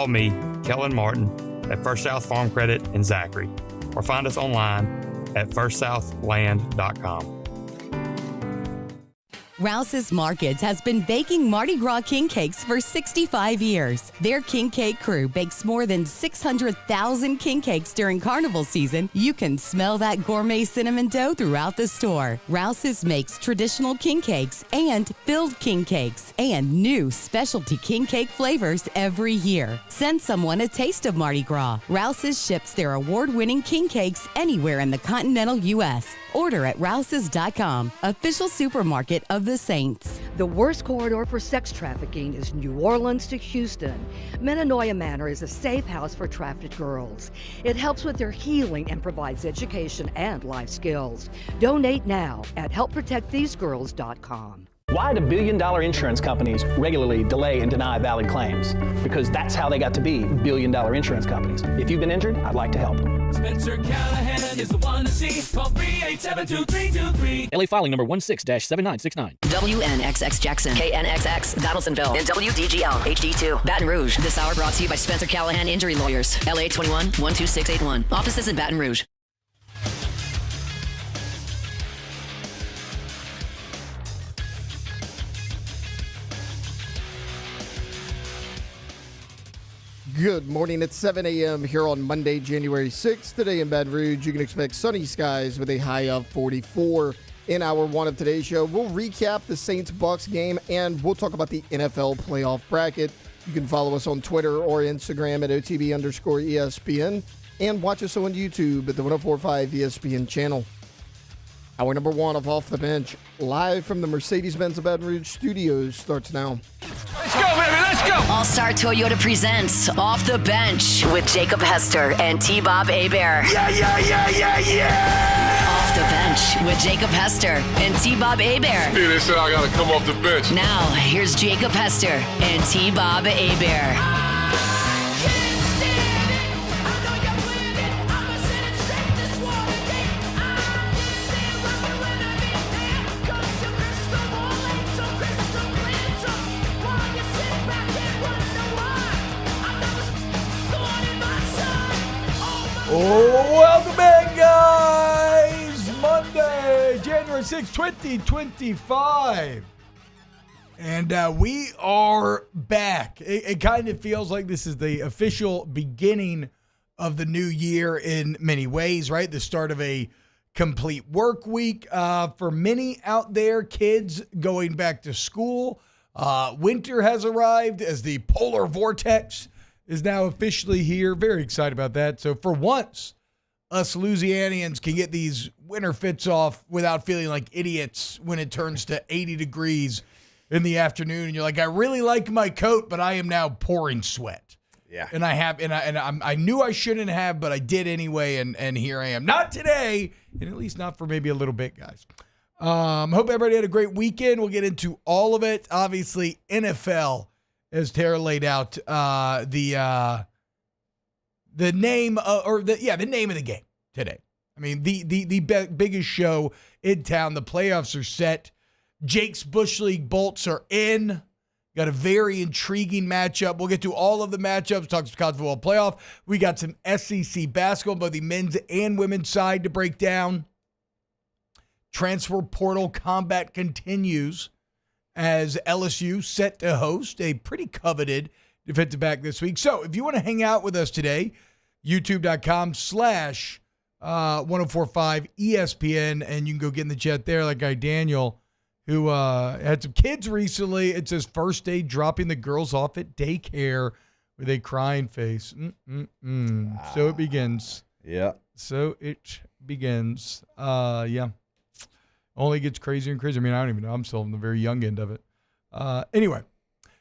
call me, Kellen Martin, at First South Farm Credit in Zachary, or find us online at firstsouthland.com. Rouse's Markets has been baking Mardi Gras king cakes for 65 years. Their king cake crew bakes more than 600,000 king cakes during carnival season. You can smell that gourmet cinnamon dough throughout the store. Rouse's makes traditional king cakes and filled king cakes and new specialty king cake flavors every year. Send someone a taste of Mardi Gras. Rouse's ships their award-winning king cakes anywhere in the continental U.S. Order at rouses.com, official supermarket of the Saints. The worst corridor for sex trafficking is New Orleans to Houston. Meninoia Manor is a safe house for trafficked girls. It helps with their healing and provides education and life skills. Donate now at helpprotectthesegirls.com. Why do billion-dollar insurance companies regularly delay and deny valid claims? Because that's how they got to be billion-dollar insurance companies. If you've been injured, I'd like to help. Spencer Callahan is the one to see. Call 387-2323. LA filing number 16-7969. WNXX Jackson, KNXX Donaldsonville, and WDGL HD2 Baton Rouge. This hour brought to you by Spencer Callahan Injury Lawyers. LA 21-12681. Offices in Baton Rouge. Good morning. It's 7 a.m. here on Monday, January 6th. Today in Baton Rouge, you can expect sunny skies with a high of 44. In hour one of today's show, we'll recap the Saints-Bucs game, and we'll talk about the NFL playoff bracket. You can follow us on Twitter or Instagram at OTB_ESPN, and watch us on YouTube at the 104.5 ESPN channel. Hour number one of Off the Bench, live from the Mercedes-Benz of Baton Rouge studios, starts now. Let's go, baby, let's go! All-Star Toyota presents Off the Bench with Jacob Hester and T-Bob Hebert. Yeah! Off the Bench with Jacob Hester and T-Bob Hebert. Yeah, they said I gotta come off the bench. Now, here's Jacob Hester and T-Bob Hebert. Welcome back, guys. Monday, January 6th, 2025. And we are back. It kind of feels like this is the official beginning of the new year in many ways, right? The start of a complete work week. For many out there, kids going back to school. Winter has arrived as the polar vortex is now officially here. Very excited about that. So for once, us Louisianians can get these winter fits off without feeling like idiots when it turns to 80 degrees in the afternoon. And you're like, I really like my coat, but I am now pouring sweat. Yeah. And I knew I shouldn't have, but I did anyway. And here I am. Not today, and at least not for maybe a little bit, guys. Hope everybody had a great weekend. We'll get into all of it. Obviously, NFL, as Tara laid out, the name of the game today. I mean, the biggest show in town. The playoffs are set. Jake's Bush League Bolts are in. Got a very intriguing matchup. We'll get to all of the matchups, talk some college football playoff. We got some SEC basketball, both the men's and women's side to break down. Transfer portal combat continues as LSU set to host a pretty coveted defensive back this week. So if you want to hang out with us today, youtube.com/1045 ESPN, and you can go get in the chat there like guy Daniel, who had some kids recently. It says first day dropping the girls off at daycare with a crying face. So it begins. Yeah. So it begins. Yeah. Only gets crazier and crazier. I mean, I don't even know. I'm still on the very young end of it. Anyway,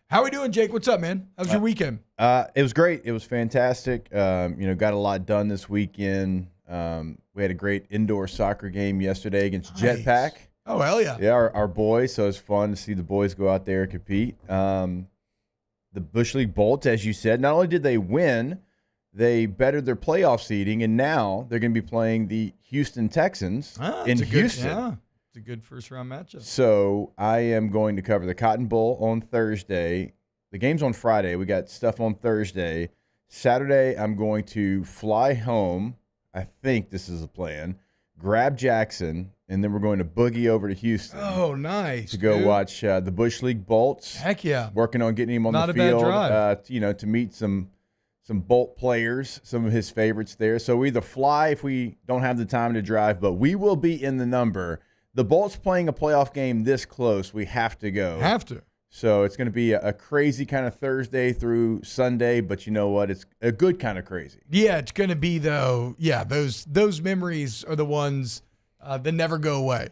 how are we doing, Jake? What's up, man? How was your weekend? It was great. It was fantastic. Got a lot done this weekend. We had a great indoor soccer game yesterday against Jetpack. Oh, hell yeah. Yeah, our boys. So it's fun to see the boys go out there and compete. The Bush League Bolts, as you said, not only did they win, they bettered their playoff seeding, and now they're going to be playing the Houston Texans in Houston. It's a good first-round matchup. So I am going to cover the Cotton Bowl on Thursday, The game's on Friday. We got stuff on Thursday. Saturday, I'm going to fly home. I think this is the plan. Grab Jackson, and then we're going to boogie over to Houston. Oh, nice. To go watch the Bush League Bolts. Heck yeah. Working on getting him on Not the a bad field. drive. To meet some Bolt players, some of his favorites there. So we either fly if we don't have the time to drive, but we will be in the number. The Bolts playing a playoff game this close, we have to go. Have to. So it's going to be a crazy kind of Thursday through Sunday, but you know what? It's a good kind of crazy. Yeah, it's going to be, though, those memories are the ones that never go away.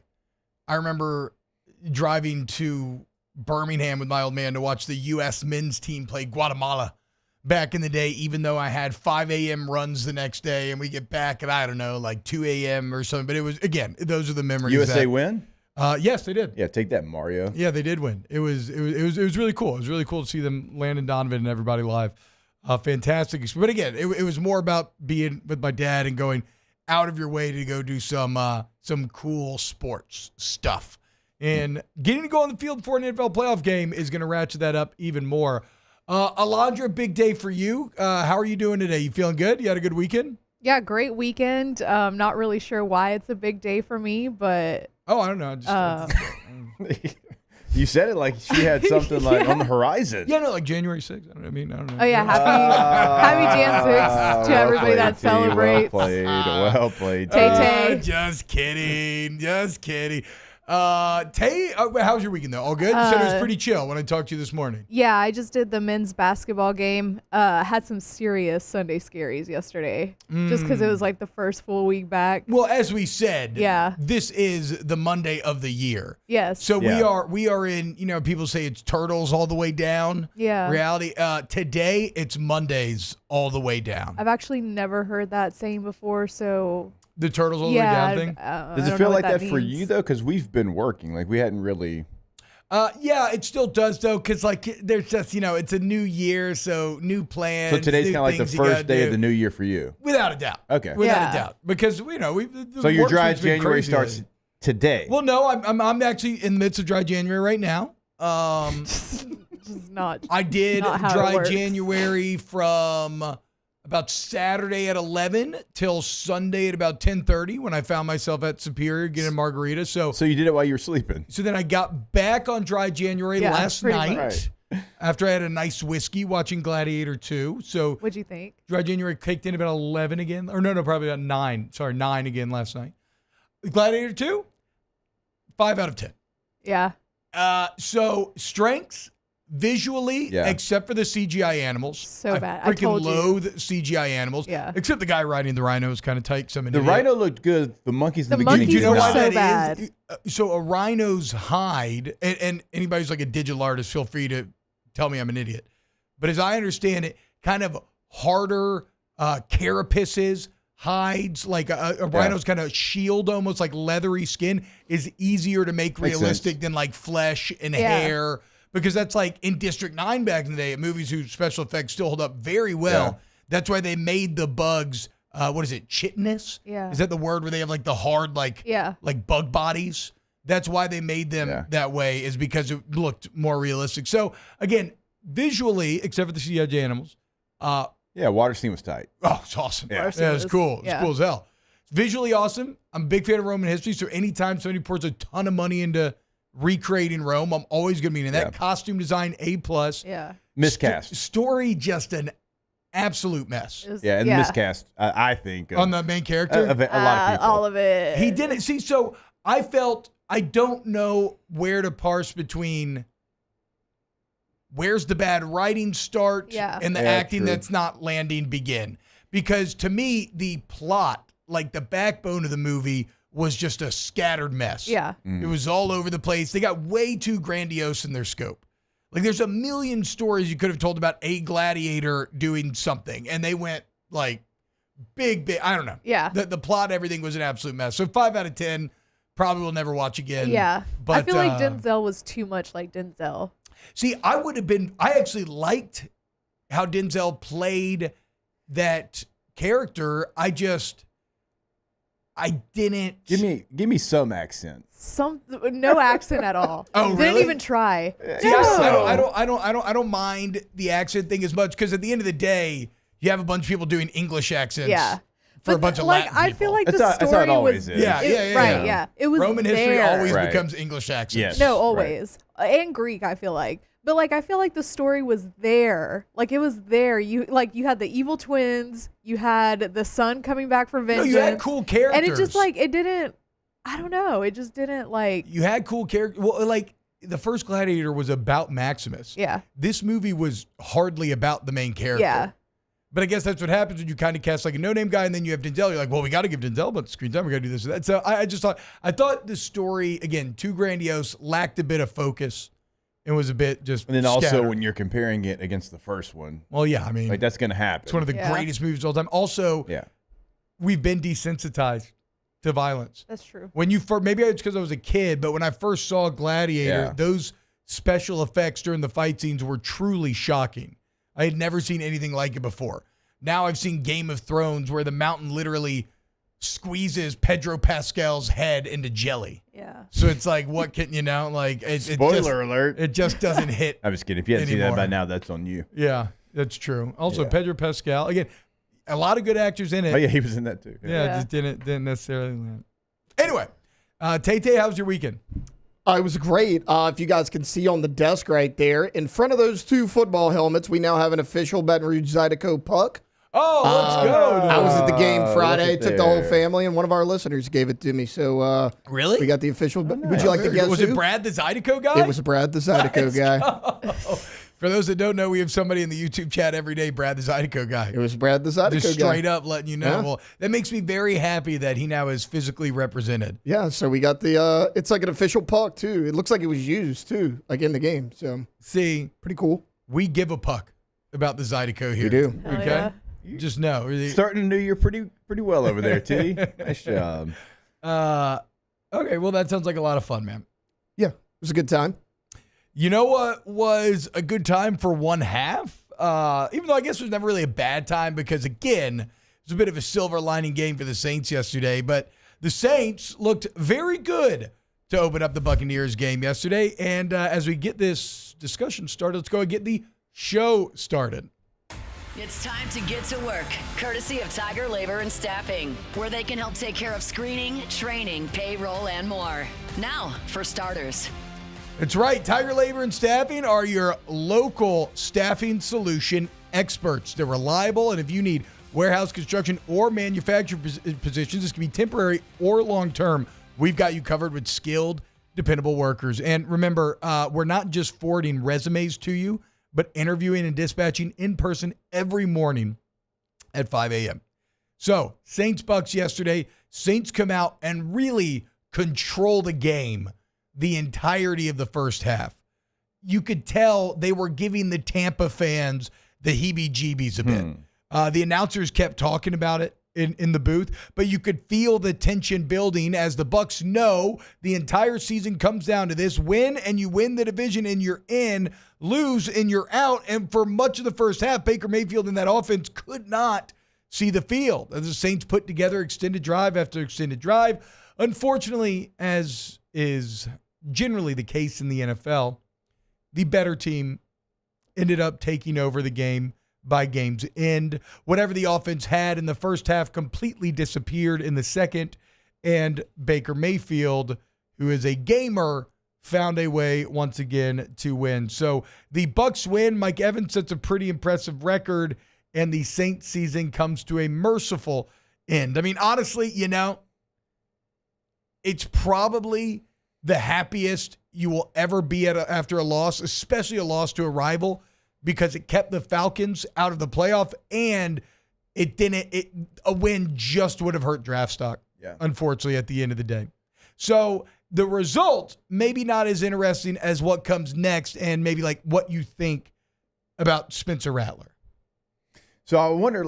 I remember driving to Birmingham with my old man to watch the U.S. men's team play Guatemala back in the day, even though I had 5 a.m. runs the next day, and we get back at, I don't know, like 2 a.m. or something. But it was, again, those are the memories. USA win? Yes, they did. Yeah, take that, Mario. Yeah, they did win. It was really cool. It was really cool to see them, Landon Donovan and everybody live. Fantastic experience. But again, it was more about being with my dad and going out of your way to go do some cool sports stuff. And getting to go on the field for an NFL playoff game is going to ratchet that up even more. Alondra, big day for you. How are you doing today? You feeling good? You had a good weekend? Yeah, great weekend. Not really sure why it's a big day for me, but I don't know. You said it like she had something like on the horizon. Yeah, no, like January 6th. I don't know. Oh yeah, happy Jan 6 to everybody that celebrates. Well played. Tay. Just kidding. Tay, how's your weekend though? All good? You said it was pretty chill when I talked to you this morning. Yeah, I just did the men's basketball game. Had some serious Sunday scaries yesterday, just because it was like the first full week back. Well, as we said, this is the Monday of the year. Yes. So we are in, people say it's turtles all the way down. Yeah. Reality. Today, it's Mondays all the way down. I've actually never heard that saying before, so... The turtles all the way down thing? Does it feel like that for you, though? Because we've been working. Like, we hadn't really... Yeah, it still does, though, because, there's just, it's a new year, so new plans. So today's kind of like the first day of the new year for you? Without a doubt. Okay. Without a doubt. Because, So your dry January starts today? Well, no, I'm actually in the midst of dry January right now. Not. I did dry January from... about Saturday at 11 till Sunday at about 10:30 when I found myself at Superior getting a margarita. So you did it while you were sleeping. So then I got back on dry January last night after I had a nice whiskey watching Gladiator 2. So what'd you think? Dry January kicked in about 11 again. Or no, probably about 9. Sorry, 9 again last night. Gladiator 2, 5 out of 10. Yeah. So strengths. Visually, except for the CGI animals. So bad. I freaking loathe CGI animals. Yeah. Except the guy riding the rhino is kind of tight. The rhino looked good. The monkeys in the beginning. Do you know why so that bad. is? So a rhino's hide, and anybody who's like a digital artist, feel free to tell me I'm an idiot. But as I understand it, kind of harder carapaces, hides, like a rhino's kind of shield, almost like leathery skin, is easier to make realistic than like flesh and hair. Because that's like in District 9 back in the day, movies whose special effects still hold up very well. Yeah. That's why they made the bugs, what is it, chitinous? Yeah. Is that the word where they have like the hard, like bug bodies? That's why they made them that way, is because it looked more realistic. So again, visually, except for the CGI animals. Water scene was tight. Oh, it's awesome. Yeah, it was cool. It's cool as hell. It's visually awesome. I'm a big fan of Roman history, so anytime somebody pours a ton of money into recreating Rome, I'm always going to be in that. Costume design, A+. Yeah. Miscast. Story, just an absolute mess. Miscast, I think. On the main character? A lot of people. All of it. He didn't. See, so I felt, I don't know where to parse between where's the bad writing start and the acting that's not landing begin. Because to me, the plot, like the backbone of the movie, was just a scattered mess. Yeah. It was all over the place. They got way too grandiose in their scope. Like there's a million stories you could have told about a gladiator doing something, and they went like big, I don't know. Yeah. The plot, everything was an absolute mess. So 5 out of 10, probably will never watch again. Yeah. But I feel like Denzel was too much like Denzel. See, I actually liked how Denzel played that character. I didn't. Give me some accent. No accent at all. Oh, really? Didn't even try. See, I don't mind the accent thing as much because at the end of the day, you have a bunch of people doing English accents. Yeah. For a bunch of Latin people. I feel like the that's story how it always was is. Yeah. It was Roman history there. always becomes English accents. Yes. No, always. And Greek, I feel like. But like I feel like the story was there. Like it was there. You had the evil twins, you had the son coming back for vengeance. No, you had cool characters. And it just it didn't I don't know. It just didn't You had cool characters. Well, like the first Gladiator was about Maximus. Yeah. This movie was hardly about the main character. Yeah. But I guess that's what happens when you kind of cast like a no-name guy and then you have Denzel. You're like, well, we got to give Denzel a bunch of screen time. We got to do this and that. So I thought the story, again, too grandiose, lacked a bit of focus and was a bit just And then also scattered. when you're comparing it against the first one. Well, yeah, I mean. Like that's going to happen. It's one of the greatest movies of all time. Also, we've been desensitized to violence. That's true. When maybe it's because I was a kid, but when I first saw Gladiator, those special effects during the fight scenes were truly shocking. I had never seen anything like it before. Now I've seen Game of Thrones where the mountain literally squeezes Pedro Pascal's head into jelly. Yeah. So it's like, what can, Spoiler alert. It just doesn't hit. I'm just kidding. If you haven't seen that by now, that's on you. Yeah, that's true. Also, Pedro Pascal, again, a lot of good actors in it. Oh, yeah, he was in that too. Yeah, just didn't necessarily land. Anyway, Tay, how's your weekend? It was great. If you guys can see on the desk right there, in front of those two football helmets, we now have an official Baton Rouge Zydeco puck. Oh, let's go. I was at the game Friday, look at took the whole there. family, and one of our listeners gave it to me. So really? We got the official. Would you like to guess Was who? it Brad the Zydeco guy? It was Brad the Zydeco guy. For those that don't know, we have somebody in the YouTube chat every day, Brad the Zydeco guy. It was Brad the Zydeco guy. Just straight up letting you know. Yeah. Well, that makes me very happy that he now is physically represented. Yeah, so we got the, it's like an official puck, too. It looks like it was used, too, like in the game. So, see, pretty cool. We give a puck about the Zydeco here. We do. Okay? Yeah. Just know. Starting the new year pretty well over there, T. Nice job. Okay, well, that sounds like a lot of fun, man. Yeah, it was a good time. You know what was a good time for one half? Even though I guess it was never really a bad time because, again, it was a bit of a silver lining game for the Saints yesterday. But the Saints looked very good to open up the Buccaneers game yesterday. And as we get this discussion started, let's go and get the show started. It's time to get to work, courtesy of Tiger Labor and Staffing, where they can help take care of screening, training, payroll, and more. Now, for starters. That's right. Tiger Labor and Staffing are your local staffing solution experts. They're reliable, and if you need warehouse construction or manufacturing positions, this can be temporary or long-term, we've got you covered with skilled, dependable workers. And remember, we're not just forwarding resumes to you, but interviewing and dispatching in person every morning at 5 a.m. So, Saints-Bucs yesterday. Saints come out and really control the game the entirety of the first half. You could tell they were giving the Tampa fans the heebie-jeebies a bit. The announcers kept talking about it in the booth, but you could feel the tension building as the Bucs know the entire season comes down to this: win and you win the division and you're in, lose and you're out. And for much of the first half, Baker Mayfield and that offense could not see the field as the Saints put together extended drive after extended drive. Unfortunately, as is generally the case in the NFL, the better team ended up taking over the game by game's end. Whatever the offense had in the first half completely disappeared in the second, and Baker Mayfield, who is a gamer, found a way once again to win. So the Bucs win. Mike Evans sets a pretty impressive record, and the Saints season comes to a merciful end. I mean, honestly, it's probably the happiest you will ever be after a loss, especially a loss to a rival, because it kept the Falcons out of the playoff, and a win just would have hurt draft stock, unfortunately, at the end of the day. So the result, maybe not as interesting as what comes next, and maybe like what you think about Spencer Rattler. So I wonder,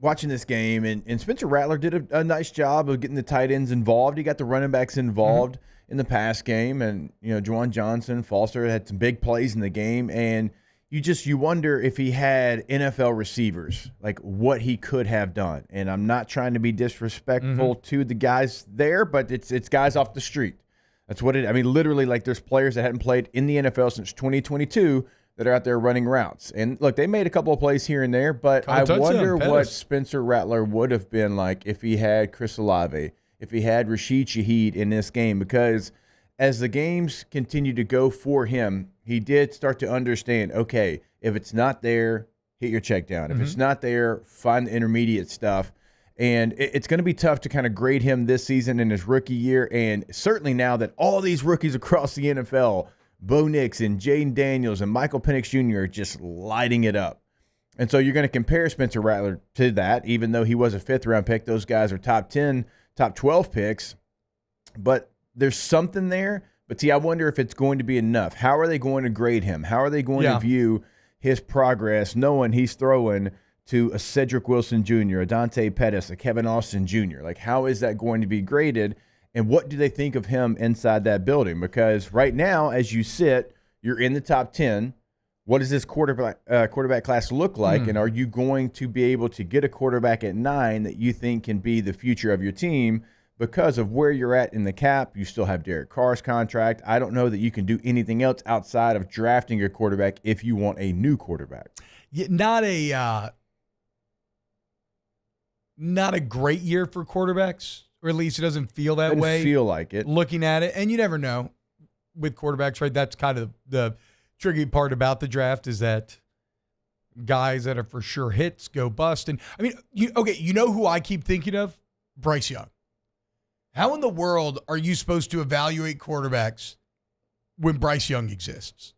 watching this game, and Spencer Rattler did a nice job of getting the tight ends involved. He got the running backs involved in the pass game, and Juwan Johnson, Foster had some big plays in the game, and you wonder if he had NFL receivers, like what he could have done. And I'm not trying to be disrespectful to the guys there, but it's guys off the street. That's what it. I mean, literally, like there's players that hadn't played in the NFL since 2022 that are out there running routes. And look, they made a couple of plays here and there, but I wonder what Spencer Rattler would have been like if he had Chris Olave, if he had Rashid Shaheed in this game, because as the games continue to go for him, he did start to understand, okay, if it's not there, hit your check down. If it's not there, find the intermediate stuff. And it's going to be tough to kind of grade him this season in his rookie year. And certainly now that all these rookies across the NFL, Bo Nix and Jaden Daniels and Michael Penix Jr. are just lighting it up. And so you're going to compare Spencer Rattler to that, even though he was a 5th-round pick. Those guys are top 10, top 12 picks. But there's something there. But see, I wonder if it's going to be enough. How are they going to grade him? How are they going to view his progress, knowing he's throwing to a Cedric Wilson Jr., a Dante Pettis, a Kevin Austin Jr.? Like, how is that going to be graded? And what do they think of him inside that building? Because right now, as you sit, you're in the top 10. What does this quarterback class look like? And are you going to be able to get a quarterback at 9 that you think can be the future of your team? Because of where you're at in the cap, you still have Derek Carr's contract. I don't know that you can do anything else outside of drafting a quarterback if you want a new quarterback. Yeah, not a great year for quarterbacks, or at least it doesn't feel that way. Feel like it. Looking at it, and you never know with quarterbacks, right? That's kind of the tricky part about the draft, is that guys that are for sure hits go bust. And I mean, you know who I keep thinking of? Bryce Young. How in the world are you supposed to evaluate quarterbacks when Bryce Young exists?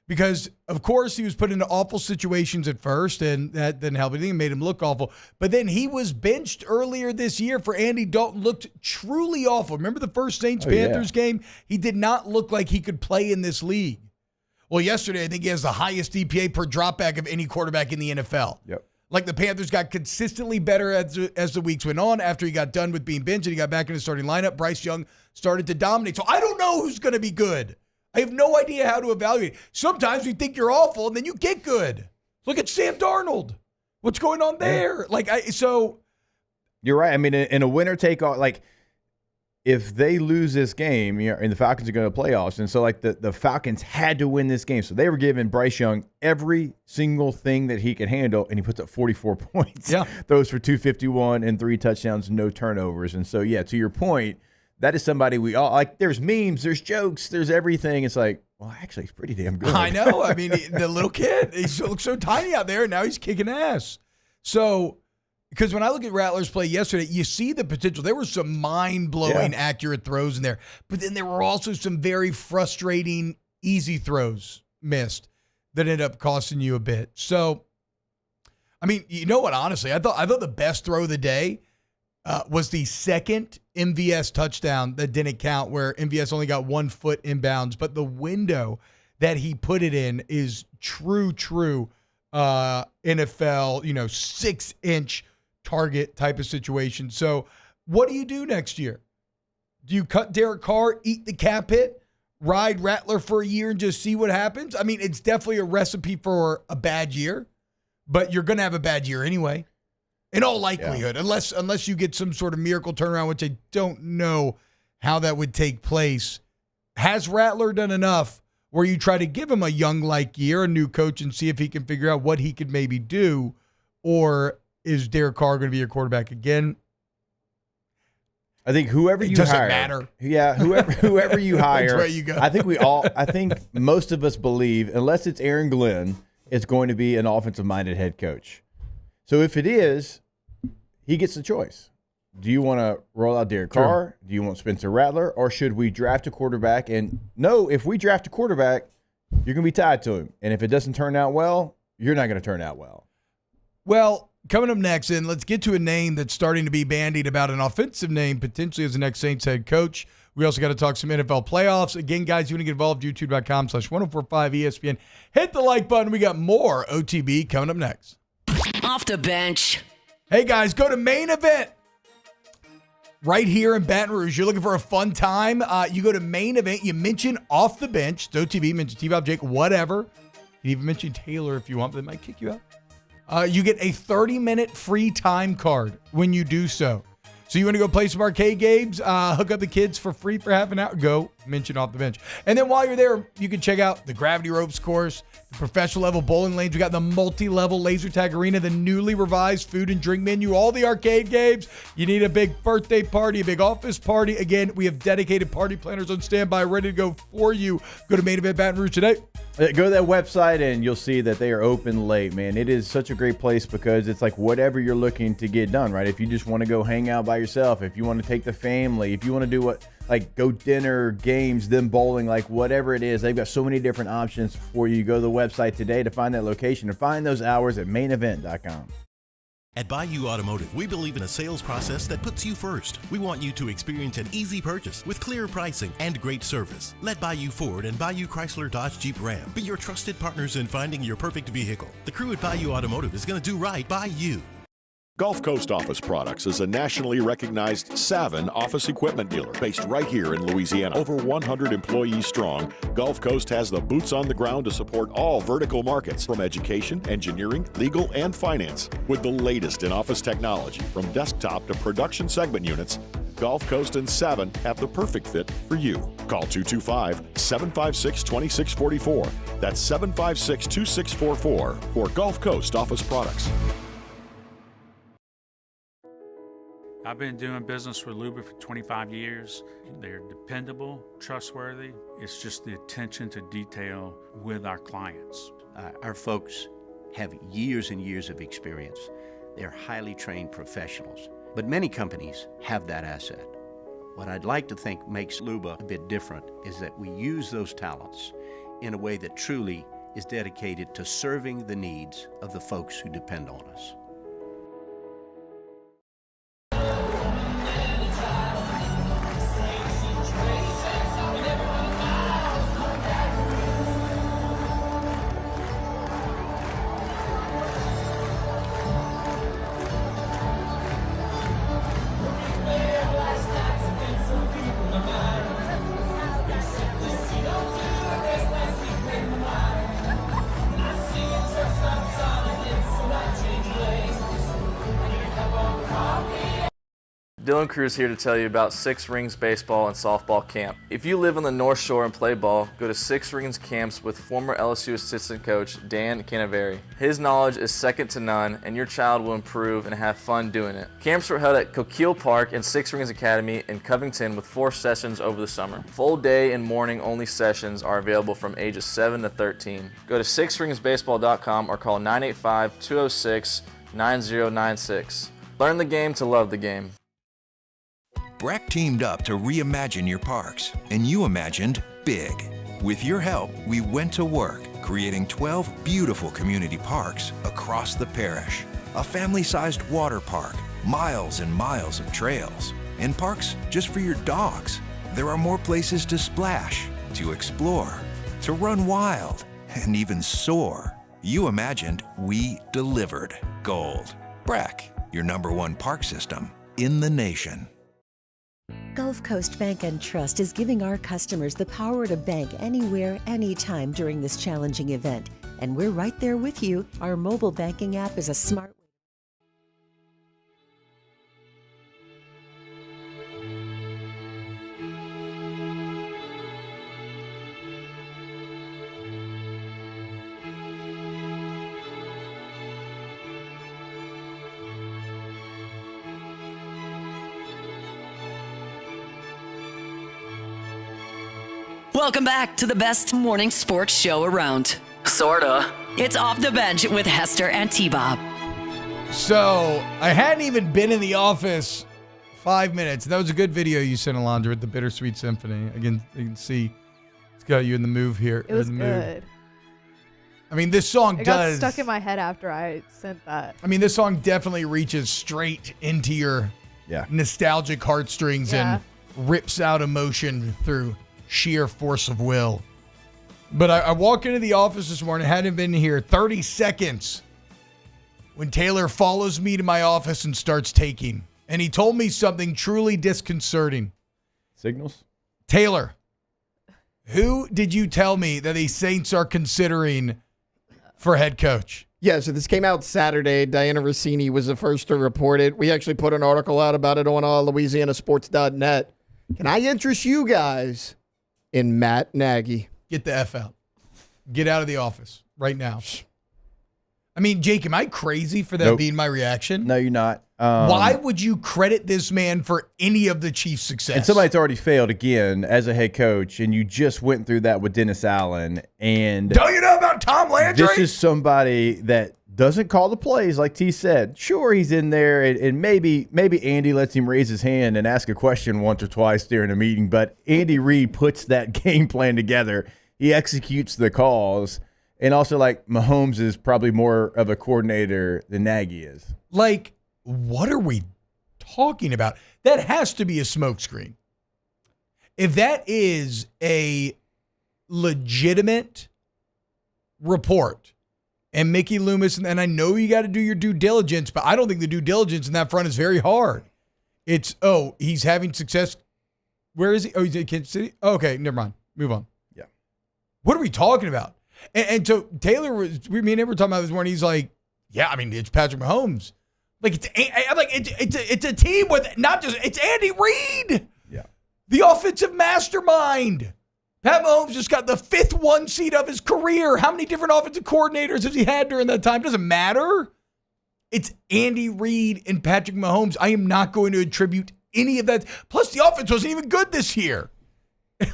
Because, of course, he was put into awful situations at first, and that didn't help anything. It made him look awful. But then he was benched earlier this year for Andy Dalton, looked truly awful. Remember the first Saints-Panthers game? He did not look like he could play in this league. Well, yesterday, I think he has the highest EPA per dropback of any quarterback in the NFL. Yep. Like, the Panthers got consistently better as the weeks went on. After he got done with being benched and he got back in the starting lineup, Bryce Young started to dominate. So I don't know who's going to be good. I have no idea how to evaluate. Sometimes you think you're awful, and then you get good. Look at Sam Darnold. What's going on there? So you're right. I mean, in a winner-take-all, like, if they lose this game, and the Falcons are going to playoffs, and so, like, the Falcons had to win this game. So they were giving Bryce Young every single thing that he could handle, and he puts up 44 points. Yeah. Throws for 251 and 3 touchdowns, no turnovers. And so, yeah, to your point, that is somebody we all like. There's memes, there's jokes, there's everything. It's like, well, actually, he's pretty damn good. I know. I mean, the little kid, he looks so tiny out there, and now he's kicking ass. So, because when I look at Rattler's play yesterday, you see the potential. There were some mind-blowing accurate throws in there, but then there were also some very frustrating easy throws missed that ended up costing you a bit. So, I mean, you know what? Honestly, I thought the best throw of the day was the second MVS touchdown that didn't count, where MVS only got 1 foot inbounds, but the window that he put it in is true NFL, 6-inch target type of situation. So what do you do next year? Do you cut Derek Carr, eat the cap hit, ride Rattler for a year and just see what happens? I mean, it's definitely a recipe for a bad year, but you're going to have a bad year anyway. In all likelihood, unless you get some sort of miracle turnaround, which I don't know how that would take place. Has Rattler done enough where you try to give him a young-like year, a new coach, and see if he can figure out what he could maybe do? Or is Derek Carr going to be your quarterback again? I think whoever you hire. It doesn't matter. Yeah, whoever you hire. That's where you go. I think most of us believe, unless it's Aaron Glenn, it's going to be an offensive-minded head coach. So if it is, he gets the choice. Do you want to roll out Derek Carr? Do you want Spencer Rattler? Or should we draft a quarterback? And no, if we draft a quarterback, you're going to be tied to him. And if it doesn't turn out well, you're not going to turn out well. Well, coming up next, and let's get to a name that's starting to be bandied about, an offensive name potentially as the next Saints head coach. We also got to talk some NFL playoffs. Again, guys, you want to get involved, youtube.com/1045ESPN. Hit the like button. We got more OTB coming up next. Off the bench. Hey, guys, go to Main Event right here in Baton Rouge. You're looking for a fun time. You go to Main Event. You mention Off the Bench. It's OTB, mention T-Bob, Jake, whatever. You can even mention Taylor if you want, but they might kick you out. You get a 30-minute free time card when you do so. So you want to go play some arcade games, hook up the kids for free for half an hour, go mention Off the Bench. And then while you're there, you can check out the gravity ropes course, the professional level bowling lanes. We got the multi-level laser tag arena, the newly revised food and drink menu, all the arcade games. You need a big birthday party, a big office party. Again, we have dedicated party planners on standby, ready to go for you. Go to Main Event Baton Rouge today. Go to that website and you'll see that they are open late, man. It is such a great place because it's like whatever you're looking to get done, right? If you just want to go hang out by yourself, if you want to take the family, if you want to do go dinner, games, then bowling, like whatever it is, they've got so many different options for you. Go to the website today to find that location and find those hours at mainevent.com. At Bayou Automotive, we believe in a sales process that puts you first. We want you to experience an easy purchase with clear pricing and great service. Let Bayou Ford and Bayou Chrysler Dodge Jeep Ram be your trusted partners in finding your perfect vehicle. The crew at Bayou Automotive is going to do right by you. Gulf Coast Office Products is a nationally recognized Savin office equipment dealer based right here in Louisiana. Over 100 employees strong, Gulf Coast has the boots on the ground to support all vertical markets, from education, engineering, legal, and finance. With the latest in office technology, from desktop to production segment units, Gulf Coast and Savin have the perfect fit for you. Call 225-756-2644. That's 756-2644 for Gulf Coast Office Products. I've been doing business with Luba for 25 years. They're dependable, trustworthy. It's just the attention to detail with our clients. Our folks have years and years of experience. They're highly trained professionals, but many companies have that asset. What I'd like to think makes Luba a bit different is that we use those talents in a way that truly is dedicated to serving the needs of the folks who depend on us. Dylan Cruz here to tell you about Six Rings Baseball and Softball Camp. If you live on the North Shore and play ball, go to Six Rings Camps with former LSU assistant coach Dan Canaveri. His knowledge is second to none, and your child will improve and have fun doing it. Camps were held at Coquille Park and Six Rings Academy in Covington with 4 sessions over the summer. Full day and morning only sessions are available from ages 7 to 13. Go to sixringsbaseball.com or call 985-206-9096. Learn the game to love the game. Breck teamed up to reimagine your parks, and you imagined big. With your help, we went to work, creating 12 beautiful community parks across the parish. A family-sized water park, miles and miles of trails, and parks just for your dogs. There are more places to splash, to explore, to run wild, and even soar. You imagined, we delivered. Gold. Breck, your #1 park system in the nation. Gulf Coast Bank and Trust is giving our customers the power to bank anywhere, anytime during this challenging event. And we're right there with you. Our mobile banking app is a smart Welcome back to the best morning sports show around. Sorta. It's Off the Bench with Hester and T-Bob. So, I hadn't even been in the office 5 minutes. That was a good video you sent, Alondra, with the Bittersweet Symphony. Again, you can see it's got you in the move here. It was good. I mean, this song It got stuck in my head after I sent that. I mean, this song definitely reaches straight into your nostalgic heartstrings and rips out emotion through sheer force of will. But I walk into the office this morning, hadn't been here 30 seconds when Taylor follows me to my office and starts taking. And he told me something truly disconcerting. Signals? Taylor, who did you tell me that the Saints are considering for head coach. Yeah, so this came out Saturday. Diana Rossini was the first to report it. We actually put an article out about it on LouisianaSports.net. Can I interest you guys in Matt Nagy? Get the F out. Get out of the office right now. I mean, Jake, am I crazy for that being my reaction? No, you're not. Why would you credit this man for any of the Chiefs' success? And somebody's already failed again as a head coach, and you just went through that with Dennis Allen. And don't you know about Tom Landry? This is somebody that doesn't call the plays, like T said. Sure, he's in there, and maybe Andy lets him raise his hand and ask a question once or twice during a meeting, but Andy Reid puts that game plan together. He executes the calls. And also, like, Mahomes is probably more of a coordinator than Nagy is. Like, what are we talking about? That has to be a smokescreen. If that is a legitimate report, and Mickey Loomis, and I know you got to do your due diligence, but I don't think the due diligence in that front is very hard. It's, he's having success. Where is he? Oh, he's in Kansas City? Oh, okay, never mind. Move on. Yeah. What are we talking about? And so Taylor me and him were talking about this morning. He's like, yeah, I mean, it's Patrick Mahomes. Like, it's a team with not just, it's Andy Reid. Yeah. The offensive mastermind. Pat Mahomes just got the 5th 1 seed of his career. How many different offensive coordinators has he had during that time? Doesn't matter. It's Andy Reid and Patrick Mahomes. I am not going to attribute any of that. Plus, the offense wasn't even good this year.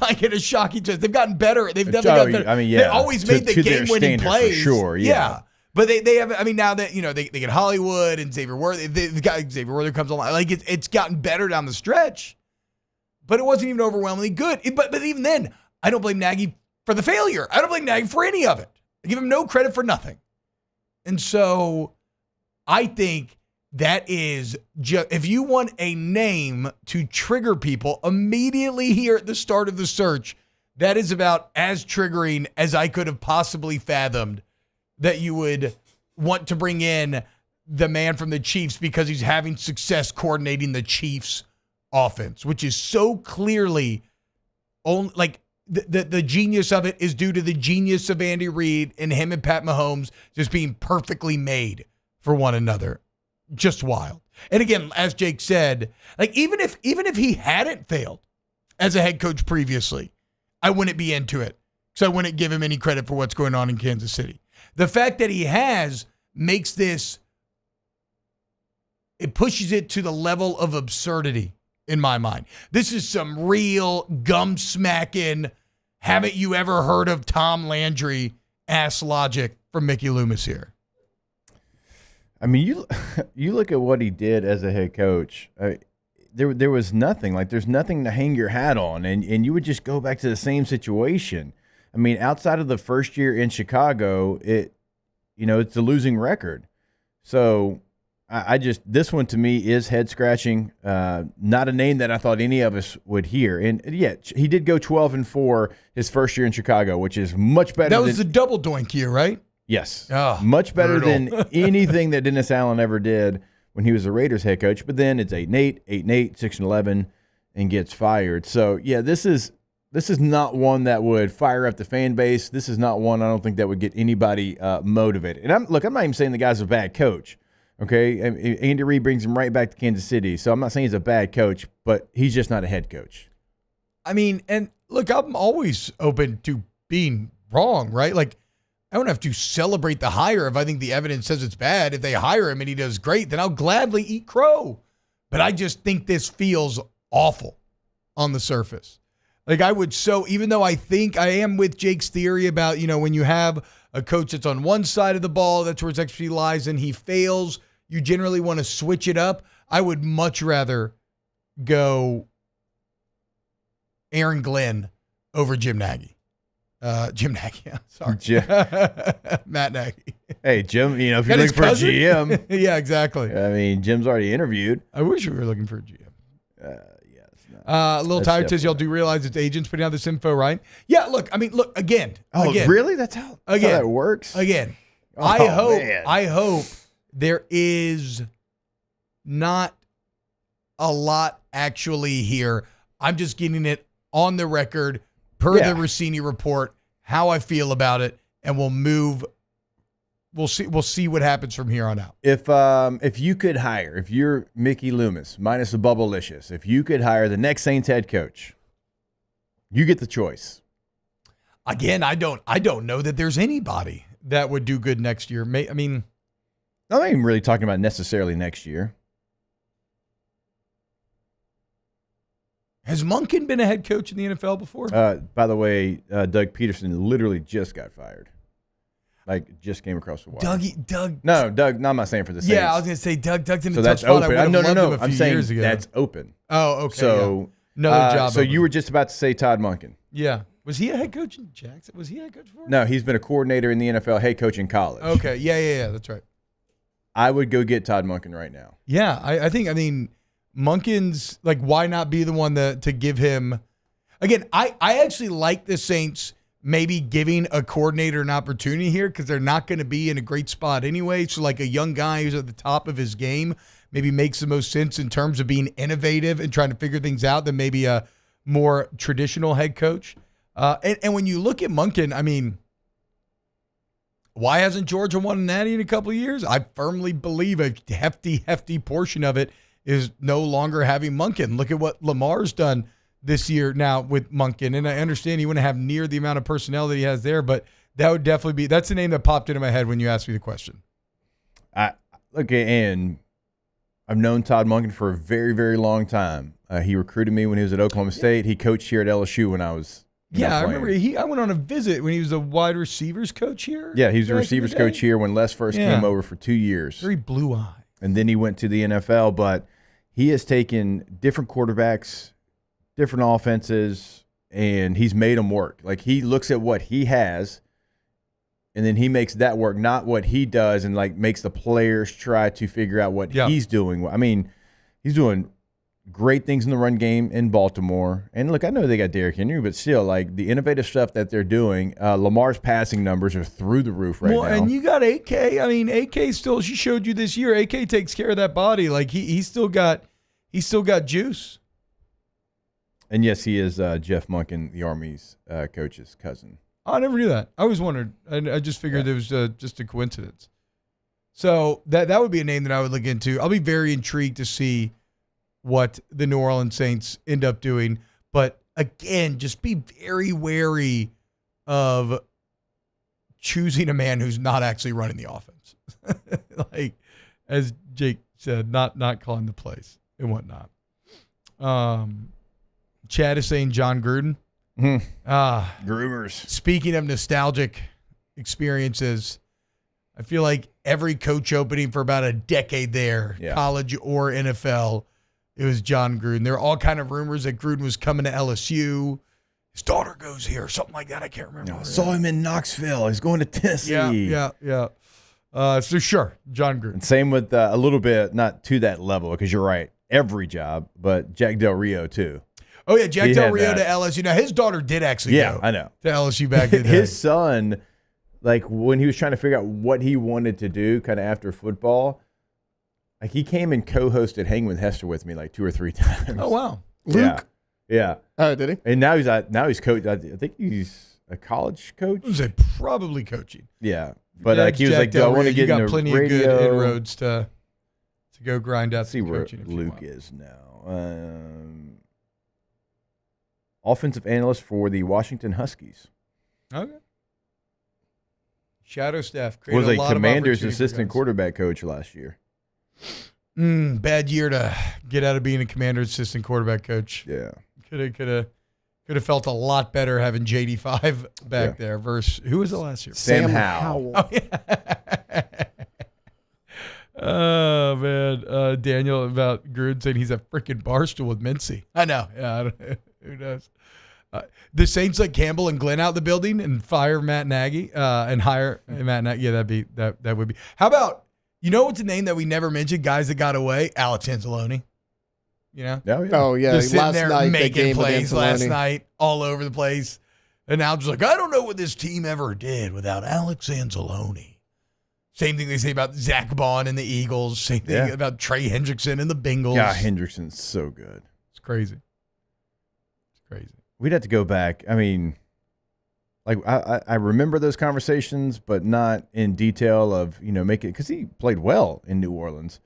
Like, it is shocking. They've gotten better. They've definitely gotten better. I mean, yeah. They always made the game-winning plays. For sure, yeah. But they have, I mean, now that, they get Hollywood and Xavier Worthy, they've got Xavier Worthy comes along. Like, it's gotten better down the stretch. But it wasn't even overwhelmingly good. But even then, I don't blame Nagy for the failure. I don't blame Nagy for any of it. I give him no credit for nothing. And so I think that is just, if you want a name to trigger people immediately here at the start of the search, that is about as triggering as I could have possibly fathomed that you would want to bring in the man from the Chiefs because he's having success coordinating the Chiefs offense, which is so clearly only like the genius of it is due to the genius of Andy Reid and him and Pat Mahomes just being perfectly made for one another. Just wild. And again, as Jake said, like even if he hadn't failed as a head coach previously, I wouldn't be into it. So I wouldn't give him any credit for what's going on in Kansas City. The fact that he has makes this, it pushes it to the level of absurdity in my mind. This is some real gum smacking, haven't you ever heard of Tom Landry ass logic from Mickey Loomis here. I mean, you look at what he did as a head coach. There was nothing. Like, there's nothing to hang your hat on, and you would just go back to the same situation. I mean, outside of the first year in Chicago, it's a losing record. So I just, this one to me is head scratching. Not a name that I thought any of us would hear. And yeah, he did go 12-4 his first year in Chicago, which is much better. That was the double doink year, right? Yes. Oh, much better brutal. than anything that Dennis Allen ever did when he was the Raiders head coach. But then it's 8-8, 8-8, 6-11, and gets fired. So yeah, this is not one that would fire up the fan base. This is not one I don't think that would get anybody motivated. And I'm not even saying the guy's a bad coach. Okay, Andy Reid brings him right back to Kansas City. So I'm not saying he's a bad coach, but he's just not a head coach. I mean, and look, I'm always open to being wrong, right? Like, I don't have to celebrate the hire if I think the evidence says it's bad. If they hire him and he does great, then I'll gladly eat crow. But I just think this feels awful on the surface. Like, even though I think I am with Jake's theory about, when you have a coach that's on one side of the ball, that's where his expertise lies, and he fails, you generally want to switch it up. I would much rather go Aaron Glenn over Jim Nagy. Jim Nagy, yeah, sorry. Matt Nagy. Hey, Jim, if you're looking for a GM. Yeah, exactly. I mean, Jim's already interviewed. I wish we were looking for a GM. Little Tired says, y'all do realize it's agents putting out this info, right? Yeah, look, again. Really? That's how that works? Again, man. I hope there is not a lot actually here. I'm just getting it on the record per the Rossini report, how I feel about it, and we'll move we'll see what happens from here on out. If you could hire, if you're Mickey Loomis minus the Bubblicious, if you could hire the next Saints head coach, you get the choice. Again, I don't know that there's anybody that would do good next year. I mean, I'm not even really talking about necessarily next year. Has Monken been a head coach in the NFL before? By the way, Doug Peterson literally just got fired. Like, just came across the wire. Doug. No, Doug. No, I'm not saying for the Saints. Yeah, I was going to say Doug's in so the tough that's spot. open. I would have loved him a I'm few saying years ago. that's open. Oh, okay. So another job. So you were just about to say Todd Monken. Yeah. Was he a head coach in Jackson? Was he a head coach before? No, he's been a coordinator in the NFL, head coach in college. Okay. Yeah. That's right. I would go get Todd Monken right now. Yeah, I think Monken's, like, why not be the one to give him – again, I actually like the Saints maybe giving a coordinator an opportunity here because they're not going to be in a great spot anyway. So, like, a young guy who's at the top of his game maybe makes the most sense in terms of being innovative and trying to figure things out than maybe a more traditional head coach. And when you look at Monken, I mean, why hasn't Georgia won a natty in a couple of years? I firmly believe a hefty portion of it is no longer having Monken. Look at what Lamar's done this year now with Monken. And I understand he wouldn't have near the amount of personnel that he has there, but that would definitely be – that's the name that popped into my head when you asked me the question. And I've known Todd Monken for a very, very long time. He recruited me when he was at Oklahoma State. He coached here at LSU when I was I remember I went on a visit when he was a wide receivers coach here. Yeah, he was a receivers coach here when Les first came over for 2 years. Very blue-eyed. And then he went to the NFL, but he has taken different quarterbacks, different offenses, and he's made them work. Like, he looks at what he has, and then he makes that work, not what he does, and, like, makes the players try to figure out what he's doing. I mean, he's doing great things in the run game in Baltimore. And, look, I know they got Derrick Henry, but still, like, the innovative stuff that they're doing, Lamar's passing numbers are through the roof right now. Well, and you got AK. I mean, AK still, she showed you this year, AK takes care of that body. Like, he's still got juice. And, yes, he is Jeff Monken, the Army's coach's cousin. I never knew that. I always wondered. I just figured it was just a coincidence. So that would be a name that I would look into. I'll be very intrigued to see what the New Orleans Saints end up doing. But, again, just be very wary of choosing a man who's not actually running the offense. Like, as Jake said, not calling the plays and whatnot. Chad is saying John Gruden. Groomers. Speaking of nostalgic experiences, I feel like every coach opening for about a decade there, college or NFL, it was John Gruden. There are all kind of rumors that Gruden was coming to LSU. His daughter goes here, something like that. I can't remember. I saw him in Knoxville. He's going to Tennessee. Yeah. So sure, John Gruden. And same with a little bit, not to that level, because you're right, every job, but Jack Del Rio too. Oh, yeah, Jack Del Rio to LSU. Now, his daughter did actually go I know. to LSU back in the day. His son, like, when he was trying to figure out what he wanted to do kind of after football, like, he came and co-hosted Hang with Hester with me like 2 or 3 times. Oh, wow. Luke? Yeah. Oh, did he? And now he's coach. I think he's a college coach. I was probably coaching. Yeah. But like, he was Jack like, I want to get into plenty radio. of good inroads to go grind out. See where Luke is now. Offensive analyst for the Washington Huskies. Okay. Shadow staff. Was a Commanders assistant quarterback coach last year. Bad year to get out of being a Commanders assistant quarterback coach. Yeah. Could have felt a lot better having JD5 back there versus who was it last year? Sam Howell. Oh, yeah. Oh, man. Daniel about Gruden saying he's a freaking barstool with Mincy. I know. Yeah, I don't know. Who knows? The Saints let Campbell and Glenn out the building and fire Matt Nagy and hire Matt Nagy. Yeah, that would be. How about, you know what's a name that we never mentioned? Guys that got away? Alex Anzalone. You know? Oh, yeah. Just sitting last there night, making plays last night all over the place. And now just like, I don't know what this team ever did without Alex Anzalone. Same thing they say about Zach Bond and the Eagles. Same thing about Trey Hendrickson and the Bengals. Yeah, Hendrickson's so good. It's crazy. It's crazy. We'd have to go back. I mean, Like I remember those conversations, but not in detail of, make it, because he played well in New Orleans.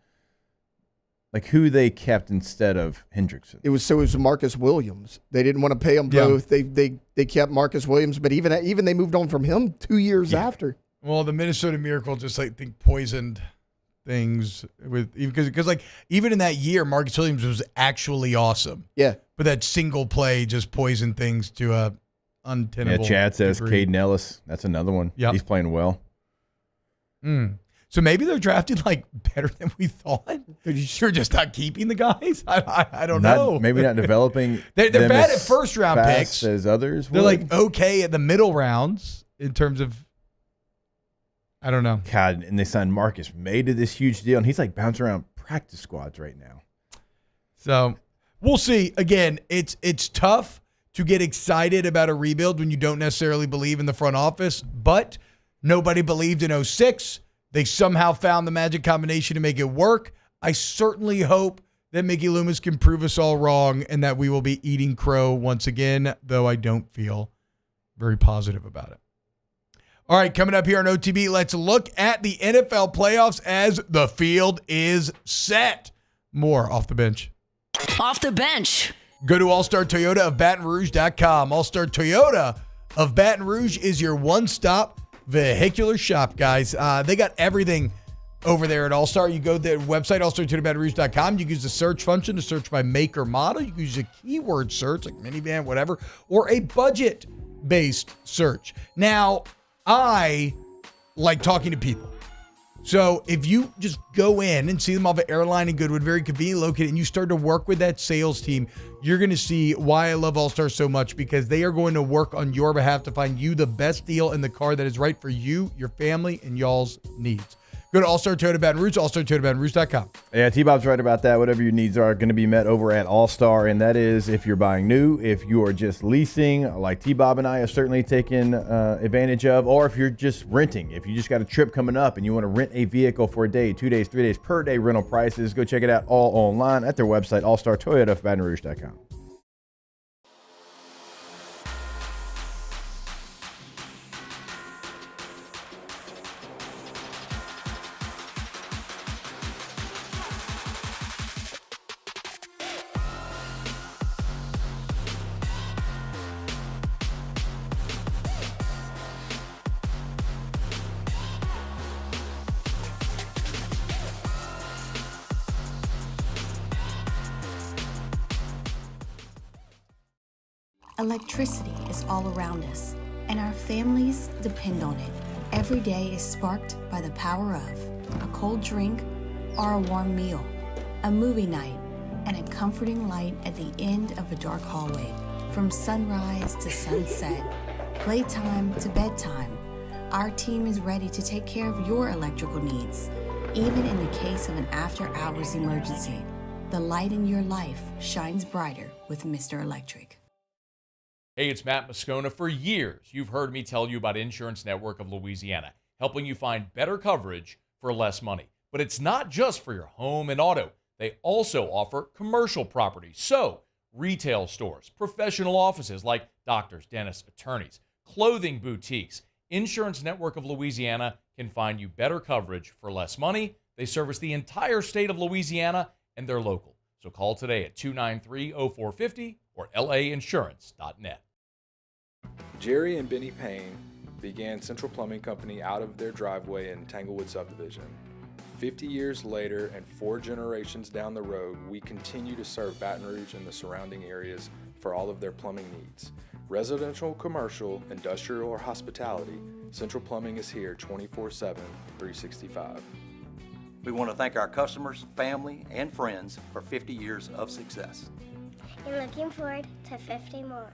Like who they kept instead of Hendrickson. It was Marcus Williams. They didn't want to pay him both. They kept Marcus Williams, but even they moved on from him 2 years after. Well, the Minnesota Miracle just poisoned things with, because even in that year, Marcus Williams was actually awesome. Yeah. But that single play just poisoned things to a untenable. Yeah, Chad says degree. Caden Ellis. That's another one. Yep. He's playing well. So maybe they're drafted better than we thought. You're just not keeping the guys. I don't know. Maybe not developing. They're them bad as at first round fast picks as others. They're would. okay at the middle rounds in terms of. I don't know. God, and they signed Marcus May to this huge deal, and he's bouncing around practice squads right now. So we'll see. Again, it's tough to get excited about a rebuild when you don't necessarily believe in the front office, but nobody believed in 06. They somehow found the magic combination to make it work. I certainly hope that Mickey Loomis can prove us all wrong and that we will be eating crow once again, though I don't feel very positive about it. All right, coming up here on OTB, let's look at the NFL playoffs as the field is set. More off the bench. Off the bench. Go to All-Star Toyota of BatonRouge.com. All-Star Toyota of Baton Rouge is your one-stop vehicular shop, guys. They got everything over there at All-Star. You go to their website, allstartoyotabatonrouge.com. You can use the search function to search by make or model. You can use a keyword search like minivan, whatever, or a budget-based search. Now, I like talking to people. So if you just go in and see them off an airline in Goodwood, very conveniently located, and you start to work with that sales team, you're going to see why I love All-Star so much, because they are going to work on your behalf to find you the best deal in the car that is right for you, your family, and y'all's needs. Go to All-Star Toyota Baton Rouge, allstartoyotabatonrouge.com. Yeah, T-Bob's right about that. Whatever your needs are going to be met over at All-Star, and that is if you're buying new, if you are just leasing, like T-Bob and I have certainly taken advantage of, or if you're just renting. If you just got a trip coming up and you want to rent a vehicle for a day, 2 days, 3 days, per day rental prices, go check it out all online at their website, allstartoyotabatonrouge.com. Electricity is all around us, and our families depend on it. Every day is sparked by the power of a cold drink or a warm meal, a movie night, and a comforting light at the end of a dark hallway. From sunrise to sunset, playtime to bedtime, our team is ready to take care of your electrical needs. Even in the case of an after-hours emergency, the light in your life shines brighter with Mr. Electric. Hey, it's Matt Moscona. For years, you've heard me tell you about Insurance Network of Louisiana, helping you find better coverage for less money. But it's not just for your home and auto. They also offer commercial property. So, retail stores, professional offices like doctors, dentists, attorneys, clothing boutiques. Insurance Network of Louisiana can find you better coverage for less money. They service the entire state of Louisiana, and they're local. So call today at 293-0450 or lainsurance.net. Jerry and Benny Payne began Central Plumbing Company out of their driveway in Tanglewood Subdivision. 50 years later and 4 generations down the road, we continue to serve Baton Rouge and the surrounding areas for all of their plumbing needs. Residential, commercial, industrial, or hospitality, Central Plumbing is here 24/7, 365. We want to thank our customers, family, and friends for 50 years of success. And looking forward to 50 more.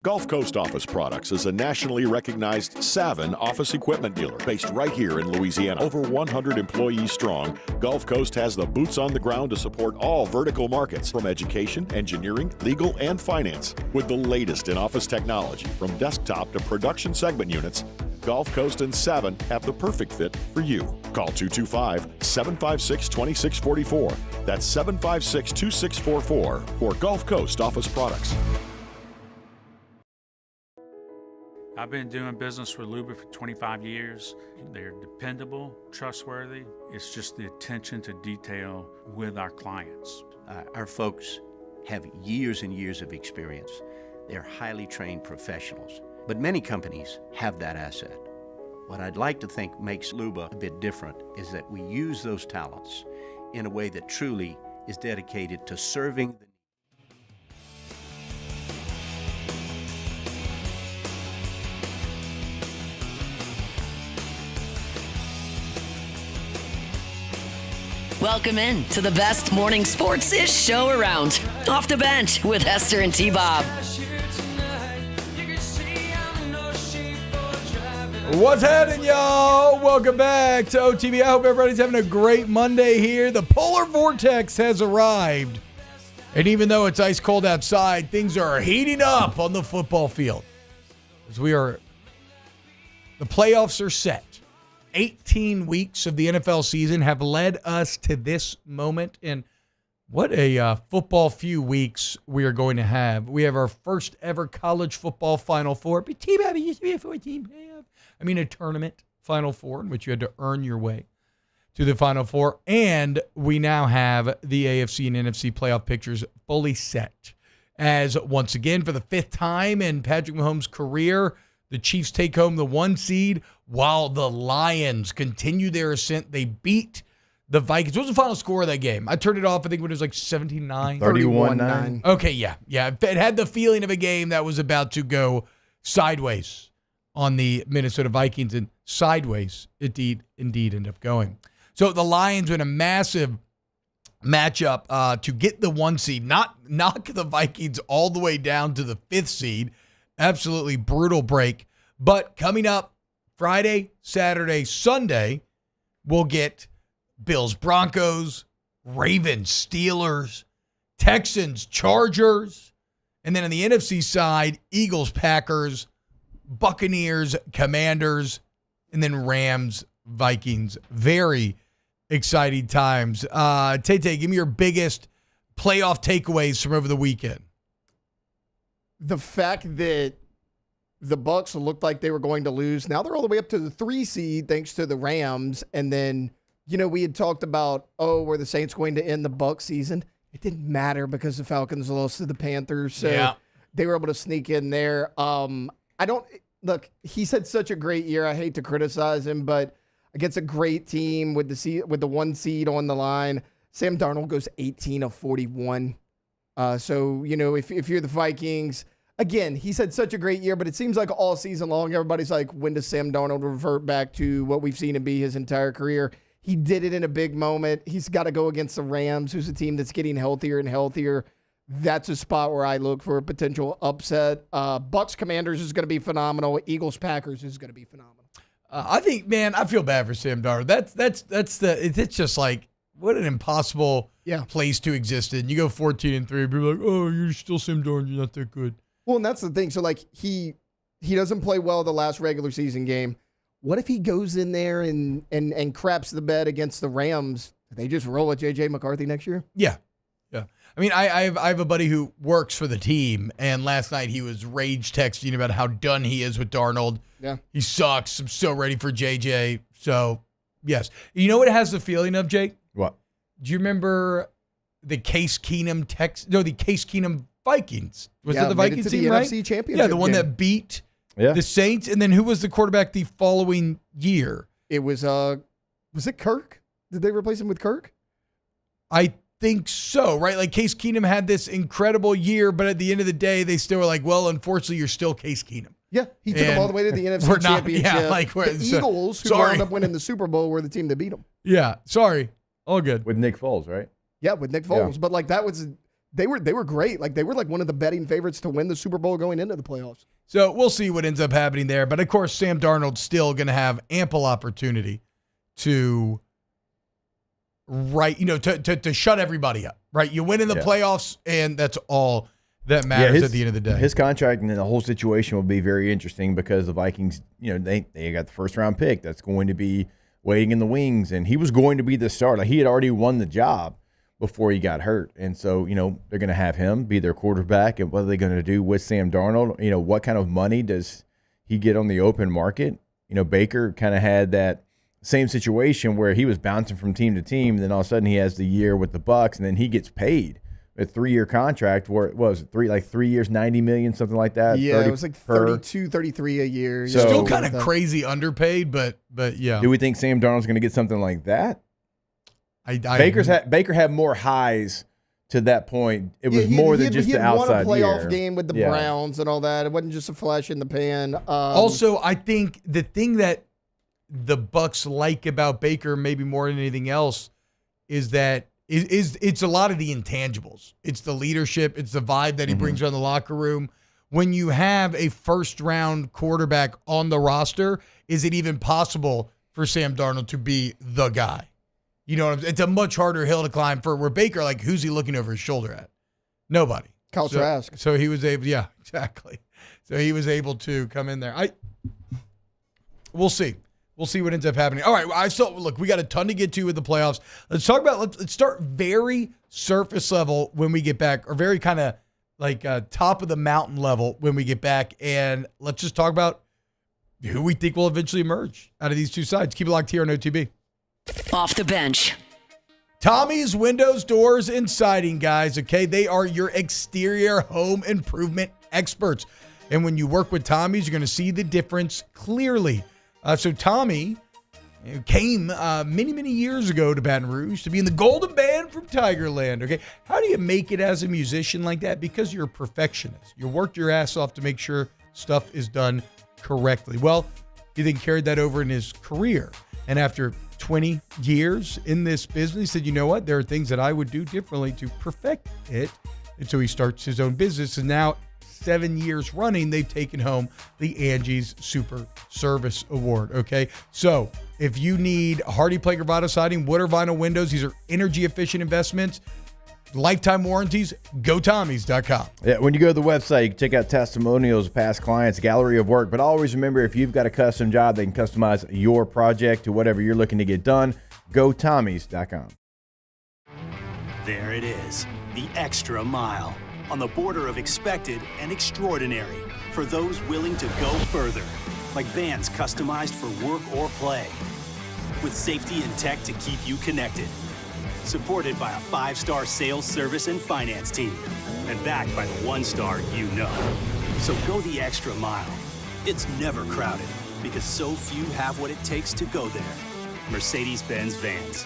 Gulf Coast Office Products is a nationally recognized Savin office equipment dealer based right here in Louisiana. Over 100 employees strong, Gulf Coast has the boots on the ground to support all vertical markets, from education, engineering, legal, and finance. With the latest in office technology, from desktop to production segment units, Gulf Coast and Savin have the perfect fit for you. Call 225-756-2644. That's 756-2644 for Gulf Coast Office Products. I've been doing business with Luba for 25 years. They're dependable, trustworthy. It's just the attention to detail with our clients. Our folks have years and years of experience. They're highly trained professionals. But many companies have that asset. What I'd like to think makes Luba a bit different is that we use those talents in a way that truly is dedicated to serving the Welcome in to the best morning sports-ish show around. Off the Bench with Hester and T-Bob. What's happening, y'all? Welcome back to OTB. I hope everybody's having a great Monday here. The polar vortex has arrived. And even though it's ice cold outside, things are heating up on the football field. As the playoffs are set. 18 weeks of the NFL season have led us to this moment. And what a football few weeks we are going to have. We have our first ever college football Final Four. But T-Bob, it used to be a 14 playoff. I mean, a tournament Final Four in which you had to earn your way to the Final Four. And we now have the AFC and NFC playoff pictures fully set. As once again, for the fifth time in Patrick Mahomes' career, the Chiefs take home the 1 seed while the Lions continue their ascent. They beat the Vikings. What was the final score of that game? I turned it off, I think, when it was like 79. 31-9. Okay, yeah. It had the feeling of a game that was about to go sideways on the Minnesota Vikings, and sideways it indeed ended up going. So the Lions win a massive matchup to get the 1 seed, not knock the Vikings all the way down to the 5th seed. Absolutely brutal break. But coming up Friday, Saturday, Sunday, we'll get Bills, Broncos, Ravens, Steelers, Texans, Chargers. And then on the NFC side, Eagles, Packers, Buccaneers, Commanders, and then Rams, Vikings. Very exciting times. Tay, give me your biggest playoff takeaways from over the weekend. The fact that the Bucs looked like they were going to lose. Now they're all the way up to the 3 seed thanks to the Rams. And then, we had talked about, were the Saints going to end the Bucs season? It didn't matter because the Falcons lost to the Panthers. So they were able to sneak in there. He's had such a great year. I hate to criticize him, but against a great team with the 1 seed on the line, Sam Darnold goes 18 of 41. So, if you're the Vikings, again, he's had such a great year, but it seems like all season long, everybody's like, when does Sam Darnold revert back to what we've seen him be his entire career? He did it in a big moment. He's got to go against the Rams, who's a team that's getting healthier and healthier. That's a spot where I look for a potential upset. Bucs Commanders is going to be phenomenal. Eagles Packers is going to be phenomenal. I think, man, I feel bad for Sam Darnold. It's just like, what an impossible place to exist in. You go 14-3, people are like, oh, you're still Sam Darnold. You're not that good. Well, and that's the thing. So, he doesn't play well the last regular season game. What if he goes in there and craps the bed against the Rams? They just roll at J.J. McCarthy next year? Yeah. I mean, I have a buddy who works for the team, and last night he was rage texting about how done he is with Darnold. Yeah. He sucks. I'm so ready for J.J. So, yes. You know what it has the feeling of, Jake? What? Do you remember the Case Keenum the Case Keenum Vikings? Was it the Vikings team, the right? NFC Championship Yeah, the one game that beat the Saints. And then who was the quarterback the following year? It was it Kirk? Did they replace him with Kirk? I think so, right? Like Case Keenum had this incredible year, but at the end of the day, they still were like, well, unfortunately, you're still Case Keenum. Yeah, he took them all the way to the NFC Championship. The Eagles, who wound up winning the Super Bowl, were the team that beat them. Yeah, sorry. All good. With Nick Foles, right? Yeah, with Nick Foles. Yeah. But that was they were great. They were one of the betting favorites to win the Super Bowl going into the playoffs. So we'll see what ends up happening there. But of course, Sam Darnold's still going to have ample opportunity to to shut everybody up. Right? You win in the playoffs, and that's all that matters at the end of the day. His contract and the whole situation will be very interesting because the Vikings, they got the first round pick that's going to be waiting in the wings, and he was going to be the starter. He had already won the job before he got hurt, and so they're going to have him be their quarterback. And what are they going to do with Sam Darnold? What kind of money does he get on the open market. You know, Baker kind of had that same situation where he was bouncing from team to team, and then all of a sudden he has the year with the Bucs, and then he gets paid a 3-year contract where it was 3 years, $90 million, something like that. Yeah, it was like 32, 33 a year. So, still kind of crazy underpaid, but yeah. Do we think Sam Darnold's going to get something like that? Baker had more highs to that point. It was more than just the outside year. He won a playoff year. game with the Browns and all that. It wasn't just a flash in the pan. Also, I think the thing that the Bucs like about Baker, maybe more than anything else, is that it's a lot of the intangibles. It's the leadership. It's the vibe that he brings around the locker room. When you have a first-round quarterback on the roster, is it even possible for Sam Darnold to be the guy? You know what I'm saying? It's a much harder hill to climb for where Baker, like, who's he looking over his shoulder at? Nobody. Kyle Trask. So he was able, yeah, exactly. So he was able to come in there. We'll see. We'll see what ends up happening. All right, look, we got a ton to get to with the playoffs. Let's talk about, let's start very surface level when we get back, or very kind of like top of the mountain level when we get back, and let's just talk about who we think will eventually emerge out of these two sides. Keep it locked here on OTB. Off the bench. Tommy's Windows, Doors, and Siding, guys, okay? They are your exterior home improvement experts. And when you work with Tommy's, you're going to see the difference clearly. So Tommy came many, many years ago to Baton Rouge to be in the Golden Band from Tigerland, okay? How do you make it as a musician like that? Because you're a perfectionist. You worked your ass off to make sure stuff is done correctly. Well, he then carried that over in his career. And after 20 years in this business, he said, you know what? There are things that I would do differently to perfect it. And so he starts his own business. And now, 7 years running, they've taken home the Angie's Super Service Award, okay? So if you need Hardy Plank Gravado Siding, wood or vinyl windows, these are energy-efficient investments, lifetime warranties, GoTommys.com. Yeah, when you go to the website, you can check out testimonials of past clients, gallery of work. But always remember, if you've got a custom job, they can customize your project to whatever you're looking to get done. GoTommys.com. There it is, the extra mile. On the border of expected and extraordinary for those willing to go further. Like vans customized for work or play. With safety and tech to keep you connected. Supported by a 5-star sales, service, and finance team. And backed by the 1-star you know. So go the extra mile. It's never crowded because so few have what it takes to go there. Mercedes-Benz Vans.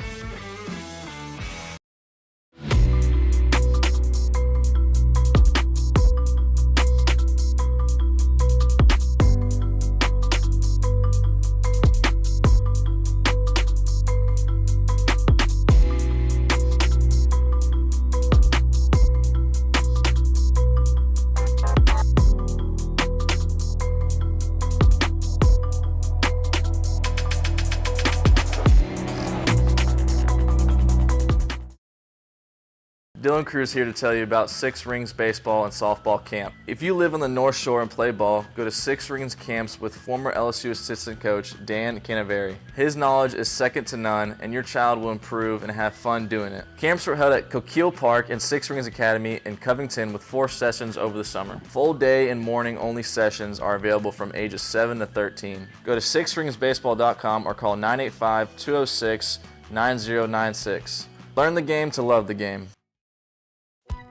Dylan Cruz here to tell you about Six Rings Baseball and Softball Camp. If you live on the North Shore and play ball, go to Six Rings Camps with former LSU assistant coach Dan Canaveri. His knowledge is second to none, and your child will improve and have fun doing it. Camps were held at Coquille Park and Six Rings Academy in Covington with 4 sessions over the summer. Full day and morning only sessions are available from ages 7 to 13. Go to sixringsbaseball.com or call 985-206-9096. Learn the game to love the game.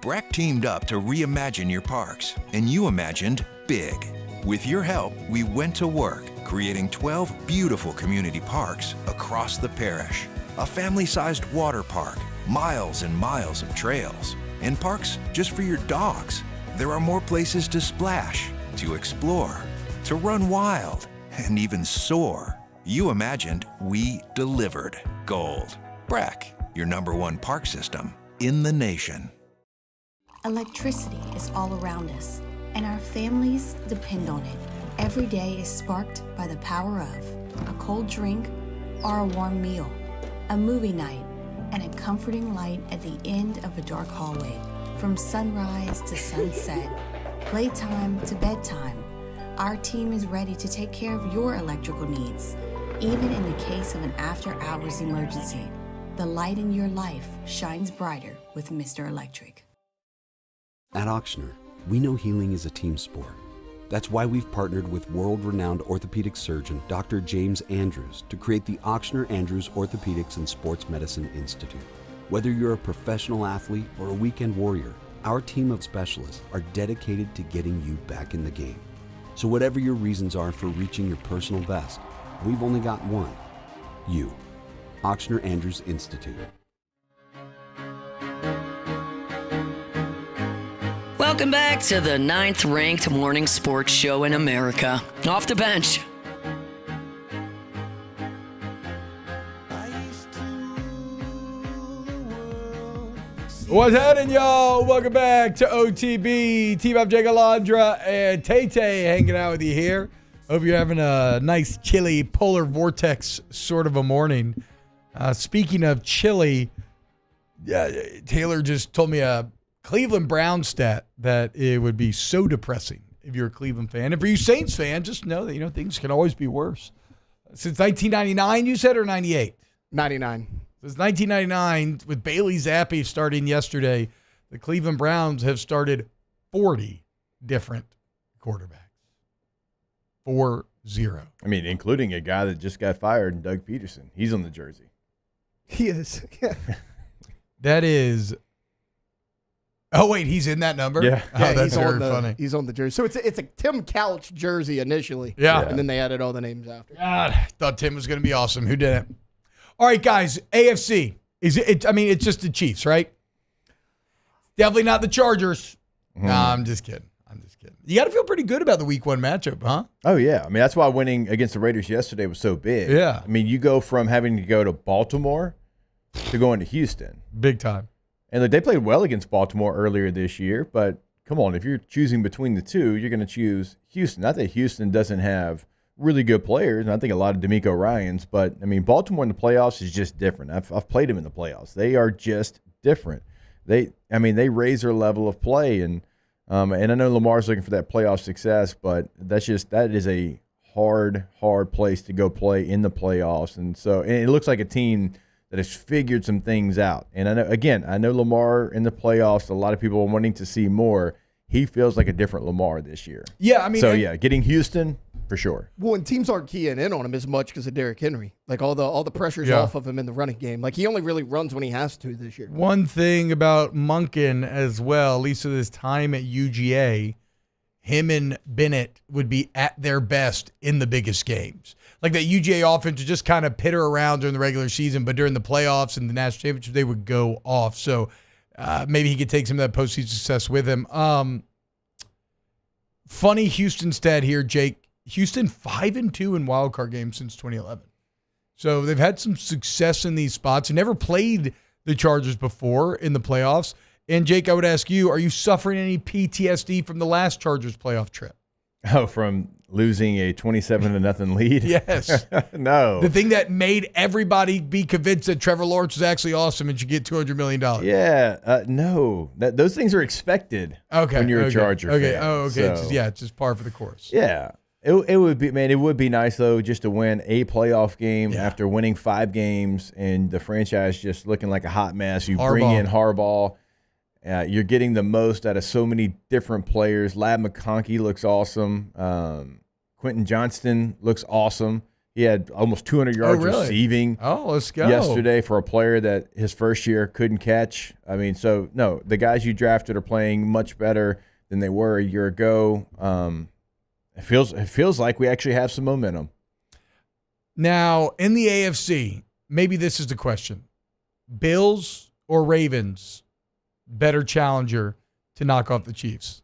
Breck teamed up to reimagine your parks, and you imagined big. With your help, we went to work, creating 12 beautiful community parks across the parish. A family-sized water park, miles and miles of trails, and parks just for your dogs. There are more places to splash, to explore, to run wild, and even soar. You imagined, we delivered. Gold. Breck, your #1 park system in the nation. Electricity is all around us, and our families depend on it. Every day is sparked by the power of a cold drink or a warm meal, a movie night, and a comforting light at the end of a dark hallway. From sunrise to sunset, playtime to bedtime, our team is ready to take care of your electrical needs. Even in the case of an after-hours emergency, the light in your life shines brighter with Mr. Electric. At Auctioner, we know healing is a team sport. That's why we've partnered with world-renowned orthopedic surgeon Dr. James Andrews to create the Ochsner Andrews Orthopedics and Sports Medicine Institute. Whether you're a professional athlete or a weekend warrior, our team of specialists are dedicated to getting you back in the game. So whatever your reasons are for reaching your personal best, we've only got one: you. Ochsner Andrews Institute. Welcome back to the 9th-ranked morning sports show in America. Off the bench. What's happening, y'all? Welcome back to OTB. Team-Up Jake Alondra and Tay-Tay hanging out with you here. Hope you're having a nice, chilly, polar vortex sort of a morning. Speaking of chilly, Taylor just told me a Cleveland Browns stat that it would be so depressing if you're a Cleveland fan. And for you Saints fan, just know that, things can always be worse. Since 1999, you said, or 98? 99. Since 1999, with Bailey Zappi starting yesterday, the Cleveland Browns have started 40 different quarterbacks. 4-0. I mean, including a guy that just got fired, Doug Peterson. He's on the jersey. He is. Yeah. That is... Oh, wait, he's in that number? Yeah. Oh, that's he's very on funny. He's on the jersey. So it's a Tim Couch jersey initially. Yeah. And then they added all the names after. God, thought Tim was going to be awesome. Who did it? All right, guys, AFC. It's just the Chiefs, right? Definitely not the Chargers. Mm-hmm. No, I'm just kidding. You got to feel pretty good about the week 1 matchup, huh? Oh, yeah. I mean, that's why winning against the Raiders yesterday was so big. Yeah. I mean, you go from having to go to Baltimore to going to Houston. Big time. And they played well against Baltimore earlier this year, but come on, if you're choosing between the two, you're going to choose Houston. Not that Houston doesn't have really good players, and I think a lot of D'Amico Ryans, but, I mean, Baltimore in the playoffs is just different. I've played them in the playoffs. They are just different. They raise their level of play, and I know Lamar's looking for that playoff success, but that is a hard place to go play in the playoffs. And it looks like a team that has figured some things out. And I know Lamar in the playoffs, a lot of people are wanting to see more. He feels like a different Lamar this year. Yeah, getting Houston for sure. Well, and teams aren't keying in on him as much because of Derrick Henry. Like all the pressure's off of him in the running game. Like he only really runs when he has to this year. One thing about Monken as well, at least with his time at UGA, him and Bennett would be at their best in the biggest games. Like that UGA offense would just kind of pitter around during the regular season, but during the playoffs and the national championship, they would go off. So maybe he could take some of that postseason success with him. Funny Houston stat here, Jake. Houston 5-2 in wildcard games since 2011. So they've had some success in these spots. They never played the Chargers before in the playoffs. And Jake, I would ask you, are you suffering any PTSD from the last Chargers playoff trip? Oh, from losing a 27-0 lead? Yes. No. The thing that made everybody be convinced that Trevor Lawrence was actually awesome and should get $200 million. Yeah. No. Those things are expected when you're a Charger fan. Oh, okay. So, It's just par for the course. Yeah. It would be, man, it would be nice, though, just to win a playoff game after winning 5 games and the franchise just looking like a hot mess. You bring in Harbaugh. You're getting the most out of so many different players. Lab McConkey looks awesome. Quentin Johnston looks awesome. He had almost 200 yards receiving let's go. yesterday for a player that his first year couldn't catch. I mean, the guys you drafted are playing much better than they were a year ago. It feels like we actually have some momentum. Now, in the AFC, maybe this is the question. Bills or Ravens, better challenger to knock off the Chiefs?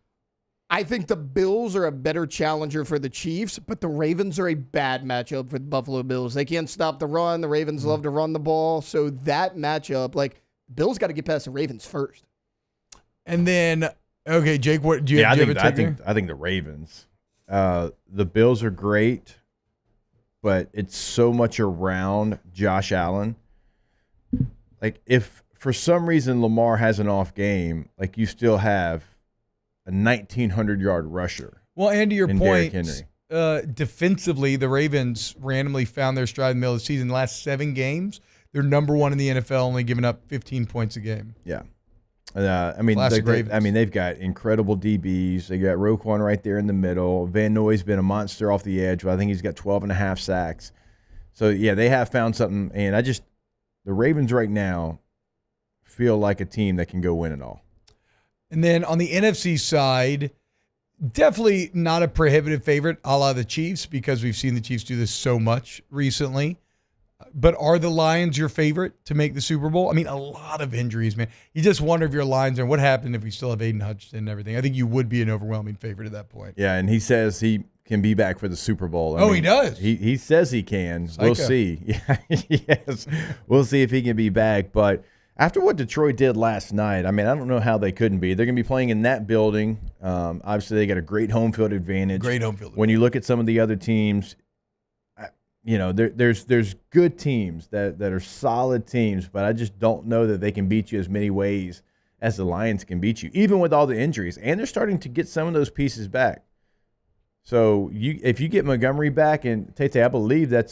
I think the Bills are a better challenger for the Chiefs, but the Ravens are a bad matchup for the Buffalo Bills. They can't stop the run. The Ravens love to run the ball. So that matchup, Bills got to get past the Ravens first. And then, okay, Jake, what do you have a take there? I think the Ravens. The Bills are great, but it's so much around Josh Allen. Like, if for some reason Lamar has an off game, you still have a 1,900-yard rusher. Well, and to your point, Henry. Defensively, the Ravens randomly found their stride in the middle of the season. The last 7 games, they're number 1 in the NFL, only giving up 15 points a game. Yeah. They've got incredible DBs. They got Roquan right there in the middle. Van Noy's been a monster off the edge, but I think he's got 12.5 sacks. So, yeah, they have found something. And the Ravens right now feel like a team that can go win it all. And then on the NFC side, definitely not a prohibitive favorite a la the Chiefs, because we've seen the Chiefs do this so much recently. But are the Lions your favorite to make the Super Bowl? I mean, a lot of injuries, man. You just wonder if your Lions are, what happened if we still have Aiden Hutchinson and everything. I think you would be an overwhelming favorite at that point. Yeah, and he says he can be back for the Super Bowl. He does? He says he can. Psycho. We'll see. Yes, we'll see if he can be back. But after what Detroit did last night, I don't know how they couldn't be. They're going to be playing in that building. Obviously, they got a great home field advantage. Great home field advantage. When you look at some of the other teams, there's good teams that are solid teams, but I just don't know that they can beat you as many ways as the Lions can beat you, even with all the injuries. And they're starting to get some of those pieces back. So if you get Montgomery back, and Tate, I believe I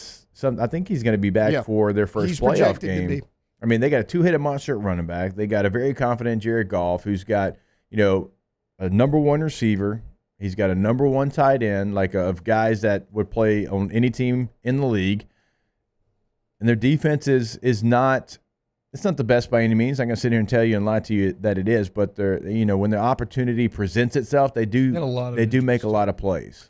think he's going to be back for their first playoff game. They got a two-headed monster at running back. They got a very confident Jared Goff, who's got, a number one receiver. He's got a number one tight end, of guys that would play on any team in the league. And their defense is not the best by any means. I'm going to sit here and tell you and lie to you that it is, but when the opportunity presents itself, they do make a lot of plays.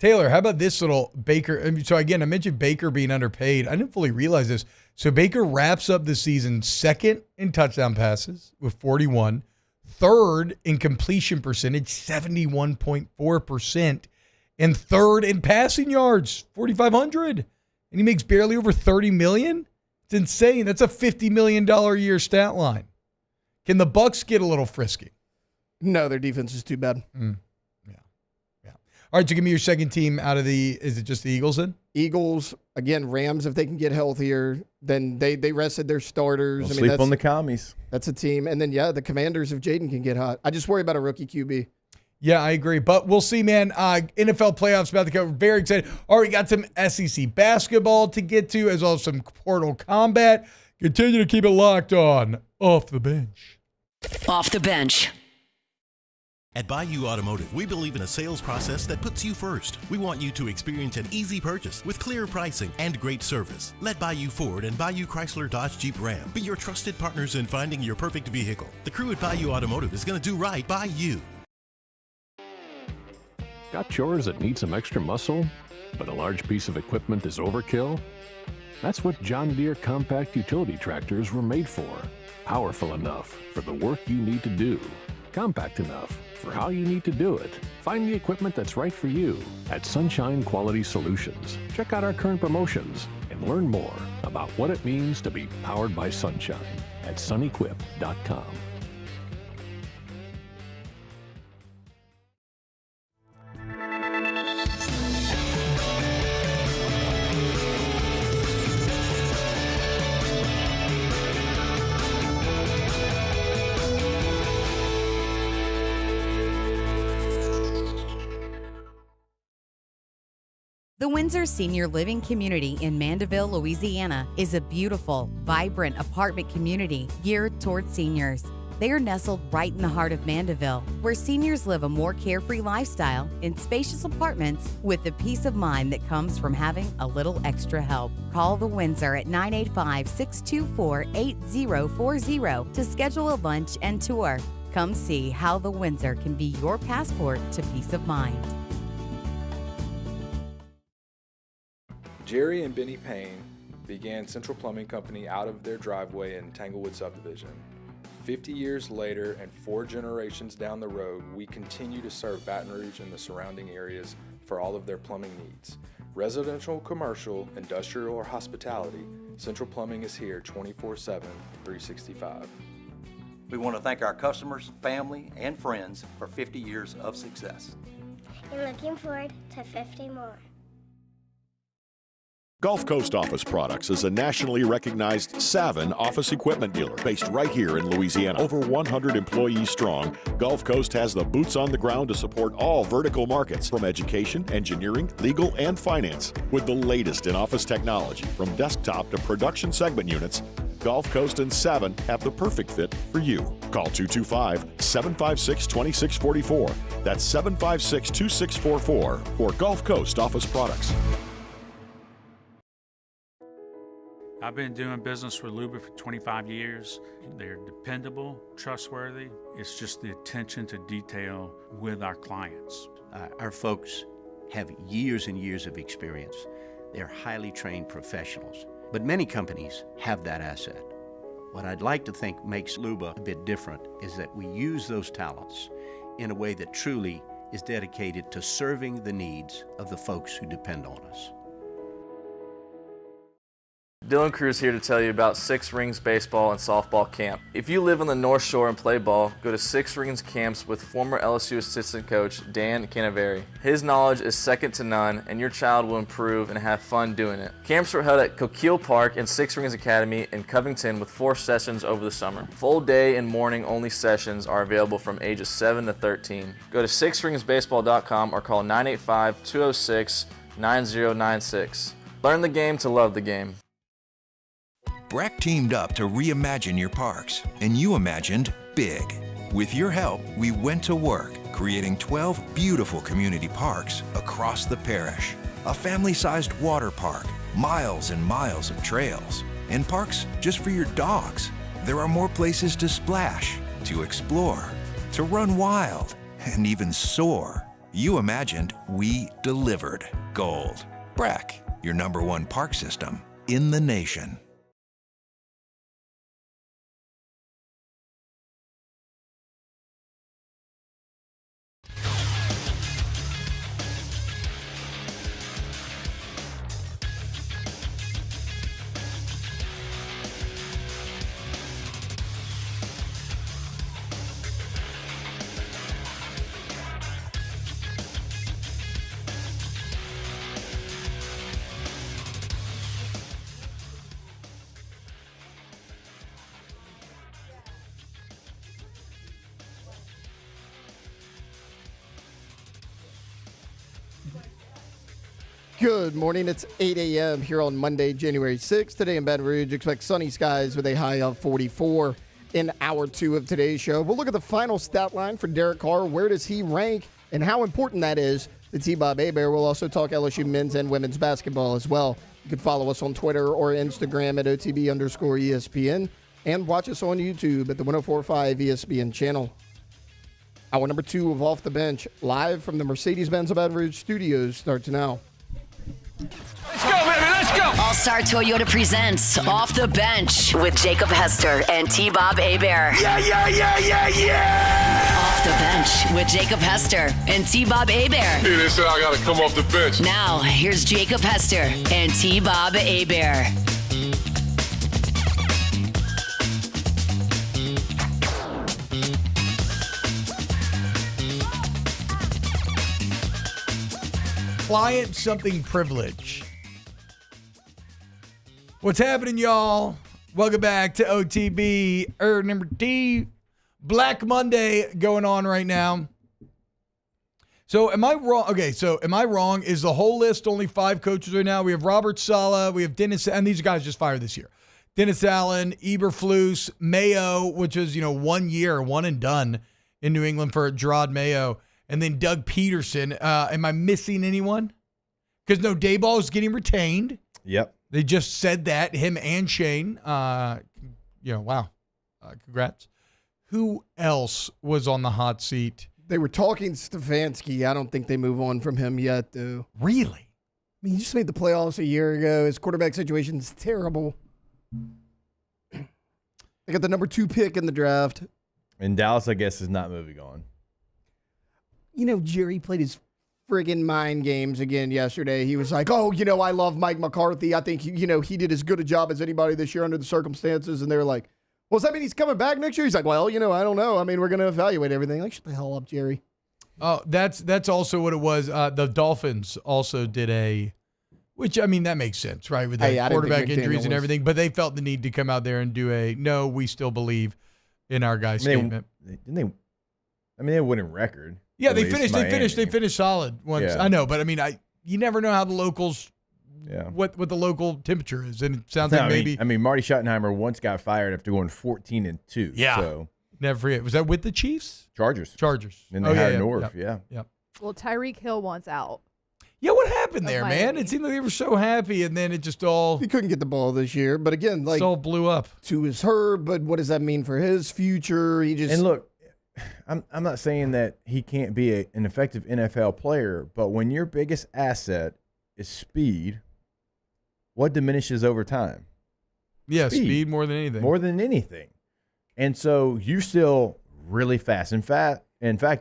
Taylor, how about this little Baker? So again, I mentioned Baker being underpaid. I didn't fully realize this. So Baker wraps up the season second in touchdown passes with 41. Third in completion percentage, 71.4%, and third in passing yards, 4,500. And he makes barely over $30 million. It's insane. That's a $50 million a year stat line. Can the Bucs get a little frisky? No, their defense is too bad. Yeah. All right, so give me your second team out of is it just the Eagles then? Eagles, again, Rams, if they can get healthier, then they rested their starters. Sleep on the commies. That's a team. And then, the Commanders, if Jaden can get hot. I just worry about a rookie QB. Yeah, I agree. But we'll see, man. NFL playoffs about to come. Very excited. Already got some SEC basketball to get to, as well as some Portal combat. Continue to keep it locked on Off the Bench. Off the Bench. At Bayou Automotive, we believe in a sales process that puts you first. We want you to experience an easy purchase with clear pricing and great service. Let Bayou Ford and Bayou Chrysler Dodge Jeep Ram be your trusted partners in finding your perfect vehicle. The crew at Bayou Automotive is going to do right by you. Got chores that need some extra muscle, but a large piece of equipment is overkill? That's what John Deere compact utility tractors were made for. Powerful enough for the work you need to do. Compact enough for how you need to do it. Find the equipment that's right for you at Sunshine Quality Solutions. Check out our current promotions and learn more about what it means to be powered by sunshine at sunequip.com. The Windsor Senior Living Community in Mandeville, Louisiana is a beautiful, vibrant apartment community geared toward seniors. They are nestled right in the heart of Mandeville, where seniors live a more carefree lifestyle in spacious apartments with the peace of mind that comes from having a little extra help. Call the Windsor at 985-624-8040 to schedule a lunch and tour. Come see how the Windsor can be your passport to peace of mind. Jerry and Benny Payne began Central Plumbing Company out of their driveway in Tanglewood Subdivision. 50 years later and 4 generations down the road, we continue to serve Baton Rouge and the surrounding areas for all of their plumbing needs. Residential, commercial, industrial, or hospitality, Central Plumbing is here 24/7, 365. We want to thank our customers, family, and friends for 50 years of success. And looking forward to 50 more. Gulf Coast Office Products is a nationally recognized Savin office equipment dealer based right here in Louisiana. Over 100 employees strong, Gulf Coast has the boots on the ground to support all vertical markets, from education, engineering, legal, and finance. With the latest in office technology, from desktop to production segment units, Gulf Coast and Savin have the perfect fit for you. Call 225-756-2644. That's 756-2644 for Gulf Coast office products. I've been doing business with Luba for 25 years. They're dependable, trustworthy. It's just the attention to detail with our clients. Our folks have years and years of experience. They're highly trained professionals. But many companies have that asset. What I'd like to think makes Luba a bit different is that we use those talents in a way that truly is dedicated to serving the needs of the folks who depend on us. Dylan Cruz here to tell you about Six Rings Baseball and Softball Camp. If you live on the North Shore and play ball, go to Six Rings Camps with former LSU assistant coach Dan Canaveri. His knowledge is second to none, and your child will improve and have fun doing it. Camps are held at Coquille Park and Six Rings Academy in Covington with 4 sessions over the summer. Full day and morning only sessions are available from ages 7 to 13. Go to sixringsbaseball.com or call 985-206-9096. Learn the game to love the game. Breck teamed up to reimagine your parks, and you imagined big. With your help, we went to work, creating 12 beautiful community parks across the parish. A family-sized water park, miles and miles of trails, and parks just for your dogs. There are more places to splash, to explore, to run wild, and even soar. You imagined, we delivered. Gold. Breck, your #1 park system in the nation. Good morning. It's 8 a.m. here on Monday, January 6th. Today in Baton Rouge, expect sunny skies with a high of 44 in hour 2 of today's show. We'll look at the final stat line for Derek Carr. Where does he rank and how important that is to T-Bob Hebert. We'll also talk LSU men's and women's basketball as well. You can follow us on Twitter or Instagram at OTB_ESPN and watch us on YouTube at the 104.5 ESPN channel. Hour number 2 of Off the Bench, live from the Mercedes-Benz of Baton Rouge studios, starts now. Let's go, baby, let's go! All-Star Toyota presents Off the Bench with Jacob Hester and T-Bob Hebert. Yeah, yeah, yeah, yeah, yeah! Off the Bench with Jacob Hester and T-Bob Hebert. Hey, they said I gotta come off the bench. Now, here's Jacob Hester and T-Bob Hebert. Client something privilege. What's happening, y'all? Welcome back to OTB. Number D. Black Monday going on right now. So am I wrong? Okay, so am I wrong? Is the whole list only 5 coaches right now? We have Robert Saleh, we have Dennis, and these guys just fired this year. Dennis Allen, Eberflus, Mayo, which is, 1 year, one and done in New England for Gerard Mayo. And then Doug Peterson. Am I missing anyone? Because no, Dayball is getting retained. Yep. They just said that, him and Shane. Wow. Congrats. Who else was on the hot seat? They were talking Stefanski. I don't think they move on from him yet, though. Really? I mean, he just made the playoffs a year ago. His quarterback situation's terrible. They got the number 2 pick in the draft. And Dallas, I guess, is not moving on. Jerry played his friggin' mind games again yesterday. He was like, I love Mike McCarthy. I think, he did as good a job as anybody this year under the circumstances. And they were like, well, does that mean he's coming back next year? He's like, well, I don't know. I mean, we're going to evaluate everything. Like, shut the hell up, Jerry. Oh, that's also what it was. The Dolphins also did that makes sense, right? With the quarterback injuries and everything. But they felt the need to come out there and do no, we still believe in our guy's statement. They had a winning record. Yeah, they finished solid once. Yeah. I know, but you never know how the locals what the local temperature is, and it sounds No, like maybe. I mean, Marty Schottenheimer once got fired after going 14-2. Yeah. So Never forget. Was that with the Chiefs? Chargers. And they hired North. Yep. Well, Tyreek Hill wants out. Yeah, what happened there, man? Miami. It seemed like they were so happy, and then it just all. He couldn't get the ball this year, but again, like, it all blew up. To his hurt, but what does that mean for his future? He just. And look, I'm not saying that he can't be an effective NFL player, but when your biggest asset is speed, what diminishes over time? Yeah, speed more than anything. More than anything. And so you're still really fast. In fact,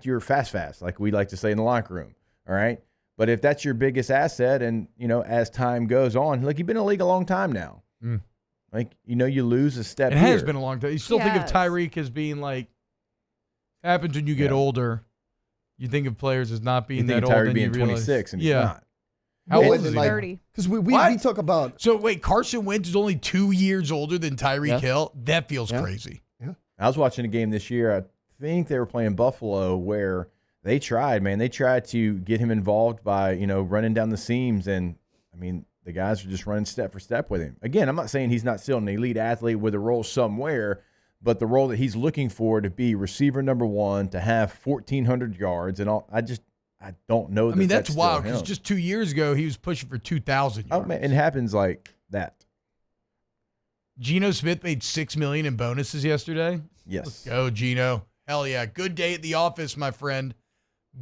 you're fast, like we like to say in the locker room. All right. But if that's your biggest asset, and as time goes on, like, you've been in the league a long time now. Like, you lose a step. It has been a long time. You still think of Tyreek as being like, happens when you get older. You think of players as not being that old. Tyreek Then being you realize, 26 and he's not. How old is he? 30. Because we talk about. So wait, Carson Wentz is only 2 years older than Tyreek Hill. That feels crazy. Yeah. I was watching a game this year. I think they were playing Buffalo, where they tried, man. They tried to get him involved by, running down the seams. And, I mean, the guys are just running step for step with him. Again, I'm not saying he's not still an elite athlete with a role somewhere, but the role that he's looking for to be receiver number one, to have 1,400 yards and all, I don't know. I mean, that's still wild, because him. just 2 years ago, he was pushing for 2,000 yards. Oh, man, it happens like that. Geno Smith made $6 million in bonuses yesterday. Yes. Let's go, Geno. Hell yeah. Good day at the office, my friend.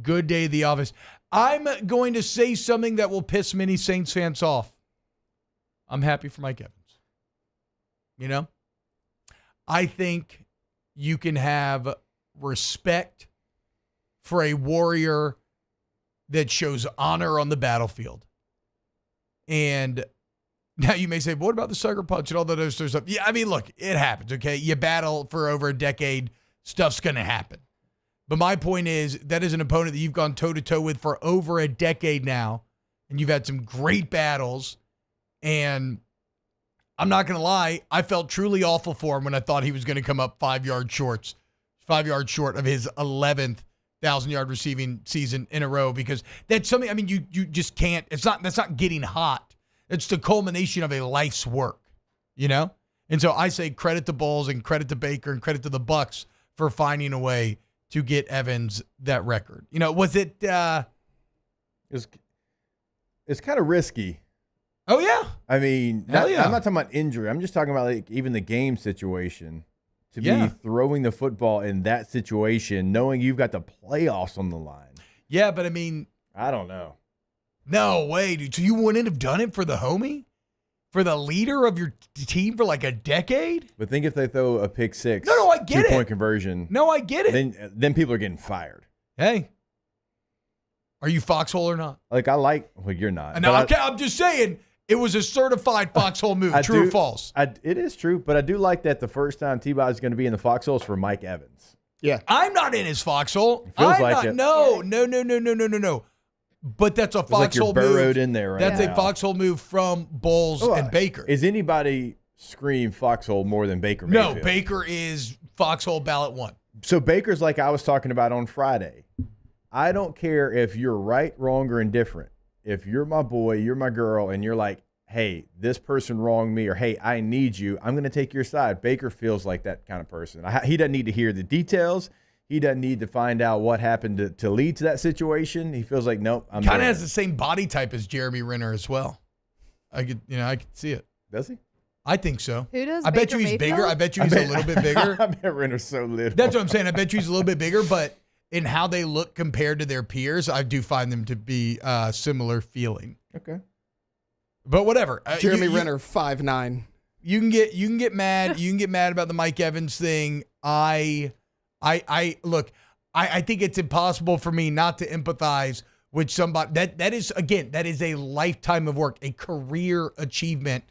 Good day at the office. I'm going to say something that will piss many Saints fans off. I'm happy for Mike Evans. I think you can have respect for a warrior that shows honor on the battlefield. And now you may say, but what about the sucker punch and all that other stuff? Yeah, I mean, look, it happens, okay? You battle for over a decade, stuff's going to happen. But my point is, that is an opponent that you've gone toe-to-toe with for over a decade now, and you've had some great battles. And I'm not going to lie, I felt truly awful for him when I thought he was going to come up 5 yards short of his 11th 1,000-yard receiving season in a row, because that's something, I mean, you just can't, that's not getting hot. It's the culmination of a life's work, And so I say credit to Bulls and credit to Baker and credit to the Bucs for finding a way to get Evans that record. Was it? It's kind of risky. Oh, yeah. I mean, Hell yeah. I'm not talking about injury. I'm just talking about, like, even the game situation. To be throwing the football in that situation, knowing you've got the playoffs on the line. Yeah, but I mean, I don't know. No way, dude. So you wouldn't have done it for the homie? For the leader of your team for like a decade? But think if they throw a pick six. No, I get it. 2-point conversion. No, I get it. Then people are getting fired. Hey. Are you foxhole or not? Well, you're not. No, I'm just saying, it was a certified foxhole move. True or false? It is true, but I do like that the first time T-Bob is going to be in the foxhole is for Mike Evans. Yeah. I'm not in his foxhole. Feels like it. No. But that's a foxhole like you're burrowed move. in there right That's now. a foxhole move from Bulls and Baker. Is anybody scream foxhole more than Baker No, Mayfield? Baker is foxhole ballot one. So Baker's like I was talking about on Friday. I don't care if you're right, wrong, or indifferent. If you're my boy, you're my girl, and you're like, hey, this person wronged me, or hey, I need you, I'm going to take your side. Baker feels like that kind of person. He doesn't need to hear the details. He doesn't need to find out what happened to lead to that situation. He feels like, nope, I'm kind of there. has the same body type as Jeremy Renner as well. I could see it. Does he? I think so. Who does? I bet Baker you he's Mayfield? bigger. I bet you he's a little bit bigger. I bet Renner's so little. That's what I'm saying. I bet you he's a little bit bigger, but in how they look compared to their peers, I do find them to be similar feeling. Okay. But whatever. Jeremy Renner, 5'9". You can get mad. You can get mad about the Mike Evans thing. I think it's impossible for me not to empathize with somebody that is a lifetime of work, a career achievement.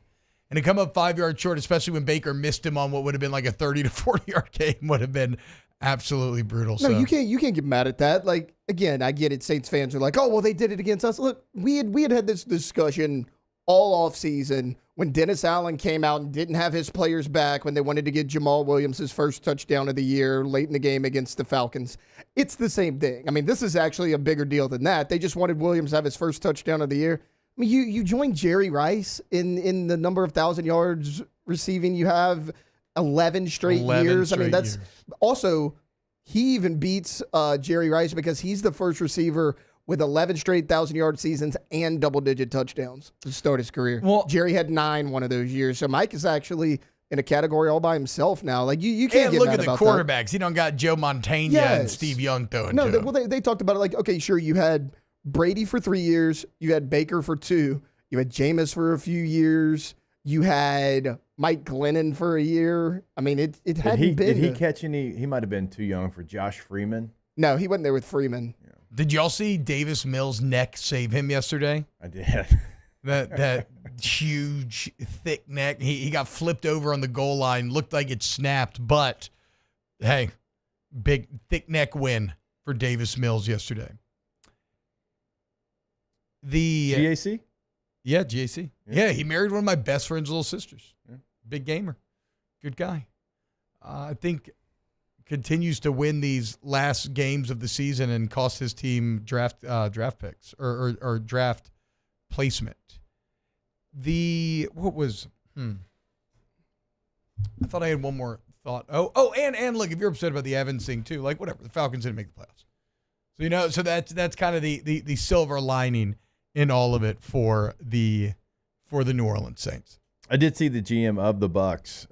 And to come up 5 yards short, especially when Baker missed him on what would have been like a 30 to 40 yard game, would have been absolutely brutal. No, you can't get mad at that. Like, again, I get it. Saints fans are like, oh, well, they did it against us. Look, we had this discussion all off season when Dennis Allen came out and didn't have his players back when they wanted to get Jamal Williams his first touchdown of the year late in the game against the Falcons. It's the same thing. I mean, this is actually a bigger deal than that. They just wanted Williams to have his first touchdown of the year. I mean, you joined Jerry Rice in the number of 1,000 yards receiving. You have 11 straight years. I mean, that's also, he even beats Jerry Rice because he's the first receiver with 11 straight 1,000-yard seasons and double-digit touchdowns to start his career. Well, Jerry had 9 one of those years. So Mike is actually in a category all by himself now. Like, you can't get look mad at the about quarterbacks. You don't got Joe Montana and Steve Young throwing to him. Well, they talked about it like, okay, sure, you had Brady for 3 years. You had Baker for 2. You had Jameis for a few years. You had Mike Glennon for a year. I mean, it hadn't been. Did he catch any? He might have been too young for Josh Freeman. No, he wasn't there with Freeman. Yeah. Did y'all see Davis Mills' neck save him yesterday? I did. That huge, thick neck. He got flipped over on the goal line. Looked like it snapped, but hey, big, thick neck win for Davis Mills yesterday. The GAC? Yeah, GAC. Yeah, he married one of my best friend's little sisters. Yeah. Big gamer. Good guy. I think continues to win these last games of the season and cost his team draft picks or draft placement. I thought I had one more thought. And look, if you're upset about the Evans thing too, like whatever, the Falcons didn't make the playoffs. So that's kind of the silver lining in all of it for the New Orleans Saints. I did see the GM of the Bucs.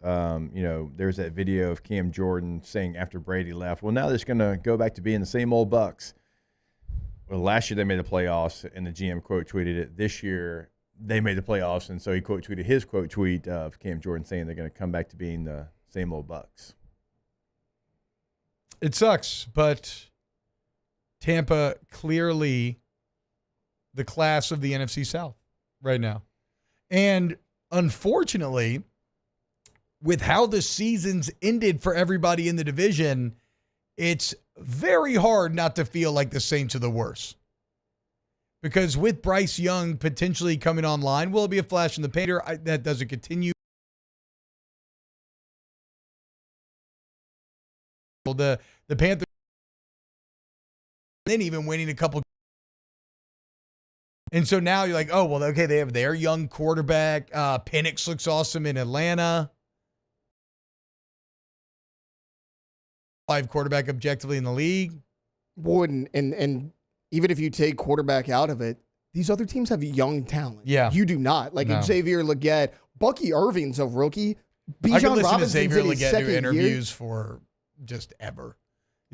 There's that video of Cam Jordan saying after Brady left, well, now they're just going to go back to being the same old Bucs. Well, last year they made the playoffs, and the GM quote tweeted it. This year they made the playoffs, and so he quote tweeted his quote tweet of Cam Jordan saying they're going to come back to being the same old Bucs. It sucks, but Tampa clearly the class of the NFC South right now. And unfortunately, with how the season's ended for everybody in the division, it's very hard not to feel like the Saints are the worst. Because with Bryce Young potentially coming online, will it be a flash in the pan? That doesn't continue. The Panthers, then even winning a couple. And so now you're like, oh, well, okay, they have their young quarterback. Penix looks awesome in Atlanta. 5 quarterback objectively in the league. Wouldn't, and even if you take quarterback out of it, these other teams have young talent. Yeah. You do not. Like Xavier Legette, Bucky Irving's a rookie. I can listen to Xavier Legette do interviews for just ever.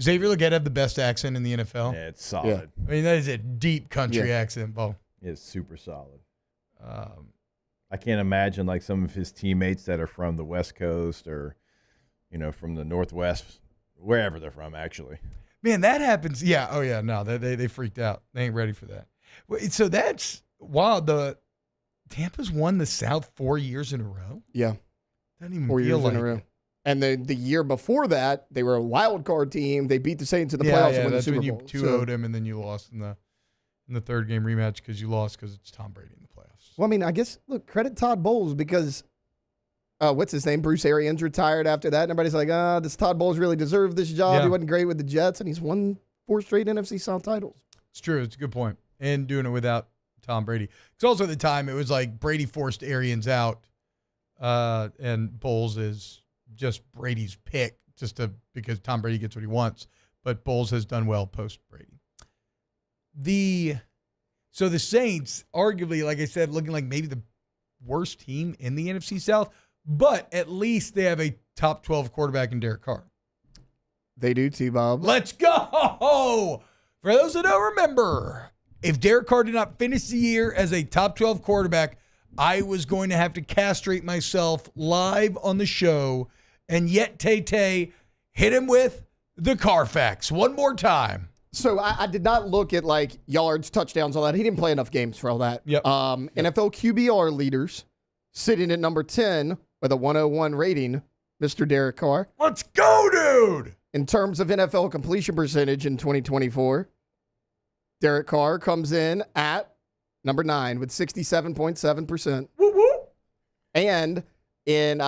Xavier Legette have the best accent in the NFL. Yeah, it's solid. Yeah. I mean, that is a deep country accent, Bo. It's super solid. I can't imagine like some of his teammates that are from the West Coast or, from the Northwest, wherever they're from, actually. Man, that happens. Yeah. Oh, yeah. No, they freaked out. They ain't ready for that. So that's wild. Tampa's won the South 4 years in a row. Yeah. Doesn't even 4 feel years like in a row. it. And the year before that, they were a wild card team. They beat the Saints in the playoffs and won the Super Bowl. You 2-0'd him, and then you lost in the third game rematch because you lost because it's Tom Brady in the playoffs. Well, I mean, I guess, look, credit Todd Bowles because, what's his name? Bruce Arians retired after that. And everybody's like, does Todd Bowles really deserve this job? Yeah. He wasn't great with the Jets, and he's won 4 straight NFC South titles. It's true. It's a good point. And doing it without Tom Brady. Because also at the time, it was like Brady forced Arians out, and Bowles is just Brady's pick because Tom Brady gets what he wants. But Bowles has done well post-Brady. So the Saints, arguably, like I said, looking like maybe the worst team in the NFC South, but at least they have a top 12 quarterback in Derek Carr. They do, T-Bob. Let's go! For those that don't remember, if Derek Carr did not finish the year as a top 12 quarterback, I was going to have to castrate myself live on the show, and yet Tay hit him with the Carfax one more time. So I did not look at like yards, touchdowns, all that. He didn't play enough games for all that. Yep. NFL QBR leaders sitting at number 10 with a 101 rating, Mr. Derek Carr. Let's go, dude! In terms of NFL completion percentage in 2024, Derek Carr comes in at number 9 with 67.7%. Woo-woo. And in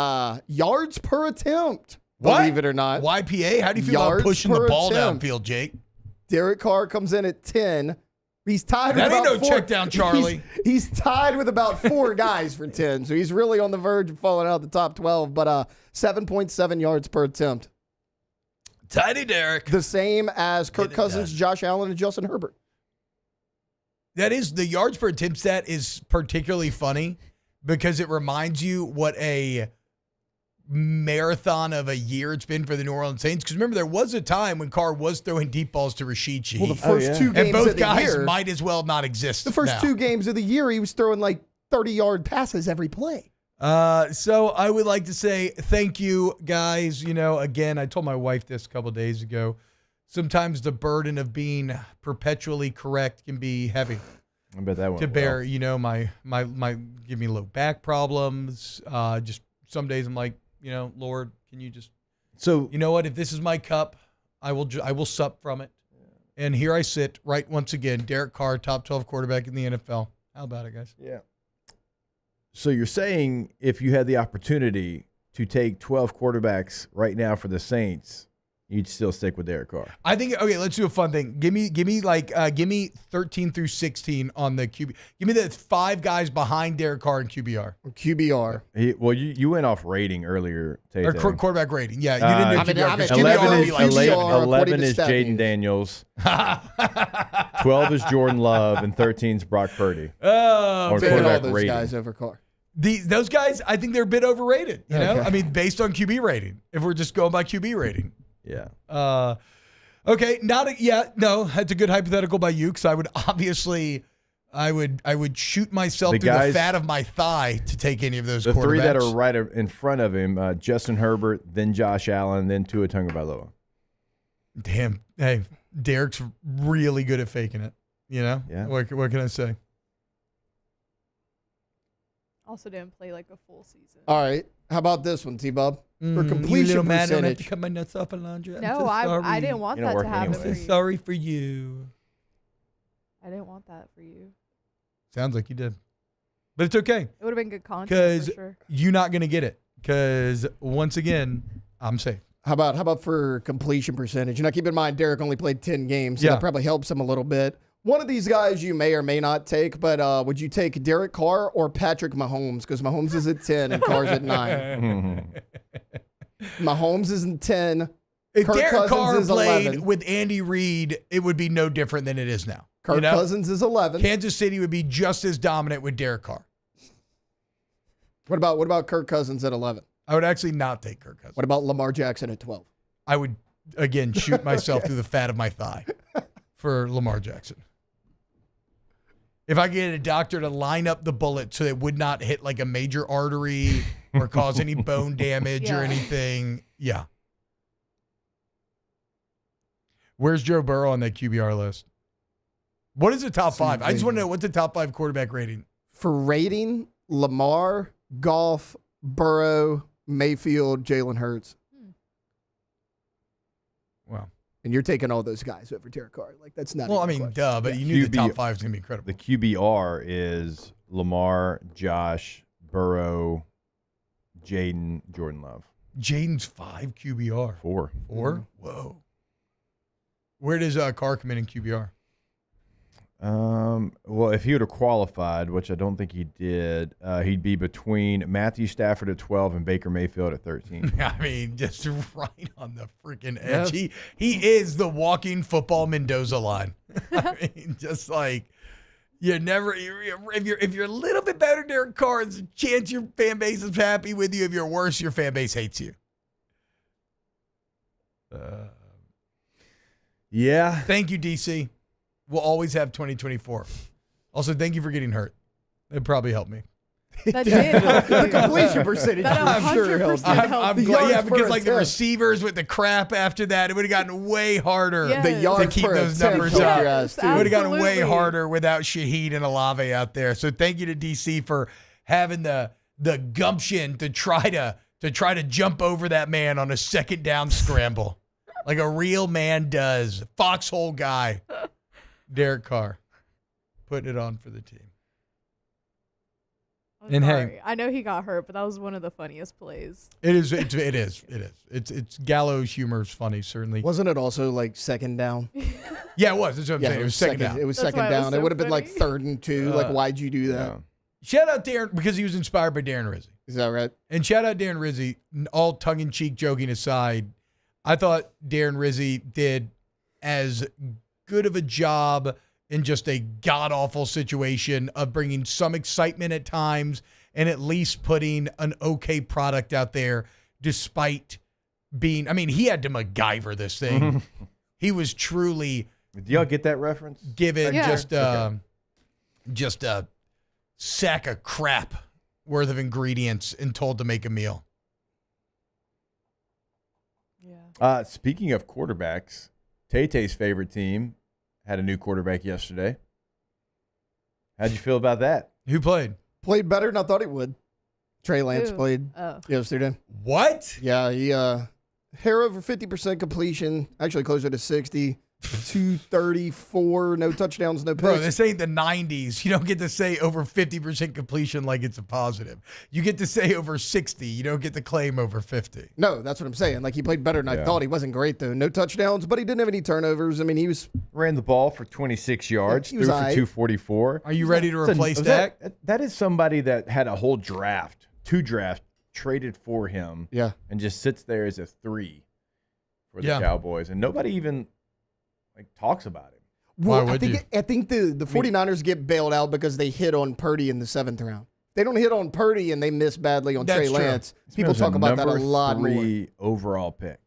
yards per attempt, believe it or not. YPA? How do you feel about pushing the ball downfield, Jake? Derek Carr comes in at 10 He's tied with That ain't about no 4. check down, Charlie. He's tied with about 4 guys for 10, so he's really on the verge of falling out of the top 12, but 7.7 yards per attempt. Tidy Derek. The same as Kirk Cousins, Josh Allen, and Justin Herbert. That is, the yards per attempt stat is particularly funny because it reminds you what a marathon of a year it's been for the New Orleans Saints. Because remember, there was a time when Carr was throwing deep balls to Rashid Shaheed. Well, the first 2 games and both of the guys year, might as well not exist. The first now. 2 games of the year, he was throwing like 30-yard passes every play. So I would like to say thank you, guys. You know, again, I told my wife this a couple of days ago. Sometimes the burden of being perpetually correct can be heavy. I bet that went to bear. well. You know, my give me low back problems. Just some days I'm like, you know, Lord, can you just? So you know what? If this is my cup, I will sup from it. Yeah. And here I sit, right once again, Derek Carr, top 12 quarterback in the NFL. How about it, guys? Yeah. So you're saying if you had the opportunity to take 12 quarterbacks right now for the Saints, you'd still stick with Derek Carr? I think, okay, let's do a fun thing. Give me 13 through 16 on the QB. Give me the 5 guys behind Derek Carr in QBR. QBR. You went off rating earlier. Or quarterback rating. Yeah, you didn't do QBR. 11 is Jaden Daniels. 12 is Jordan Love, and 13 is Brock Purdy. Oh, taking all those guys over Carr. Those guys, I think they're a bit overrated. You know, I mean, based on QB rating. If we're just going by QB rating. Yeah. Okay. No, that's a good hypothetical by you because I would obviously, I would shoot myself through the fat of my thigh to take any of those quarterbacks. The 3 that are right in front of him, Justin Herbert, then Josh Allen, then Tua Tagovailoa. Damn. Hey, Derek's really good at faking it. You know? Yeah. What can I say? Also didn't play like a full season. All right. How about this one, T-Bob? For completion you little man, I don't have percentage. to cut my nuts off, Alondra. No, I didn't want that to happen for you. Sorry for you. I didn't want that for you. Sounds like you did. But it's okay. It would have been good content because for sure. you're not going to get it. Because once again, I'm safe. How about for completion percentage? Now, keep in mind, Derek only played 10 games, so that probably helps him a little bit. One of these guys you may or may not take, but would you take Derek Carr or Patrick Mahomes? Because Mahomes is at 10 and Carr's at 9. Mahomes is at 10. If Kirk Derek Cousins Carr is played 11. with Andy Reid, it would be no different than it is now. Kirk Cousins is 11. Kansas City would be just as dominant with Derek Carr. What about Kirk Cousins at 11? I would actually not take Kirk Cousins. What about Lamar Jackson at 12? I would, again, shoot myself through the fat of my thigh for Lamar Jackson. If I get a doctor to line up the bullet so it would not hit like a major artery or cause any bone damage or anything, yeah. Where's Joe Burrow on that QBR list? What is the top 5? I just want to know what's the top 5 quarterback rating. For rating, Lamar, Goff, Burrow, Mayfield, Jalen Hurts. Wow. And you're taking all those guys over Derek Carr. Like, that's not. Well, I mean, duh, but you knew the top 5 is going to be incredible. The QBR is Lamar, Josh, Burrow, Jaden, Jordan Love. Jaden's 5 QBR. 4. 4? Whoa. Where does Carr come in QBR? Well, if he would have qualified, which I don't think he did, he'd be between Matthew Stafford at 12 and Baker Mayfield at 13. I mean, just right on the freaking edge. Yeah. He is the walking football Mendoza line. I mean, just like you never. If you're a little bit better, Derek Carr, there's a chance your fan base is happy with you. If you're worse, your fan base hates you. Yeah. Thank you, DC. We'll always have 2024. Also, thank you for getting hurt. It probably helped me. That did help you. The completion percentage. I'm sure helped. I'm glad, yeah, because like the receivers with the crap after that, it would have gotten way harder to keep those numbers up. Yes, it would have gotten way harder without Shaheed and Olave out there. So thank you to DC for having the gumption to try to jump over that man on a second down scramble, like a real man does. Foxhole guy, Derek Carr, putting it on for the team. And sorry. Hey, I know he got hurt, but that was one of the funniest plays. It is. It's gallows humor is funny, certainly. Wasn't it also like second down? Yeah, it was. That's what I'm saying. It was second down. It was That's second why it was down. so It would have been like funny. 3rd and 2. Like, why'd you do that? Shout out Darren, because he was inspired by Darren Rizzi. Is that right? And shout out Darren Rizzi, all tongue-in-cheek joking aside. I thought Darren Rizzi did as good of a job in just a god-awful situation of bringing some excitement at times and at least putting an okay product out there despite being, I mean, he had to MacGyver this thing. He was truly. Do y'all get that reference? Given Yeah. just a sack of crap worth of ingredients and told to make a meal. Speaking of quarterbacks, Tay-Tay's favorite team had a new quarterback yesterday. How'd you feel about that? Who played? Played better than I thought he would. Trey Lance Who? played yesterday. What? Yeah, he hair over 50% completion, actually closer to 60. 234, no touchdowns, no picks. Bro, this ain't the 90s. You don't get to say over 50% completion like it's a positive. You get to say over 60. You don't get to claim over 50. No, that's what I'm saying. Like, he played better than I thought. He wasn't great, though. No touchdowns, but he didn't have any turnovers. I mean, he was... Ran the ball for 26 yards, he threw was for all right. 244. Are you ready to replace Dak? That is somebody that had a whole draft, 2 drafts, traded for him. Yeah. And just sits there as a 3 for the Cowboys. And nobody even... talks about him. Well, I think the 49ers get bailed out because they hit on Purdy in the 7th round. They don't hit on Purdy and they miss badly on Trey Lance. People talk about that a lot more. #3 overall pick.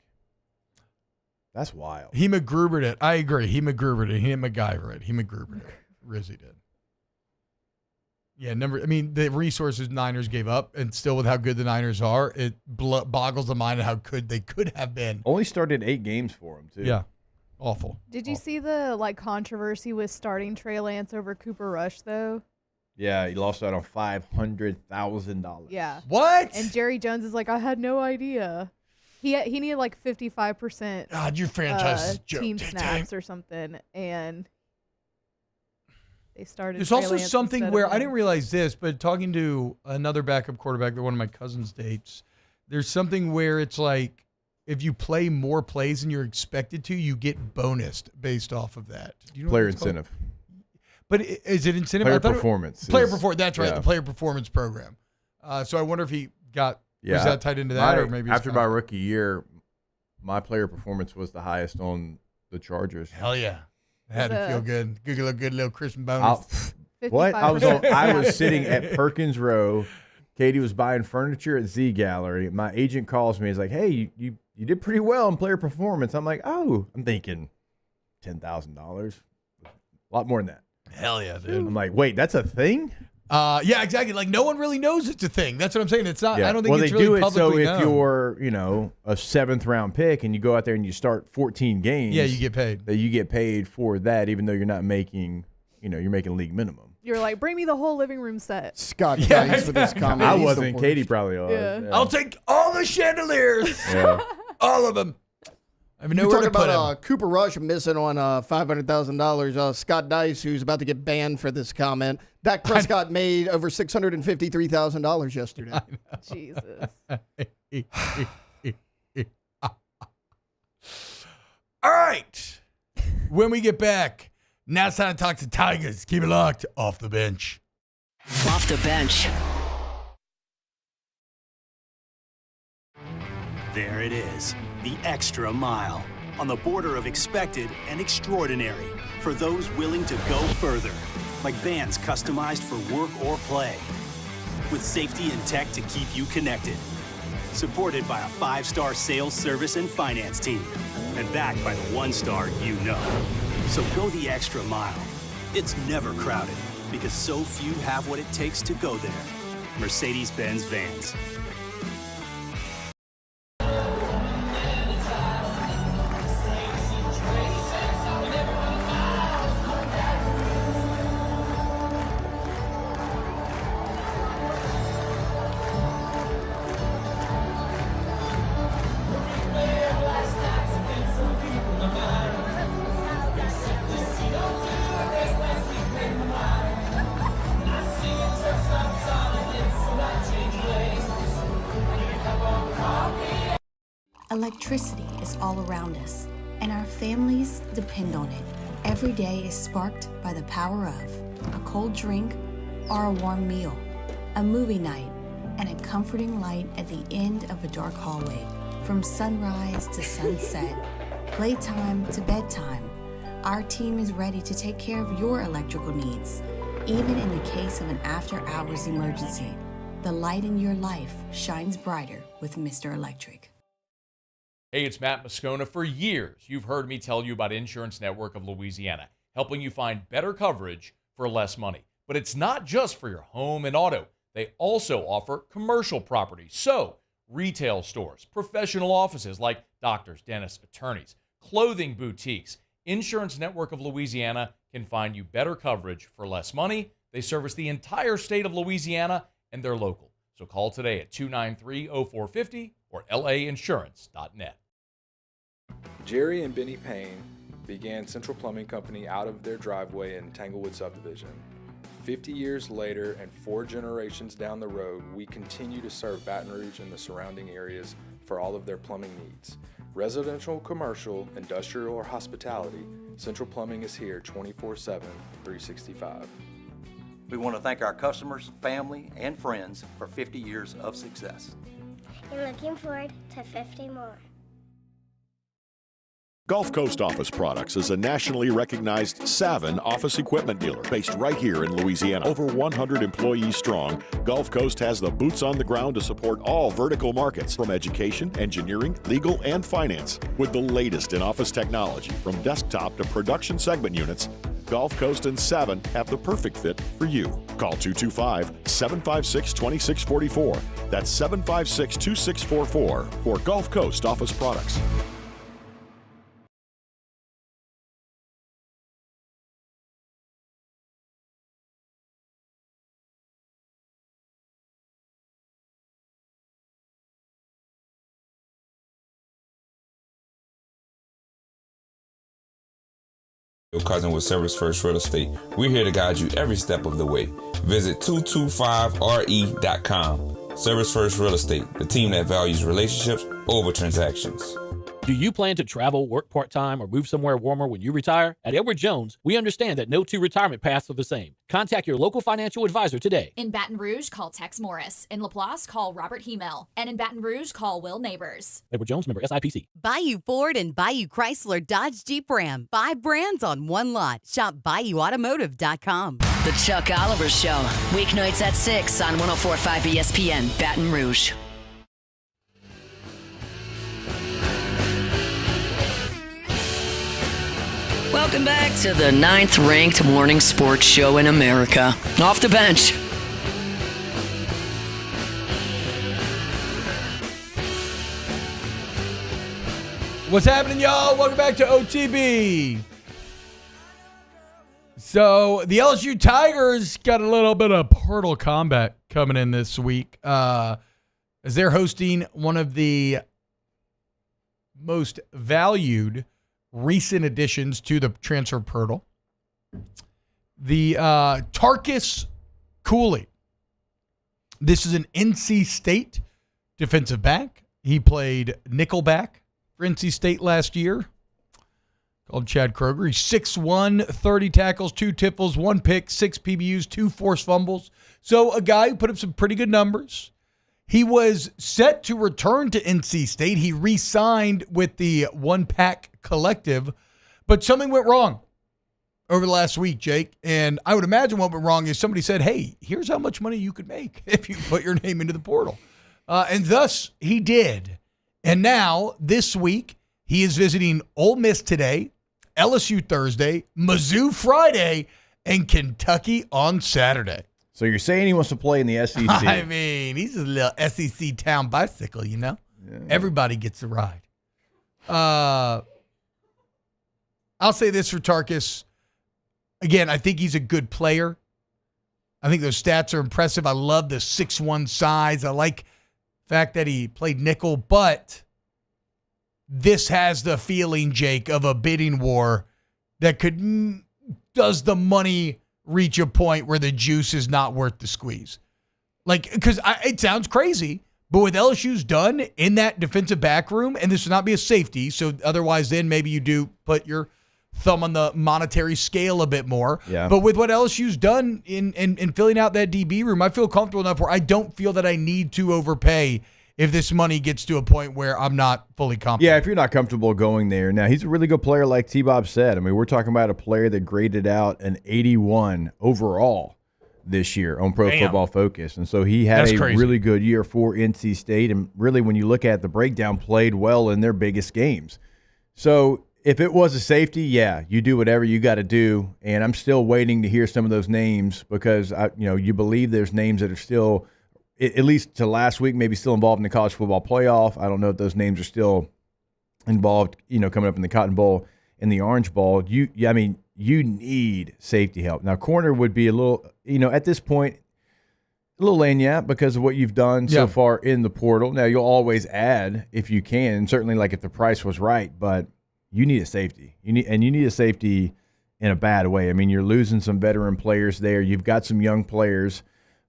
That's wild. He McGrubered it. I agree. He McGrubered it. He didn't MacGyver it. He McGrubered it. Rizzi did. Yeah, the resources Niners gave up, and still with how good the Niners are, it boggles the mind of how good they could have been. Only started 8 games for him, too. Yeah. Awful. Did you see the controversy with starting Trey Lance over Cooper Rush though? Yeah, he lost out on $500,000. Yeah. What? And Jerry Jones is like, I had no idea. He needed like 55%. God, your franchise is joke. Team snaps or something, and they started. There's Trey also Lance something instead where of I him. didn't realize this, but talking to another backup quarterback that one of my cousins dates, there's something where it's like, if you play more plays than you're expected to, you get bonused based off of that. Do you know Player what it's called? incentive. But is it incentive? Player I thought performance. Player performance. That's right. Yeah. The player performance program. So I wonder if he got was that tied into that, or maybe it's after my rookie year, my player performance was the highest on the Chargers. Hell yeah, had to feel good. Good little Christian bonus. What? I was sitting at Perkins Row. Katie was buying furniture at Z Gallery. My agent calls me. He's like, "Hey, you did pretty well in player performance." I'm like, "Oh," I'm thinking $10,000, a lot more than that. Hell yeah, dude. I'm like, "Wait, that's a thing?" Yeah, exactly. Like no one really knows it's a thing. That's what I'm saying. It's not. Yeah. I don't think it's they really do it publicly so if known. you're, a 7th round pick and you go out there and you start 14 games, Yeah, you get paid. That you get paid for that, even though you're not making, you're making league minimum. You're like, bring me the whole living room set. Scott Dice with his comment. I He's the wasn't. worst. Katie probably was. Yeah. I'll take all the chandeliers, Yeah. all of them. I mean, You're nowhere talking to put him. about Cooper Rush missing on $500,000. Scott Dice, who's about to get banned for this comment. Dak Prescott made over $653,000 yesterday. Jesus. All right. When we get back, now it's time to talk to Tigers. Keep it locked. Off the bench. Off the bench. There it is, the extra mile, on the border of expected and extraordinary for those willing to go further, like vans customized for work or play, with safety and tech to keep you connected, supported by a 5-star sales, service, and finance team, and backed by the 1-star you know. So go the extra mile. It's never crowded, because so few have what it takes to go there. Mercedes-Benz Vans. Electricity is all around us, and our families depend on it. Every day is sparked by the power of a cold drink or a warm meal, a movie night, and a comforting light at the end of a dark hallway. From sunrise to sunset, playtime to bedtime, our team is ready to take care of your electrical needs. Even in the case of an after-hours emergency, the light in your life shines brighter with Mr. Electric. Hey, it's Matt Moscona. For years, you've heard me tell you about Insurance Network of Louisiana, helping you find better coverage for less money. But it's not just for your home and auto. They also offer commercial property. So, retail stores, professional offices like doctors, dentists, attorneys, clothing boutiques. Insurance Network of Louisiana can find you better coverage for less money. They service the entire state of Louisiana, and they're local. So call today at 293-0450 or lainsurance.net. Jerry and Benny Payne began Central Plumbing Company out of their driveway in Tanglewood Subdivision. 50 years later and 4 generations down the road, we continue to serve Baton Rouge and the surrounding areas for all of their plumbing needs. Residential, commercial, industrial, or hospitality, Central Plumbing is here 24/7, 365. We want to thank our customers, family, and friends for 50 years of success. And looking forward to 50 more. Gulf Coast Office Products is a nationally recognized Savin office equipment dealer based right here in Louisiana. Over 100 employees strong, Gulf Coast has the boots on the ground to support all vertical markets, from education, engineering, legal, and finance. With the latest in office technology, from desktop to production segment units, Gulf Coast and Savin have the perfect fit for you. Call 225-756-2644. That's 756-2644 for Gulf Coast Office Products. Your cousin with Service First Real Estate. We're here to guide you every step of the way. Visit 225re.com. Service First Real Estate, the team that values relationships over transactions. Do you plan to travel, work part-time, or move somewhere warmer when you retire? At Edward Jones, we understand that no two retirement paths are the same. Contact your local financial advisor today. In Baton Rouge, call Tex Morris. In LaPlace, call Robert Hemel. And in Baton Rouge, call Will Neighbors. Edward Jones, member SIPC. Bayou Ford and Bayou Chrysler Dodge Jeep Ram. 5 brands on one lot. Shop BayouAutomotive.com. The Chuck Oliver Show. Weeknights at 6 on 104.5 ESPN, Baton Rouge. Welcome back to the 9th-ranked morning sports show in America. Off the bench. What's happening, y'all? Welcome back to OTB. So the LSU Tigers got a little bit of portal combat coming in this week as they're hosting one of the most valued recent additions to the transfer portal, the Tarkus Cooley. This is an NC State defensive back. He played nickelback for NC State last year. Called Chad Kroger. He's 6'1", 30 tackles, 2 tiffles, 1 pick, 6 PBUs, 2 forced fumbles. So a guy who put up some pretty good numbers. He was set to return to NC State. He re-signed with the One Pack Collective, but something went wrong over the last week, Jake. And I would imagine what went wrong is somebody said, hey, here's how much money you could make if you put your name into the portal. And thus he did. And now, this week, he is visiting Ole Miss today, LSU Thursday, Mizzou Friday, and Kentucky on Saturday. So you're saying he wants to play in the SEC? I mean, he's a little SEC town bicycle, you know? Yeah. Everybody gets a ride. I'll say this for Tarkus. Again, I think he's a good player. I think those stats are impressive. I love the 6'1" size. I like the fact that he played nickel, but this has the feeling, Jake, of a bidding war that does the money reach a point where the juice is not worth the squeeze? Like, because it sounds crazy, but with LSU's done in that defensive back room, and this would not be a safety, so otherwise then maybe you do put your thumb on the monetary scale a bit more. Yeah. But with what LSU's done in filling out that DB room, I feel comfortable enough where I don't feel that I need to overpay if this money gets to a point where I'm not fully comfortable. Yeah, if you're not comfortable going there. Now, he's a really good player like T-Bob said. I mean, we're talking about a player that graded out an 81 overall this year on Pro Football Focus. And so he had really good year for NC State. And really, when you look at the breakdown, played well in their biggest games. So if it was a safety, yeah, you do whatever you got to do. And I'm still waiting to hear some of those names because, you believe there's names that are still – at least to last week, maybe still involved in the college football playoff. I don't know if those names are still involved, coming up in the Cotton Bowl and the Orange Bowl. You need safety help. Now, corner would be a little, at this point, a little lagniappe because of what you've done so far in the portal. Now, you'll always add if you can, certainly like if the price was right, but you need a safety. You need a safety in a bad way. I mean, you're losing some veteran players there. You've got some young players,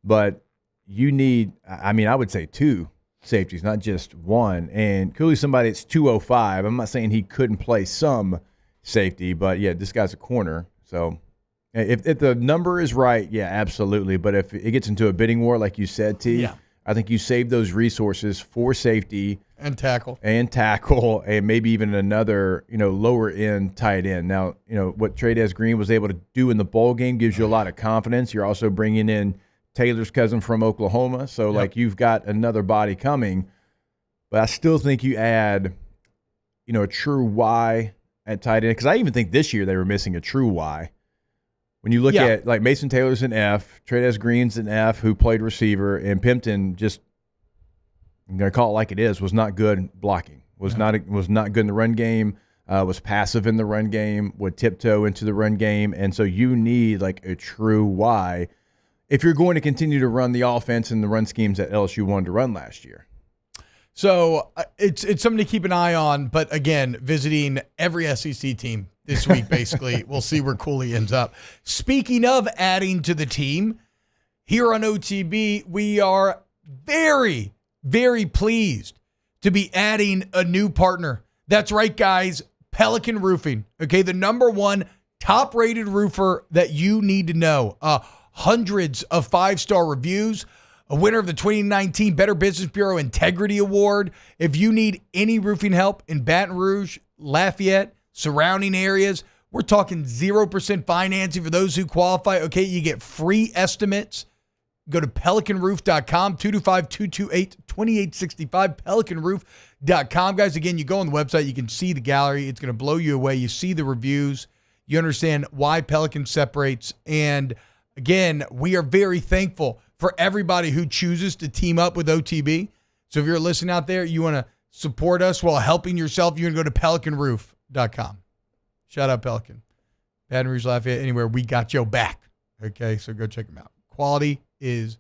but you need, I would say 2 safeties, not just one. And Cooley's somebody that's 205. I'm not saying he couldn't play some safety, but, yeah, this guy's a corner. So if the number is right, yeah, absolutely. But if it gets into a bidding war, like you said, T, I think you save those resources for safety. And tackle. And maybe even another, lower-end tight end. Now, what Trey'Dez Green was able to do in the bowl game gives you a lot of confidence. You're also bringing in Taylor's cousin from Oklahoma. So, you've got another body coming. But I still think you add, a true Y at tight end. Because I even think this year they were missing a true Y. When you look at, Mason Taylor's an F, Trey'Dez Green's an F who played receiver, and Pimpton just, I'm going to call it like it is, was not good blocking. Was not good in the run game, was passive in the run game, would tiptoe into the run game. And so you need, a true Y if you're going to continue to run the offense and the run schemes that LSU wanted to run last year. So it's something to keep an eye on. But again, visiting every SEC team this week, basically, we'll see where Cooley ends up. Speaking of adding to the team, here on OTB, we are very, very pleased to be adding a new partner. That's right, guys. Pelican Roofing. Okay, the #1 top-rated roofer that you need to know. Hundreds of 5-star reviews, a winner of the 2019 Better Business Bureau Integrity Award. If you need any roofing help in Baton Rouge, Lafayette, surrounding areas, we're talking 0% financing for those who qualify. Okay, you get free estimates. Go to pelicanroof.com, 225-228-2865, pelicanroof.com. Guys, again, you go on the website, you can see the gallery. It's going to blow you away. You see the reviews. You understand why Pelican separates. And again, we are very thankful for everybody who chooses to team up with OTB. So if you're listening out there, you want to support us while helping yourself, you're going to go to pelicanroof.com. Shout out Pelican. Baton Rouge, Lafayette, anywhere, we got your back. Okay, so go check them out. Quality is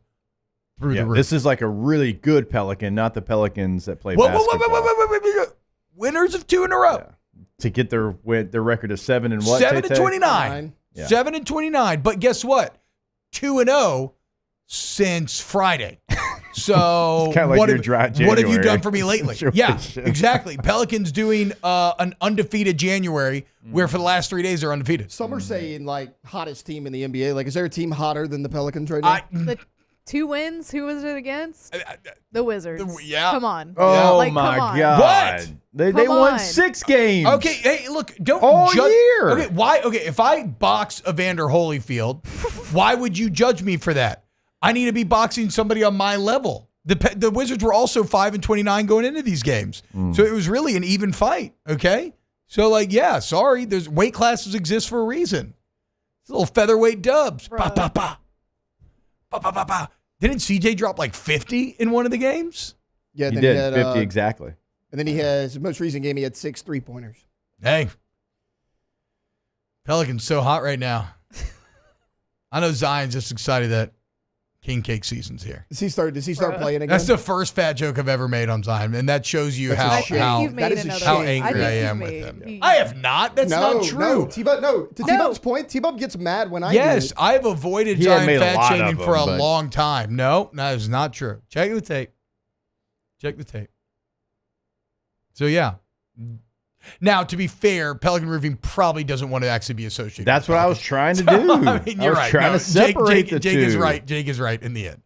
through the roof. This is like a really good Pelican, not the Pelicans that play basketball. Winners of 2 in a row. Yeah. To get their record of 7 and what? 7-29. Yeah. 7-29. But guess what? 2-0 since Friday. So kind of like what have you done for me lately? Yeah, exactly. Pelicans doing an undefeated January, where for the last 3 days they're undefeated. Some are saying hottest team in the NBA. Is there a team hotter than the Pelicans right now? The 2 wins. Who was it against? The Wizards. Come on. Oh come my on. God! What? They won 6 games. Okay, hey, look, don't all judge. Year. Okay, why? Okay, if I box Evander Holyfield, why would you judge me for that? I need to be boxing somebody on my level. The Wizards were also 5-29 going into these games, so it was really an even fight. Okay, so sorry, there's weight classes exist for a reason. It's little featherweight dubs. Ba, ba, ba. Ba, ba, ba, ba. Didn't CJ drop 50 in one of the games? Yeah, he did 50 exactly. And then he has his most recent game. He had 6 3-pointers. Hey, Pelican's so hot right now. I know Zion's just excited that King Cake season's here. Does he start playing again? That's the first fat joke I've ever made on Zion, and that shows you how angry I am with him. I have not. That's not true. To T-Bub's point, T-Bub gets mad when I do it. I have avoided Zion fat shaming for a long time. No, that is not true. Check the tape. So, yeah. Now, to be fair, Pelican Roofing probably doesn't want to actually be associated. That's what I was trying to do. I mean, you're right. Trying to separate the Jake two. is right. Jake is right in the end.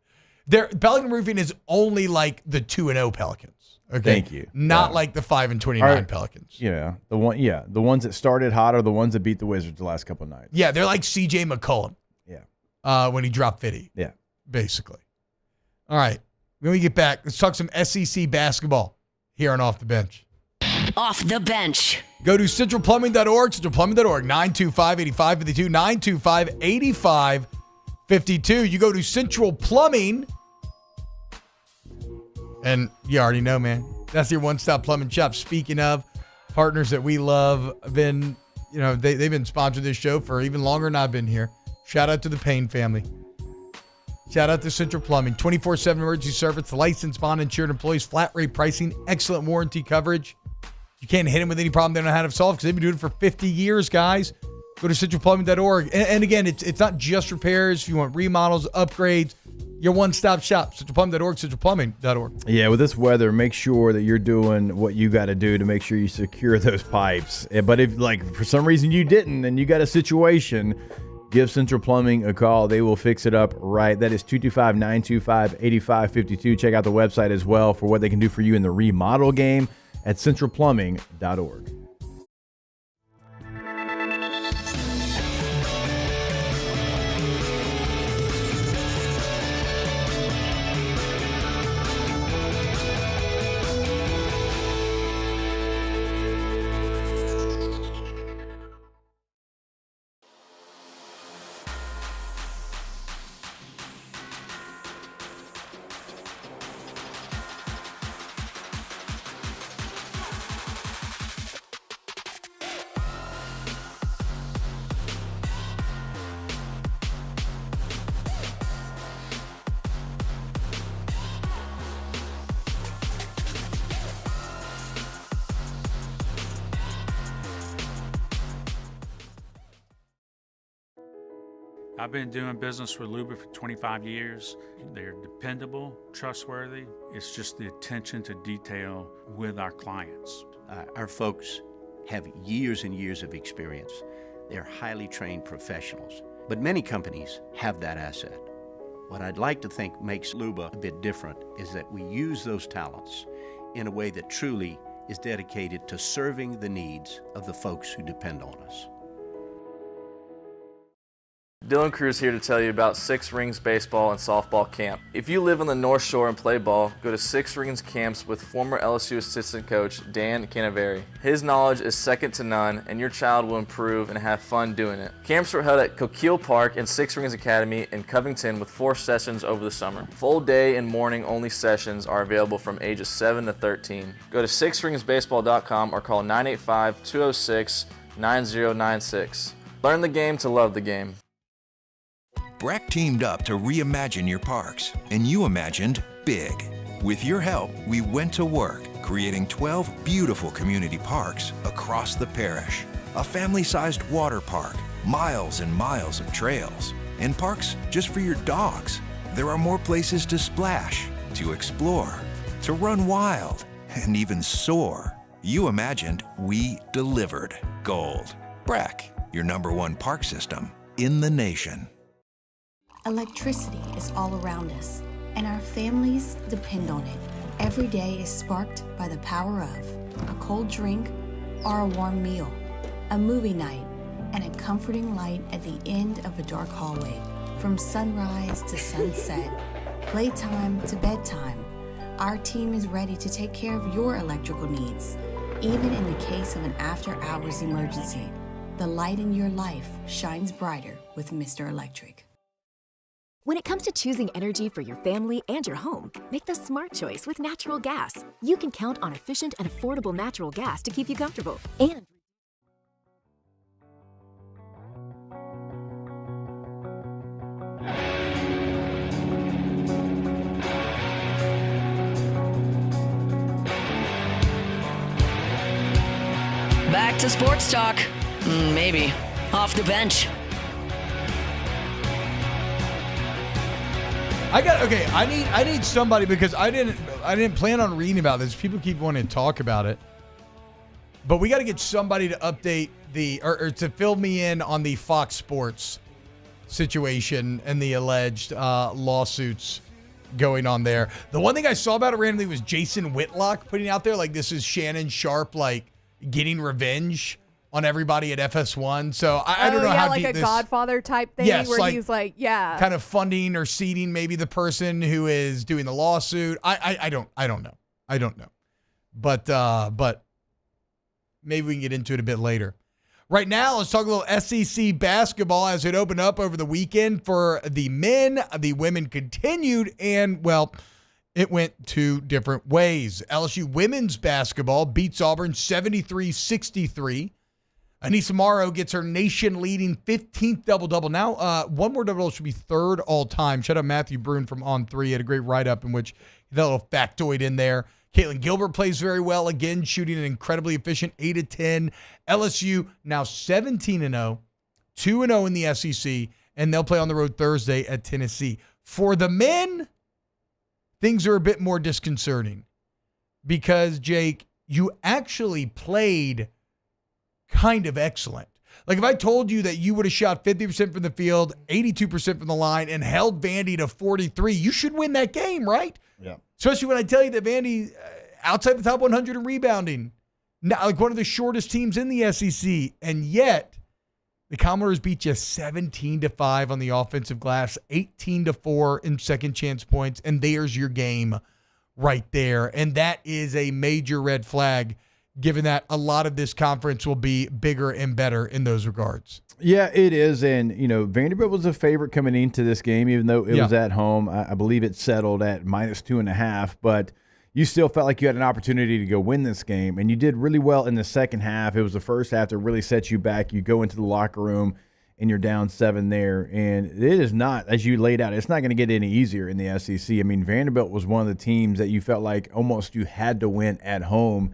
Pelican Roofing is only like the 2-0 Pelicans. Okay. Thank you. Not like the 5-29 Pelicans. Yeah, the ones that started hot are the ones that beat the Wizards the last couple of nights. Yeah, they're like C.J. McCollum. Yeah. When he dropped 50. Yeah. Basically. All right. When we get back, let's talk some SEC basketball here on Off the Bench. Off the Bench. Go to centralplumbing.org, centralplumbing.org, 925-8552, 925-8552. You go to Central Plumbing, and you already know, man. That's your one-stop plumbing shop. Speaking of partners that we love, they've been sponsoring this show for even longer than I've been here. Shout out to the Payne family. Shout out to Central Plumbing. 24/7 emergency service, licensed, bond insured employees, flat rate pricing, excellent warranty coverage. You can't hit them with any problem they don't know how to solve because they've been doing it for 50 years, guys. Go to centralplumbing.org. And again, it's not just repairs. If you want remodels, upgrades, your one-stop shop, centralplumbing.org, centralplumbing.org. Yeah, with this weather, make sure that you're doing what you got to do to make sure you secure those pipes. But if, for some reason you didn't and you got a situation, give Central Plumbing a call. They will fix it up right. That is 225-925-8552. Check out the website as well for what they can do for you in the remodel game at centralplumbing.org. I've been doing business with Luba for 25 years. They're dependable, trustworthy. It's just the attention to detail with our clients. Our folks have years and years of experience. They're highly trained professionals, but many companies have that asset. What I'd like to think makes Luba a bit different is that we use those talents in a way that truly is dedicated to serving the needs of the folks who depend on us. Dylan Cruz here to tell you about Six Rings Baseball and Softball Camp. If you live on the North Shore and play ball, go to Six Rings Camps with former LSU assistant coach Dan Canaveri. His knowledge is second to none, and your child will improve and have fun doing it. Camps are held at Coquille Park and Six Rings Academy in Covington with 4 sessions over the summer. Full day and morning only sessions are available from ages 7 to 13. Go to sixringsbaseball.com or call 985-206-9096. Learn the game to love the game. Breck teamed up to reimagine your parks, and you imagined big. With your help, we went to work, creating 12 beautiful community parks across the parish. A family-sized water park, miles and miles of trails, and parks just for your dogs. There are more places to splash, to explore, to run wild, and even soar. You imagined, we delivered. Gold. Breck, your #1 park system in the nation. Electricity is all around us, and our families depend on it. Every day is sparked by the power of a cold drink or a warm meal, a movie night, and a comforting light at the end of a dark hallway. From sunrise to sunset, playtime to bedtime, our team is ready to take care of your electrical needs. Even in the case of an after-hours emergency, the light in your life shines brighter with Mr. Electric. When it comes to choosing energy for your family and your home, make the smart choice with natural gas. You can count on efficient and affordable natural gas to keep you comfortable. And Back to sports talk. Maybe. Off the bench. I need somebody because I didn't plan on reading about this. People keep wanting to talk about it. But we got to get somebody to update or to fill me in on the Fox Sports situation and the alleged lawsuits going on there. The one thing I saw about it randomly was Jason Whitlock putting out there like this is Shannon Sharp like getting revenge on everybody at FS1. So I don't know how like deep a this, Godfather type thing where he's like, kind of funding or seeding maybe the person who is doing the lawsuit. I don't know. But maybe we can get into it a bit later. Right now, let's talk a little SEC basketball as it opened up over the weekend for the men. The women continued, and, well, it went two different ways. LSU women's basketball beats Auburn 73-63. Anissa Morrow gets her nation-leading 15th double-double. Now, one more double-double should be third all-time. Shout out Matthew Brune from On3. He had a great write-up in which he had a little factoid in there. Caitlin Gilbert plays very well, again, shooting an incredibly efficient 8 of 10. LSU now 17-0, 2-0 in the SEC, and they'll play on the road Thursday at Tennessee. For the men, things are a bit more disconcerting because, Jake, you actually played kind of excellent. Like if I told you that you would have shot 50% from the field, 82% from the line, and held Vandy to 43, you should win that game, right? Yeah. Especially when I tell you that Vandy, outside the top 100 in rebounding, now like one of the shortest teams in the SEC, and yet the Commodores beat you 17-5 on the offensive glass, 18-4 in second chance points, and there's your game right there. And that is a major red flag, given that a lot of this conference will be bigger and better in those regards. Yeah, it is. And, Vanderbilt was a favorite coming into this game, even though it was at home. I believe it settled at -2.5, but you still felt like you had an opportunity to go win this game. And you did really well in the second half. It was the first half that really set you back. You go into the locker room and you're down 7 there. And it is not, as you laid out, it's not going to get any easier in the SEC. I mean, Vanderbilt was one of the teams that you felt like almost you had to win at home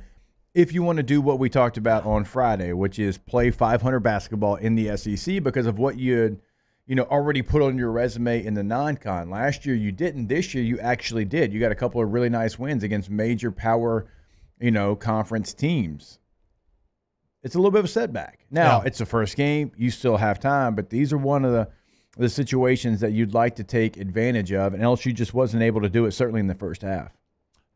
if you want to do what we talked about on Friday, which is play 500 basketball in the SEC because of what you had, already put on your resume in the non-con. Last year you didn't. This year you actually did. You got a couple of really nice wins against major power, conference teams. It's a little bit of a setback. Now, It's the first game. You still have time, but these are one of the situations that you'd like to take advantage of, and LSU just wasn't able to do it, certainly in the first half.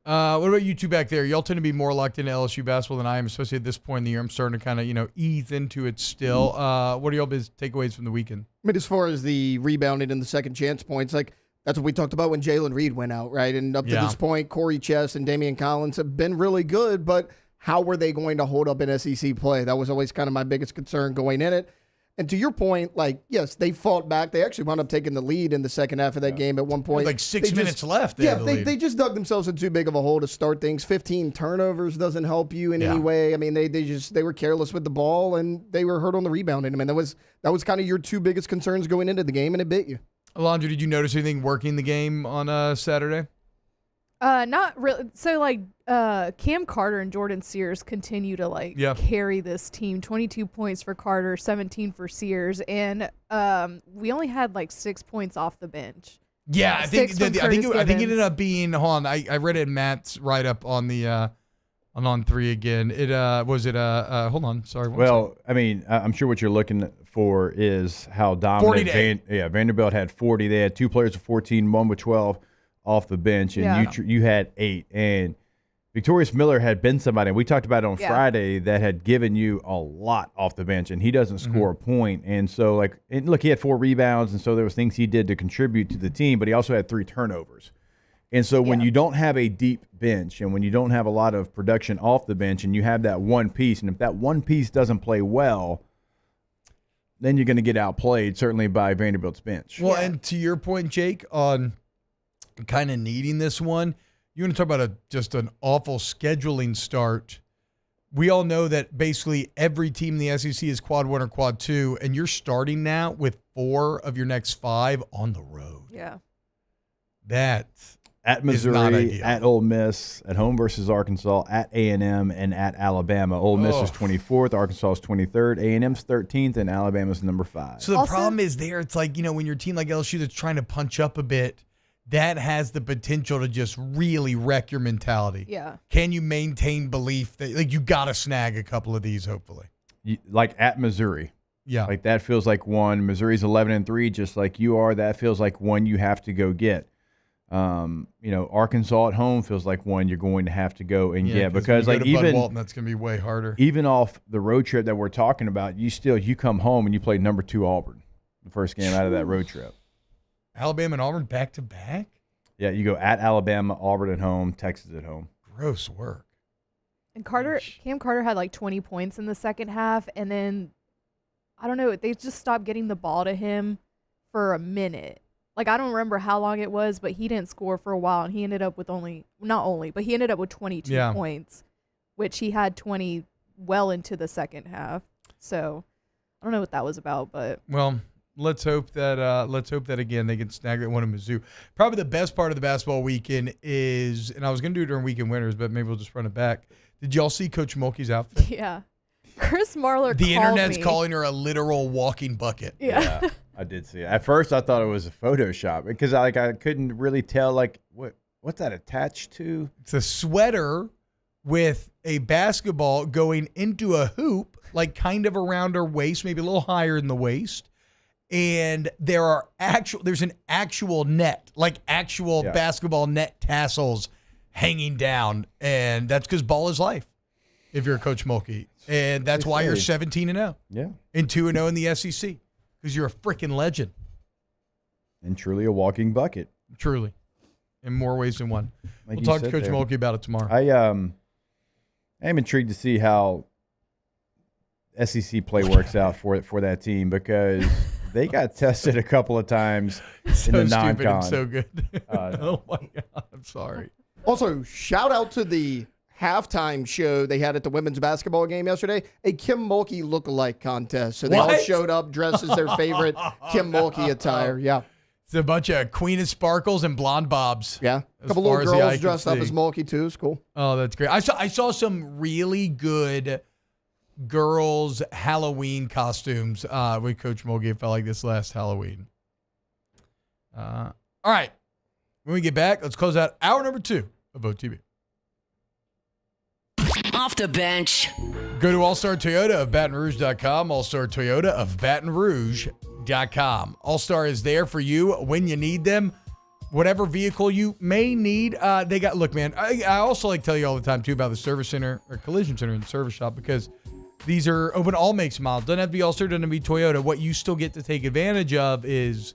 What about you two back there? Y'all tend to be more locked into LSU basketball than I am, especially at this point in the year. I'm starting to kind of, ease into it still. What are y'all takeaways from the weekend? I mean, as far as the rebounding and the second chance points, that's what we talked about when Jalen Reed went out, right? And up to this point, Corey Chess and Damian Collins have been really good, but how were they going to hold up in SEC play? That was always kind of my biggest concern going in it. And to your point, yes, they fought back. They actually wound up taking the lead in the second half of that game at one point. Like 6 minutes left. They just dug themselves in too big of a hole to start things. 15 turnovers doesn't help you in any way. I mean, they were careless with the ball and they were hurt on the rebounding. I mean, that was kind of your two biggest concerns going into the game, and it bit you. Alondra, did you notice anything working the game on Saturday? Not really. So, Cam Carter and Jordan Sears continue to, carry this team. 22 points for Carter, 17 for Sears. And we only had, 6 points off the bench. Yeah, I think it ended up being, hold on, I read it in Matt's write-up on the on 3 again. Hold on, sorry. Well, I mean, I'm sure what you're looking for is how dominant Vanderbilt had 40. They had 2 players with 14, one with 12. Off the bench, and you had 8. And Victorious Miller had been somebody, and we talked about it on Friday, that had given you a lot off the bench, and he doesn't score a point. And so, look, he had 4 rebounds, and so there was things he did to contribute to the team, but he also had 3 turnovers. And so when you don't have a deep bench and when you don't have a lot of production off the bench and you have that one piece, and if that one piece doesn't play well, then you're going to get outplayed, certainly by Vanderbilt's bench. Well, and to your point, Jake, on kind of needing this one, you want to talk about just an awful scheduling start. We all know that basically every team in the SEC is quad 1 or quad 2, and you're starting now with 4 of your next 5 on the road. Yeah. That's at Missouri, at Ole Miss, at home versus Arkansas, at A&M, and at Alabama. Ole Miss is 24th, Arkansas is 23rd, A&M's 13th, and Alabama's number 5. So the problem is there, it's when you're a team like LSU that's trying to punch up a bit, that has the potential to just really wreck your mentality. Yeah. Can you maintain belief that you got to snag a couple of these, hopefully? Like at Missouri. Yeah. Like that feels like one. Missouri's 11-3, just like you are. That feels like one you have to go get. Arkansas at home feels like one you're going to have to go and get, because like even Walton, that's going to be way harder. Even off the road trip that we're talking about, you come home and you play number 2 Auburn, the first game out of that road trip. Alabama and Auburn back to back? Yeah, you go at Alabama, Auburn at home, Texas at home. Gross work. And Cam Carter had like 20 points in the second half, and then I don't know, they just stopped getting the ball to him for a minute. Like, I don't remember how long it was, but he didn't score for a while, and he ended up with he ended up with 22 points, which he had 20 well into the second half. So I don't know what that was about, but let's hope that again they can snag that one in Mizzou. Probably the best part of the basketball weekend is, and I was going to do it during weekend winners, but maybe we'll just run it back. Did y'all see Coach Mulkey's outfit? Yeah. Chris Marler The internet's calling her a literal walking bucket. Yeah. I did see it. At first, I thought it was a Photoshop because I couldn't really tell what's that attached to. It's a sweater with a basketball going into a hoop, like kind of around her waist, maybe a little higher in the waist. And there's an actual net, like actual basketball net tassels hanging down, and that's because ball is life. If you're Coach Mulkey, and that's why you're 17-0, and 2-0 in the SEC. Because you're a freaking legend. And truly a walking bucket. Truly. In more ways than one. Like we'll talk to Coach Mulkey about it tomorrow. I am intrigued to see how SEC play works out for that team, because they got tested a couple of times in the non-con. So good. Oh, my God. I'm sorry. Also, shout out to the halftime show they had at the women's basketball game yesterday, a Kim Mulkey lookalike contest. So they all showed up dressed as their favorite Kim Mulkey attire. Yeah. It's a bunch of Queen of Sparkles and Blonde Bobs. Yeah. A couple little girls dressed up as Mulkey, too. It's cool. Oh, that's great. I saw some really good girls' Halloween costumes with Coach Mulkey. It felt like this last Halloween. All right. When we get back, let's close out hour number 2 of OTB. Off the bench. Go to All-Star Toyota of BatonRouge.com, All-Star Toyota of BatonRouge.com. All-Star is there for you when you need them. Whatever vehicle you may need, they got. Look, man, I also like to tell you all the time, too, about the service center or collision center and service shop, because these are open all makes and models. Doesn't have to be All-Star, doesn't have to be Toyota. What you still get to take advantage of is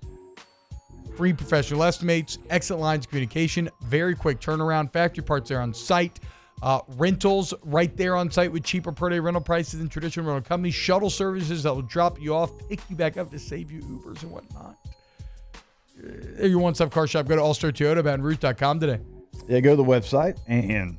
free professional estimates, excellent lines of communication, very quick turnaround, factory parts there on site. Rentals right there on site with cheaper per day rental prices than traditional rental companies. Shuttle services that will drop you off, pick you back up to save you Ubers and whatnot. They're your one-stop car shop. Go to All-Star Toyota, BatonRouge.com today. Yeah, go to the website and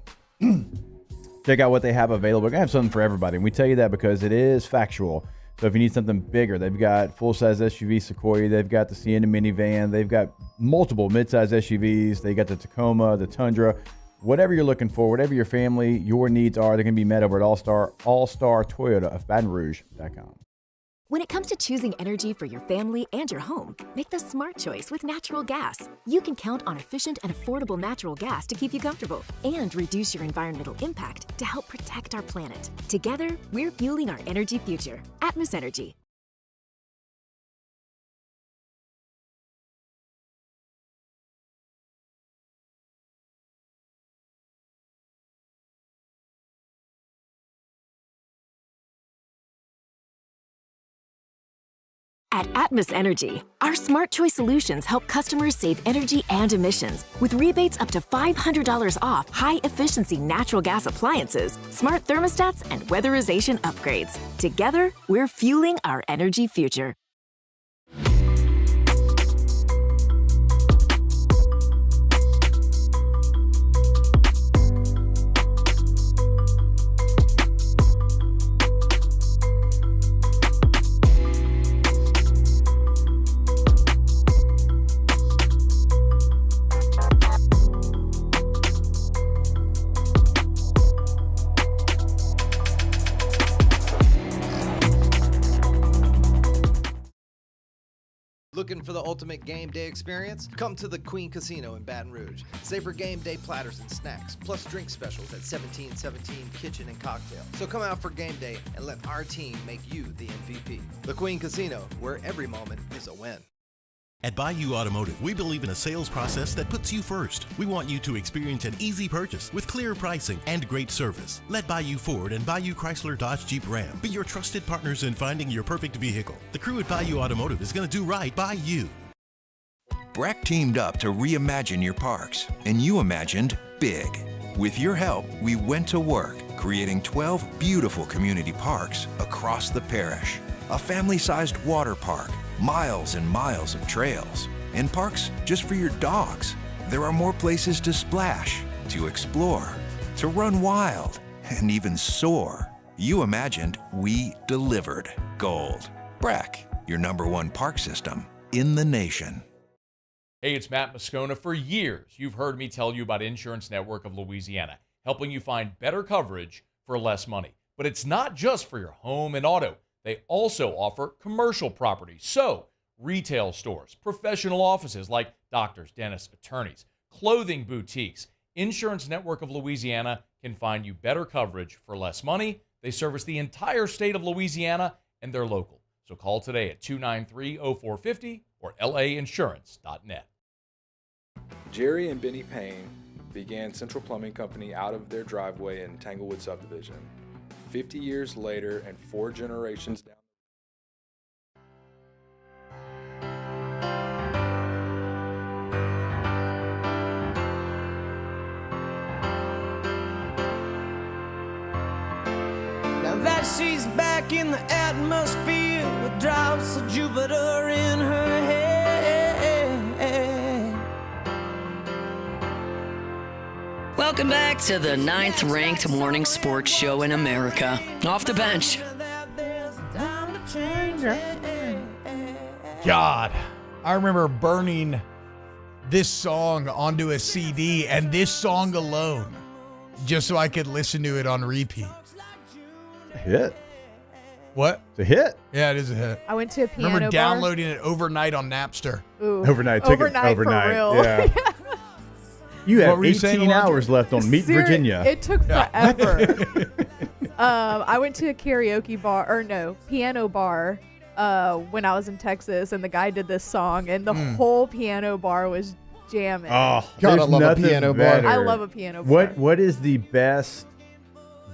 check out what they have available. They have something for everybody. And we tell you that because it is factual. So if you need something bigger, they've got full-size SUV Sequoia. They've got the Sienna minivan. They've got multiple mid-size SUVs. They got the Tacoma, the Tundra. Whatever you're looking for, whatever your family, your needs are, they're going to be met over at All-Star Toyota of BatonRouge.com. When it comes to choosing energy for your family and your home, make the smart choice with natural gas. You can count on efficient and affordable natural gas to keep you comfortable and reduce your environmental impact to help protect our planet. Together, we're fueling our energy future. Atmos Energy. At Atmos Energy, our smart choice solutions help customers save energy and emissions with rebates up to $500 off high-efficiency natural gas appliances, smart thermostats, and weatherization upgrades. Together, we're fueling our energy future. Looking for the ultimate game day experience? Come to the Queen Casino in Baton Rouge. Savor game day platters and snacks, plus drink specials at 1717 Kitchen and Cocktail. So come out for game day and let our team make you the MVP. The Queen Casino, where every moment is a win. At Bayou Automotive, we believe in a sales process that puts you first. We want you to experience an easy purchase with clear pricing and great service. Let Bayou Ford and Bayou Chrysler Dodge Jeep Ram be your trusted partners in finding your perfect vehicle. The crew at Bayou Automotive is going to do right by you. Breck teamed up to reimagine your parks, and you imagined big. With your help, we went to work, creating 12 beautiful community parks across the parish. A family-sized water park, miles and miles of trails, and parks just for your dogs. There are more places to splash, to explore, to run wild, and even soar. You imagined, we delivered. Gold. Breck, your #1 park system in the nation. Hey, it's Matt Moscona. For years, you've heard me tell you about Insurance Network of Louisiana, helping you find better coverage for less money. But it's not just for your home and auto. They also offer commercial property, so retail stores, professional offices like doctors, dentists, attorneys, clothing boutiques. Insurance Network of Louisiana can find you better coverage for less money. They service the entire state of Louisiana, and they're local. So call today at 293-0450 or lainsurance.net. Jerry and Benny Payne began Central Plumbing Company out of their driveway in Tanglewood subdivision. 50 years later and 4 generations down. Now that she's back in the atmosphere with drops of Jupiter in her head. Welcome back to the 9th-ranked morning sports show in America. Off the bench. God, I remember burning this song onto a CD and this song alone just so I could listen to it on repeat. A hit. What? It's a hit. Yeah, it is a hit. I went to a piano remember bar. downloading it overnight on Napster. Ooh. Overnight. Took it overnight. For real. Yeah. You have were you 18 hours left on Meet Virginia. It took forever. I went to a karaoke bar, or no, piano bar when I was in Texas, and the guy did this song, and the whole piano bar was jamming. Oh, God, I love a piano bar. I love a piano bar. What is the best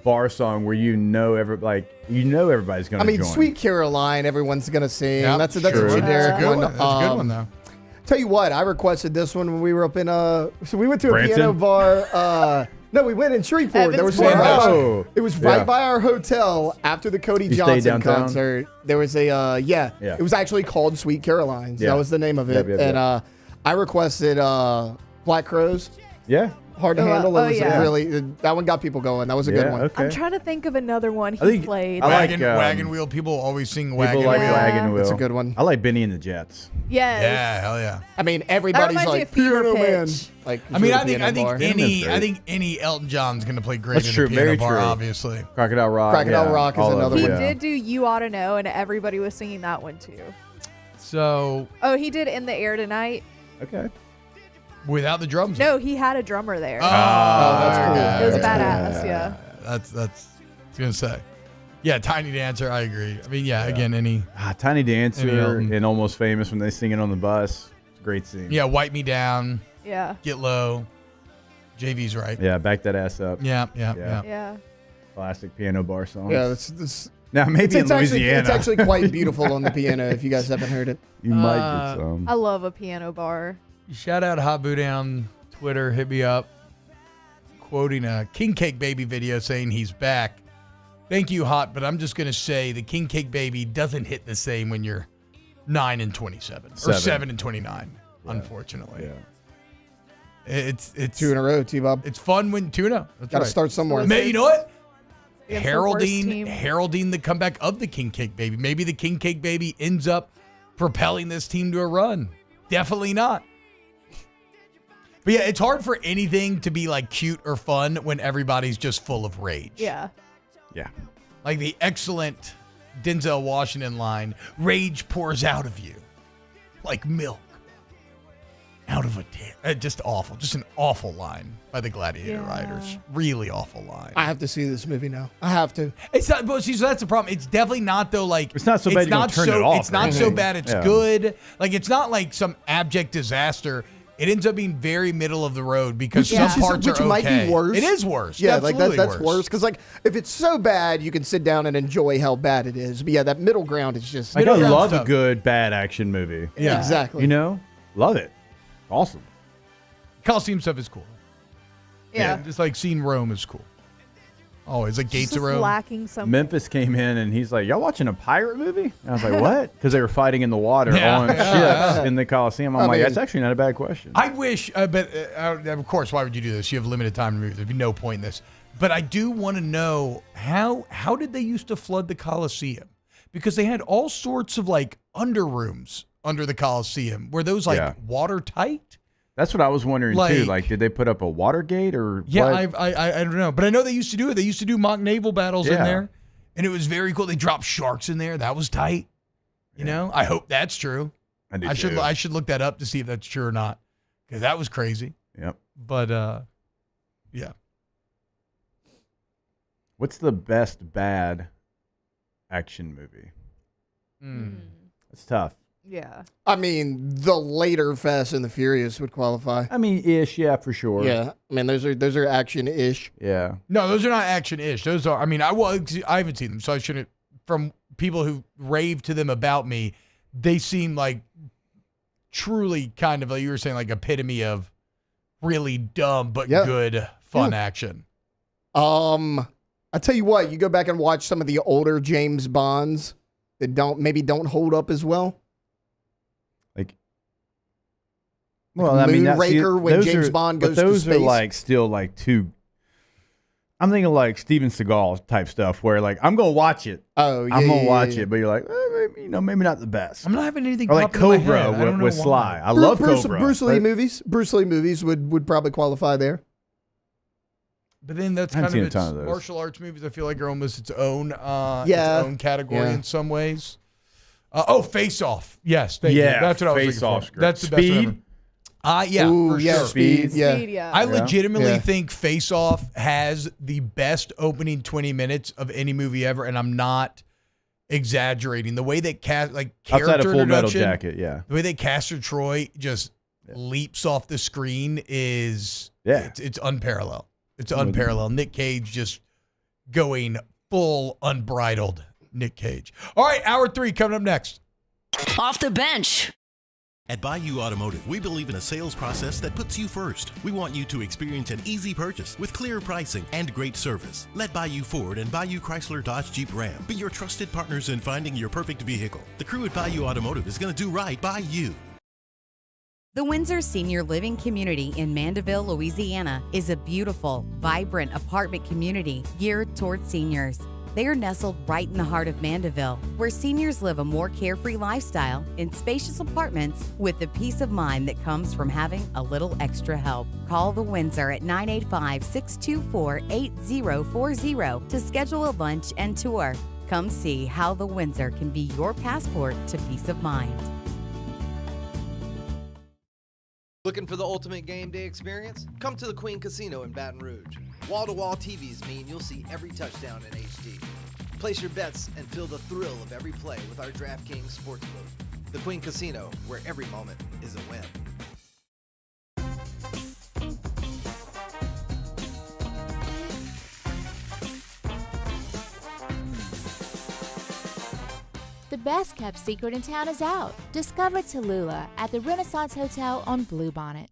bar song where you know everybody's going to join? Sweet Caroline, everyone's going to sing. Yep, That's a true. generic That's a good one. one. That's a good one, though. Tell you what, I requested this one when we were up in so we went to a Branson? piano bar. No, we went in Shreveport. There was one. Oh, it was right yeah. by our hotel after the Cody You stayed Johnson downtown? concert. There was a it was actually called Sweet Caroline. Yeah. That was the name of it. Yep. And I requested Black Crows. Yeah. Hard to handle. It was yeah. really that one got people going. That was a good one. I'm trying to think of another one I he think- played. I like Wagon Wheel. People always sing Wagon People like Wheel. Wagon Wheel. That's a good one. I like Benny and the Jets. Yes. Yeah, hell yeah. I mean, everybody's reminds me like of Fever piano man. Pitch. Like, I mean, I piano think bar. any Elton John's going to play great That's in true, a piano very bar, true. obviously. Crocodile Rock. Crocodile Rock is all of another them, He one. yeah. did do You Ought to Know, and everybody was singing that one too. So, Oh, he did In the Air Tonight. Okay. without the drums. No, he had a drummer there. Oh, that's cool. It was That's badass, yeah. That's I was going to say. Yeah, Tiny Dancer, I agree. I mean, again, any. Tiny Any Dancer Elton. and Almost Famous when they sing it on the bus. It's a great scene. Yeah, Wipe Me Down, Yeah. Get Low. JV's right. Yeah, back that ass up. Yeah. Yeah. Classic piano bar song. Yeah, this. Now maybe in Louisiana. It's actually quite beautiful on the piano. If you guys haven't heard it, you might get some. I love a piano bar. Shout out Hot Boo Down Twitter. Hit me up. Quoting a King Cake Baby video saying he's back. Thank you, Hot, but I'm just going to say the King Cake Baby doesn't hit the same when you're 9 and 27 or 7 and 29, unfortunately. Yeah. It's 2 in a row, T-Bob. It's fun when tuna. Got to start somewhere. You know what? Against the worst team. Heralding the comeback of the King Cake Baby. Maybe the King Cake Baby ends up propelling this team to a run. Definitely not. But yeah, it's hard for anything to be like cute or fun when everybody's just full of rage. Yeah. Yeah. Like the excellent Denzel Washington line, rage pours out of you. like milk out of a tin. Just awful. Just an awful line by the Gladiator Riders. Really awful line. I have to see this movie now. I have to. It's not, but see, so that's the problem. It's definitely not though. Like it's not so bad. You don't turn it off. It's not so bad. It's good. Like it's not like some abject disaster. It ends up being very middle of the road because some parts are okay. Which might be worse. It is worse. Yeah, like that's worse. Because like if it's so bad, you can sit down and enjoy how bad it is. But yeah, that middle ground is just. I love a good bad action movie. Yeah, exactly. You know, love it. Awesome. Coliseum stuff is cool. Yeah. Just like seeing Rome is cool. Always like Gates of Rome. Lacking something. Memphis came in and he's like, "Y'all watching a pirate movie?" And I was like, "What?" Because they were fighting in the water on ships in the Coliseum. I'm like, "That's actually not a bad question." I wish, but of course, why would you do this? You have limited time to move. There'd be no point in this. But I do want to know how did they used to flood the Coliseum? Because they had all sorts of like under rooms under the Coliseum. Were those like watertight? That's what I was wondering too. Like, did they put up a water gate or? Yeah, I don't know, but I know they used to do it. They used to do mock naval battles in there, and it was very cool. They dropped sharks in there. That was tight. You know, I hope that's true. I should look that up to see if that's true or not, because that was crazy. Yep. But yeah. What's the best bad action movie? It's tough. Yeah. I mean, the later Fast and the Furious would qualify. I mean, ish, yeah, for sure. Yeah. I mean, those are action-ish. Yeah. No, those are not action-ish. Those are, I mean, I haven't seen them, so I shouldn't, from people who rave to them about me, they seem like truly kind of, like you were saying, like epitome of really dumb but good fun action. I tell you what, you go back and watch some of the older James Bonds that don't hold up as well. Well, I mean, Moonraker when James Bond goes to space. Those are like still like too. I'm thinking like Steven Seagal type stuff where like I'm gonna watch it. Oh, yeah, I'm gonna watch it, but you're like, maybe not the best. I'm not having anything. Or like Cobra with Sly. I love Cobra. Bruce Lee movies. Bruce Lee movies would probably qualify there. But then that's kind of its martial arts movies. I feel like are almost its own category in some ways. Face Off. Yes, thank you. That's what I was looking for. That's the best one ever. For sure. Speed, I legitimately think Face Off has the best opening 20 minutes of any movie ever, and I'm not exaggerating. The way that character outside of Full Metal introduction, Jacket, the way that Castor Troy just leaps off the screen is it's unparalleled. It's unparalleled. Nick Cage just going full unbridled Nick Cage. All right, hour 3 coming up next. Off the bench. At Bayou Automotive, we believe in a sales process that puts you first. We want you to experience an easy purchase with clear pricing and great service. Let Bayou Ford and Bayou Chrysler Dodge Jeep Ram be your trusted partners in finding your perfect vehicle. The crew at Bayou Automotive is going to do right by you. The Windsor Senior Living Community in Mandeville, Louisiana is a beautiful, vibrant apartment community geared towards seniors. They are nestled right in the heart of Mandeville, where seniors live a more carefree lifestyle in spacious apartments with the peace of mind that comes from having a little extra help. Call the Windsor at 985-624-8040 to schedule a lunch and tour. Come see how the Windsor can be your passport to peace of mind. Looking for the ultimate game day experience? Come to the Queen Casino in Baton Rouge. Wall-to-wall TVs mean you'll see every touchdown in HD. Place your bets and feel the thrill of every play with our DraftKings Sportsbook. The Queen Casino, where every moment is a win. The best kept secret in town is out. Discover Tallulah at the Renaissance Hotel on Bluebonnet.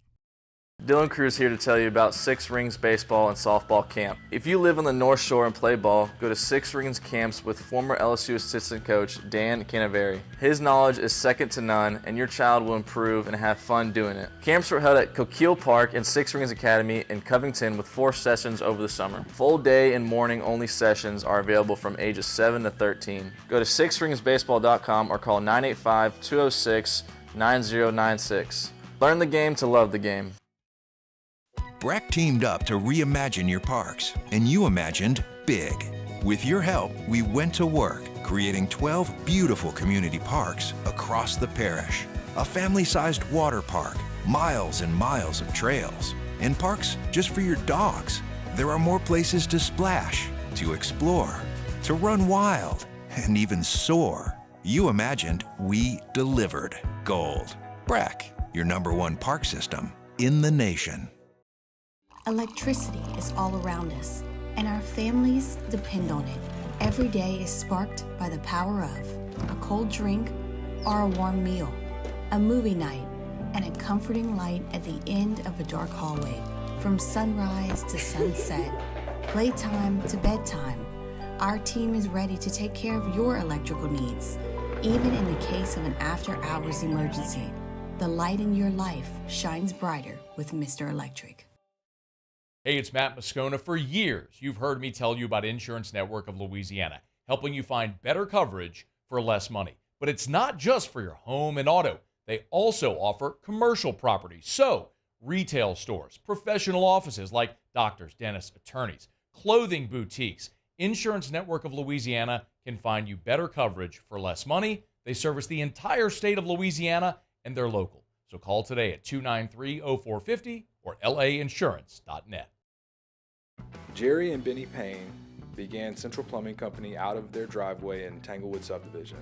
Dylan Cruz here to tell you about Six Rings Baseball and Softball Camp. If you live on the North Shore and play ball, go to Six Rings Camps with former LSU assistant coach Dan Canaveri. His knowledge is second to none, and your child will improve and have fun doing it. Camps were held at Coquille Park and Six Rings Academy in Covington with 4 sessions over the summer. Full day and morning only sessions are available from ages 7 to 13. Go to sixringsbaseball.com or call 985-206-9096. Learn the game to love the game. Breck teamed up to reimagine your parks, and you imagined big. With your help, we went to work, creating 12 beautiful community parks across the parish. a family-sized water park, miles and miles of trails, and parks just for your dogs. There are more places to splash, to explore, to run wild, and even soar. You imagined, we delivered. Gold. Brack, your #1 park system in the nation. Electricity is all around us, and our families depend on it. Every day is sparked by the power of a cold drink or a warm meal, a movie night, and a comforting light at the end of a dark hallway. From sunrise to sunset, playtime to bedtime, our team is ready to take care of your electrical needs. Even in the case of an after-hours emergency, the light in your life shines brighter with Mr. Electric. Hey, it's Matt Moscona. For years, you've heard me tell you about Insurance Network of Louisiana, helping you find better coverage for less money. But it's not just for your home and auto. They also offer commercial property. So, retail stores, professional offices like doctors, dentists, attorneys, clothing boutiques. Insurance Network of Louisiana can find you better coverage for less money. They service the entire state of Louisiana, and they're local. So call today at 293-0450 or lainsurance.net. Jerry and Benny Payne began Central Plumbing Company out of their driveway in Tanglewood Subdivision.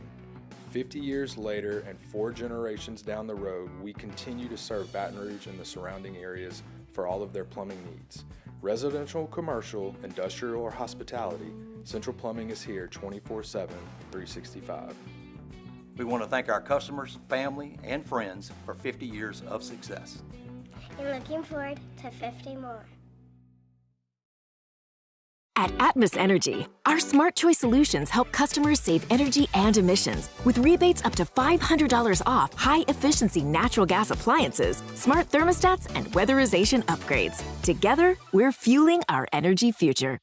50 years later and 4 generations down the road, we continue to serve Baton Rouge and the surrounding areas for all of their plumbing needs. Residential, commercial, industrial, or hospitality, Central Plumbing is here 24/7, 365. We want to thank our customers, family, and friends for 50 years of success. And looking forward to 50 more. At Atmos Energy, our Smart Choice solutions help customers save energy and emissions with rebates up to $500 off high-efficiency natural gas appliances, smart thermostats, and weatherization upgrades. Together, we're fueling our energy future.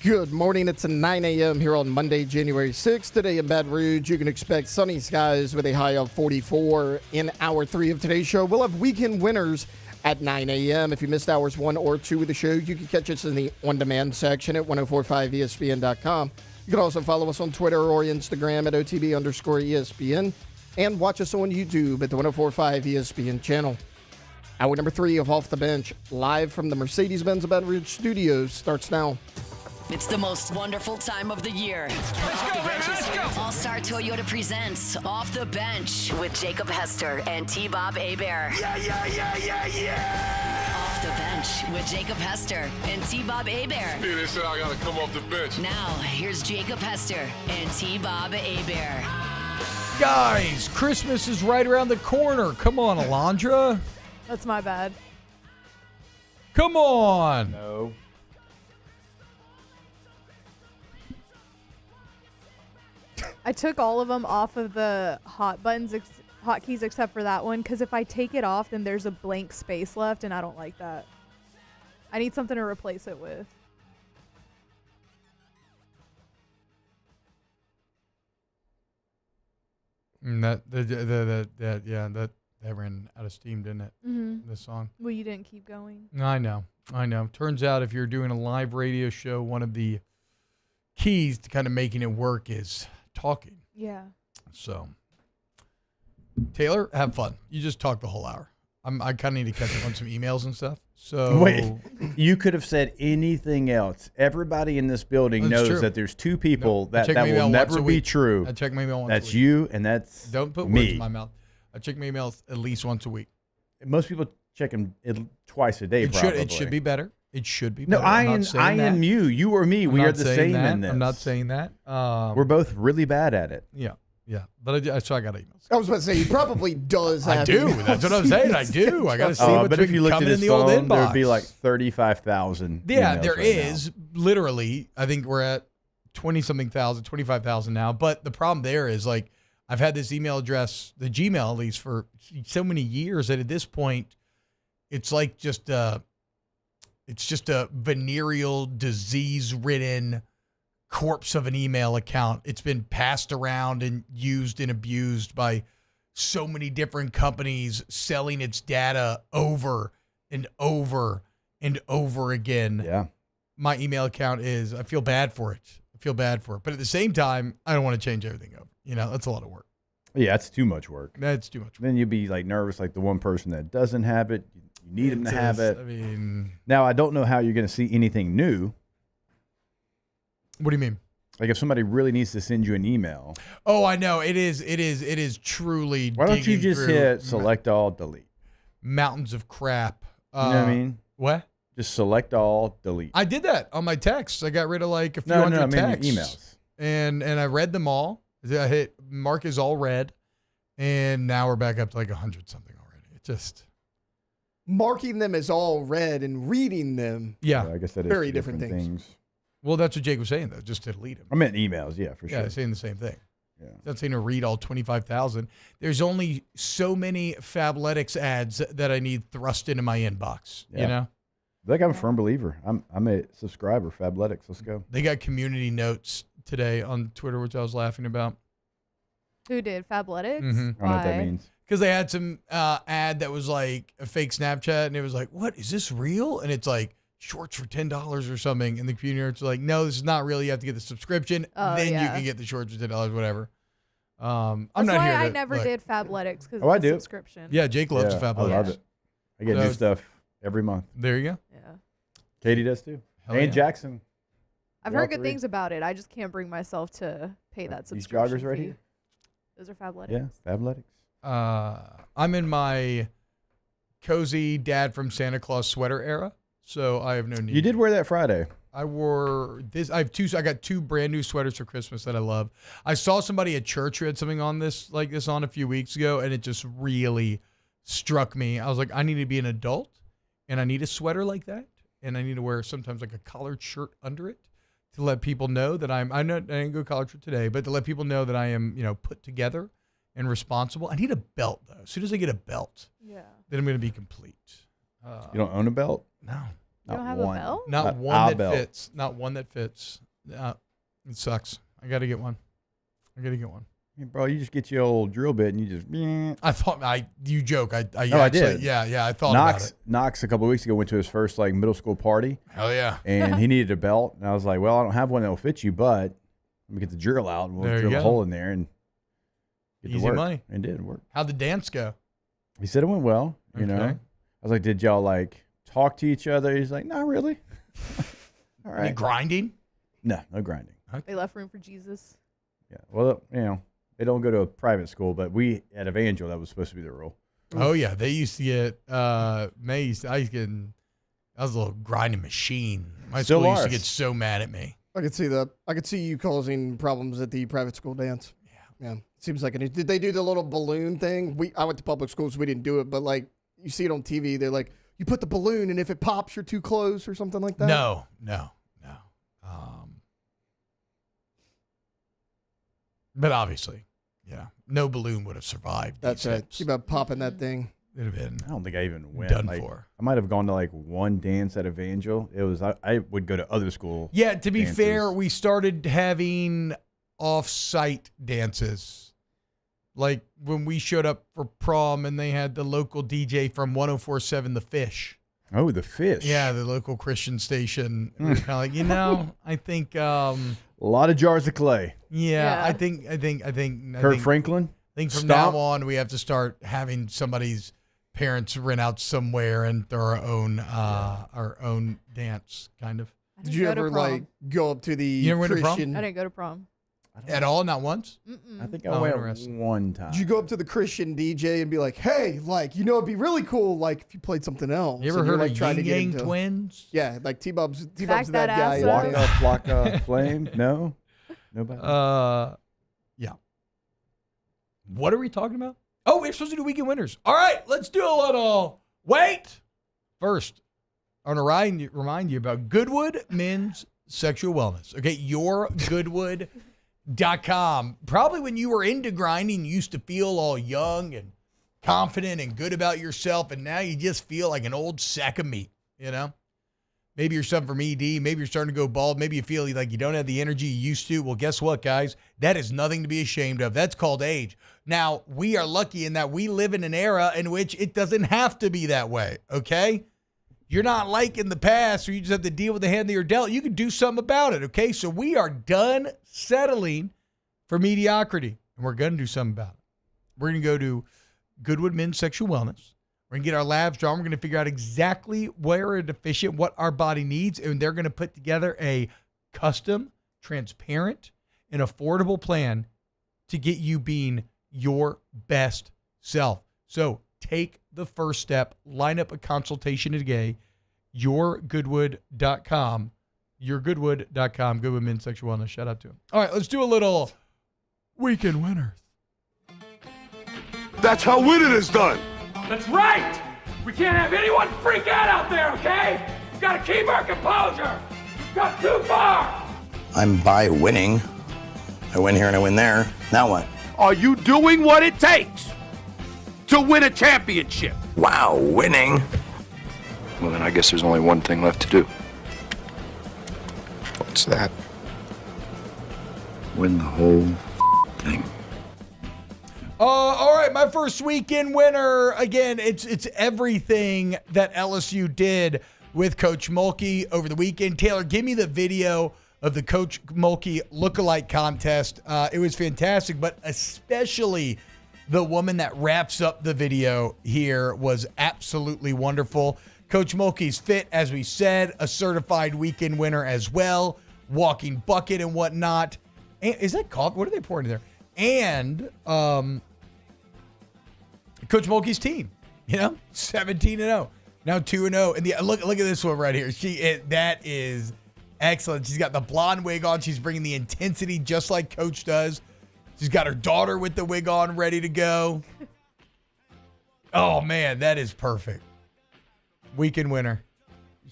Good morning. It's 9 a.m. here on Monday, January 6th. Today in Baton Rouge, you can expect sunny skies with a high of 44. In hour 3 of today's show, we'll have weekend winners at 9 a.m. If you missed hours 1 or 2 of the show, you can catch us in the on-demand section at 1045ESPN.com. You can also follow us on Twitter or Instagram at OTB_ESPN and watch us on YouTube at the 1045 ESPN channel. Hour number 3 of Off the Bench, live from the Mercedes-Benz Baton Rouge studios, starts now. It's the most wonderful time of the year. All-Star Toyota presents Off the Bench with Jacob Hester and T-Bob Hebert. Off the Bench with Jacob Hester and T-Bob Hebert. Yeah, they said I gotta come off the bench. Now, here's Jacob Hester and T-Bob Hebert. Guys, Christmas is right around the corner. Come on, Alondra. That's my bad. Come on. No. I took all of them off of the hotkeys except for that one, because if I take it off, then there's a blank space left, and I don't like that. I need something to replace it with. That ran out of steam, didn't it? Mm-hmm. This song. Well, you didn't keep going. I know. Turns out if you're doing a live radio show, one of the keys to kind of making it work is talking. Yeah. So, Taylor, have fun. You just talk the whole hour. I kind of need to catch up on some emails and stuff. So wait, you could have said anything else. Everybody in this building knows that there's two people that will never be true. I check my email once That's a week. you, and that's Don't put me. words in my mouth. I check my emails at least once a week. Most people check them twice a day. It should be better. It should be No, better. I am you. You or me. We are the same in this. I'm not saying that. We're both really bad at it. Yeah. But so I got emails. I was about to say, he probably does have I do. emails. That's what I'm saying. I do. I got to see what's but if you looked at coming in his the old phone, inbox. there'd be like 35,000. Yeah, emails there right is. now. Literally, I think we're at 20-something thousand, 25,000 now. But the problem there is, like, I've had this email address, the Gmail at least, for so many years that at this point, it's like it's just a venereal, disease-ridden corpse of an email account. It's been passed around and used and abused by so many different companies selling its data over and over and over again. Yeah. My email account is, I feel bad for it. But at the same time, I don't want to change everything over. That's a lot of work. Yeah, it's too much work. That's too much work. Then you'd be like nervous, like the one person that doesn't have it. You need them to have it. I mean, now I don't know how you're going to see anything new. What do you mean? Like if somebody really needs to send you an email. Oh, I know. It is truly. Why don't you just through hit select all, delete? Mountains of crap. You know what I mean? What? Just select all, delete. I did that on my texts. I got rid of like a few hundred texts. Emails. And I read them all. I hit mark is all read. And now we're back up to like 100 something already. It just. Marking them as all read and reading them. Yeah. I guess that is very different things. Well, that's what Jake was saying, though, just to delete them. I meant emails, yeah, for sure. Yeah, saying the same thing. Yeah. Not saying to read all 25,000. There's only so many Fabletics ads that I need thrust into my inbox, Like I'm a firm believer. I'm a subscriber, Fabletics. Let's go. They got community notes today on Twitter, which I was laughing about. Who did? Fabletics? Mm-hmm. I don't know what that means. Because they had some ad that was like a fake Snapchat, and it was like, what, is this real? And it's like, shorts for $10 or something. And the community is like, no, this is not real. You have to get the subscription. Then you can get the shorts for $10, whatever. I'm That's not why here I to, never did Fabletics because I of the do. subscription. Yeah, Jake loves Fabletics. I love it. I get new stuff every month. There you go. Yeah. Katie does too. Hell and yeah. Jackson. I've heard good things about it. I just can't bring myself to pay that These subscription joggers right fee. here? Those are Fabletics. Yeah, Fabletics. I'm in my cozy dad from Santa Claus sweater era, so I have no need. You did wear that Friday. I wore this. I got two brand new sweaters for Christmas that I love. I saw somebody at church who had something on this on a few weeks ago, and it just really struck me. I was like, I need to be an adult, and I need a sweater like that, and I need to wear sometimes like a collared shirt under it to let people know that I didn't go collared shirt today, but to let people know that I am put together and responsible. I need a belt though. As soon as I get a belt, then I'm going to be complete. You don't own a belt? No. You don't have a belt? Not one that fits. Not one that fits. It sucks. I got to get one. Hey, bro, you just get your old drill bit and you just. I thought you joke. I did. Yeah. I thought about it. Knox a couple of weeks ago went to his first middle school party. Hell yeah. And he needed a belt, and I was like, well, I don't have one that'll fit you, but let me get the drill out and we'll drill a hole in there and get to Easy work. money. And it did work. How'd the dance go? He said it went well. You know, I was like, did y'all talk to each other? He's like, not really. All right. Any grinding? No grinding. They left room for Jesus. Yeah. Well, they don't go to a private school, but we at Evangel, that was supposed to be the rule. Oh yeah, they used to get I was a little grinding machine. My Still school used to ours. get so mad at me. I could see that. I could see you causing problems at the private school dance. Yeah. Seems like it. Did they do the little balloon thing? I went to public schools. We didn't do it, but you see it on TV. They're like, you put the balloon, and if it pops, you're too close or something like that. No. But obviously, no balloon would have survived. That's these right. hips. See about popping that thing. It'd have been. I don't think I even went. Done for. I might have gone to one dance at Evangel. It was I would go to other school. Yeah, to be dances. fair, we started having off-site dances. Like when we showed up for prom and they had the local DJ from 104.7 The Fish. Oh, The Fish. Yeah, the local Christian station. We were kind of like, I think a lot of jars of clay. Yeah, Yeah. I think Kurt Franklin. I think from Stomp. now on we have to start having somebody's parents rent out somewhere and throw our own dance kind of. Did you ever go up to the You never went to prom? Christian? I didn't go to prom. At all? Not once? Mm-mm. I think I went interesting. one time. Did you go up to the Christian DJ and be like, hey, it'd be really cool, if you played something else. You ever and you're, heard of trying to Yin get Yang into- Twins? Yeah, T-Bob's Back that that guy. ass in up. there. Flocka Flame? No? Nobody? Yeah. What are we talking about? Oh, we're supposed to do weekend winners. All right, let's do a little. Wait. First, I want to remind you about Goodwood Men's Sexual Wellness. Okay, yourgoodwood.com. Probably when you were into grinding, you used to feel all young and confident and good about yourself, and now you just feel like an old sack of meat, Maybe you're suffering from ED. Maybe you're starting to go bald. Maybe you feel like you don't have the energy you used to. Well, guess what, guys? That is nothing to be ashamed of. That's called age. Now, we are lucky in that we live in an era in which it doesn't have to be that way, okay? You're not like in the past where you just have to deal with the hand that you're dealt. You can do something about it, okay? So we are done settling for mediocrity, and we're going to do something about it. We're going to go to Goodwood Men's Sexual Wellness. We're going to get our labs drawn. We're going to figure out exactly where we're deficient, what our body needs, and they're going to put together a custom, transparent, and affordable plan to get you being your best self. So take the first step. Line up a consultation today. YourGoodwood.com. YourGoodwood.com. Goodwood Men's Sexual Wellness. Shout out to him. All right, let's do a little weekend winners. That's how winning is done. That's right! We can't have anyone freak out there, okay? We've got to keep our composure. We've got too far. I'm by winning. I win here and I win there. Now what? Are you doing what it takes to win a championship? Wow, winning. Well, then I guess there's only one thing left to do. What's that? Win the whole thing. All right, my first weekend winner. Again, it's everything that LSU did with Coach Mulkey over the weekend. Taylor, give me the video of the Coach Mulkey lookalike contest. It was fantastic, but especially the woman that wraps up the video here was absolutely wonderful. Coach Mulkey's fit, as we said, a certified weekend winner as well, walking bucket and whatnot. And, is that coffee? What are they pouring in there? And Coach Mulkey's team, 17-0, now 2-0. And look at this one right here. That is excellent. She's got the blonde wig on. She's bringing the intensity just like Coach does. She's got her daughter with the wig on, ready to go. Oh man, that is perfect. Weekend winner.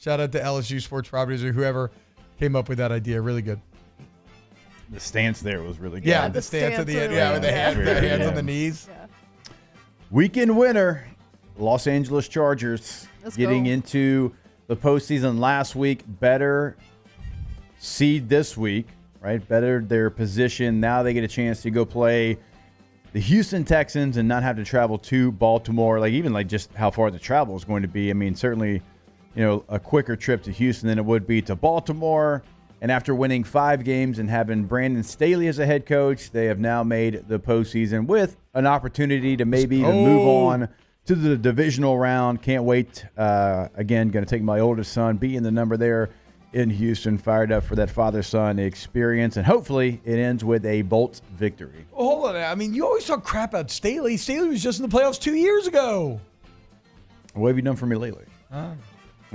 Shout out to LSU Sports Properties or whoever came up with that idea. Really good. The stance there was really good. Yeah, the stance at the end. Yeah, with the hands on the knees. Yeah. Weekend winner, Los Angeles Chargers. Let's getting go. into the postseason last week. Better seed this week, right? Better their position. Now they get a chance to go play the Houston Texans and not have to travel to Baltimore. Even just how far the travel is going to be. I mean, certainly, a quicker trip to Houston than it would be to Baltimore. And after winning 5 games and having Brandon Staley as a head coach, they have now made the postseason with an opportunity to maybe even move on to the divisional round. Can't wait. Again, going to take my oldest son, being the number there in Houston, fired up for that father-son experience. And hopefully it ends with a Bolts victory. Well, hold on. I mean, you always talk crap about Staley. Staley was just in the playoffs 2 years ago. What have you done for me lately? And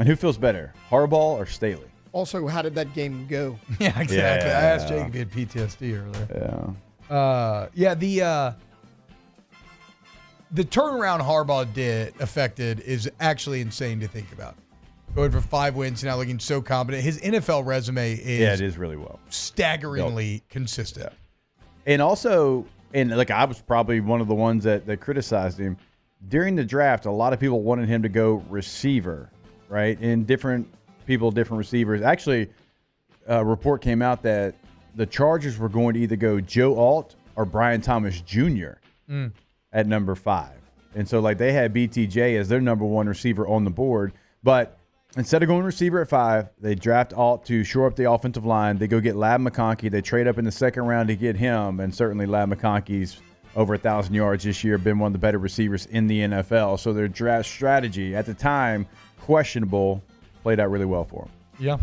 who feels better, Harbaugh or Staley? Also, how did that game go? Yeah, exactly. Yeah. I asked Jake if he had PTSD earlier. The turnaround Harbaugh affected is actually insane to think about. Going for 5 wins, now looking so competent. His NFL resume is it is really well, staggeringly consistent. And also, I was probably one of the ones that criticized him during the draft. A lot of people wanted him to go receiver, right? And different receivers. Actually, a report came out that the Chargers were going to either go Joe Alt or Brian Thomas Jr. At number 5. And so they had BTJ as their number 1 receiver on the board. But instead of going receiver at 5, they draft Alt to shore up the offensive line. They go get Lab McConkey. They trade up in the second round to get him. And certainly Lab McConkey's over 1,000 yards this year, been one of the better receivers in the NFL. So their draft strategy at the time, questionable, played out really well for him. Yeah.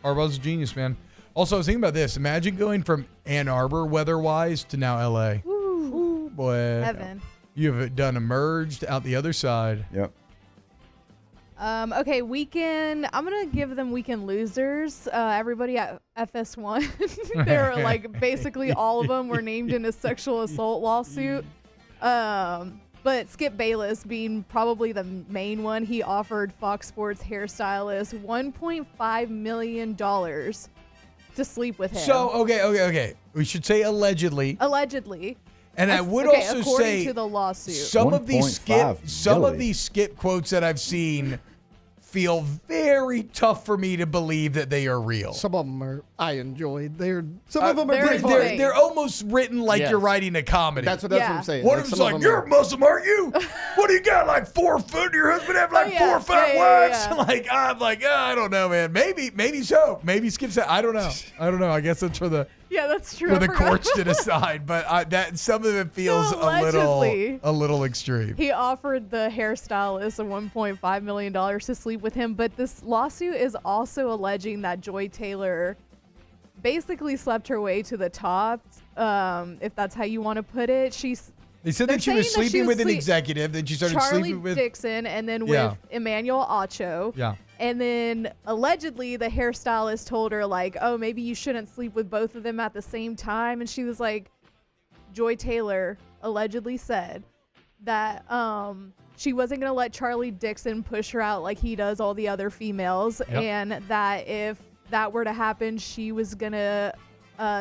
Harbaugh's a genius, man. Also, I was thinking about this. Imagine going from Ann Arbor weather-wise to now L.A. Ooh, boy. Heaven. You've done emerged out the other side. Yep. Okay, weekend. I'm going to give them weekend losers. Everybody at FS1. They're basically all of them were named in a sexual assault lawsuit. But Skip Bayless being probably the main one, he offered Fox Sports hairstylist $1.5 million to sleep with him. So, okay. We should say allegedly. Allegedly. And I would also according say to the lawsuit. some of these skip quotes that I've seen feel very tough for me to believe that they are real. Some of them I enjoyed. Some of them are pretty they're, funny. they're almost written like Yes. you're writing a comedy. That's what I'm saying. One of them's like, you're Muslim, aren't you? What do you got, like 4 foot? Your husband have like 4 or 5 wives? Like, I'm like, I don't know, man. Maybe so. Maybe Skip said, I don't know. I guess that's for the that's true. for the courts to decide. But that some of it feels a little extreme. He offered the hairstylist a $1.5 million to sleep with him, but this lawsuit is also alleging that Joy Taylor basically slept her way to the top, if that's how you want to put it. They said that she was sleeping with an executive, then she started Charlie sleeping with Dixon, and then with Emmanuel Acho. Yeah. And then allegedly the hairstylist told her like, oh, maybe you shouldn't sleep with both of them at the same time. And she was like, Joy Taylor allegedly said that she wasn't going to let Charlie Dixon push her out like he does all the other females. Yep. And that if that were to happen, she was going to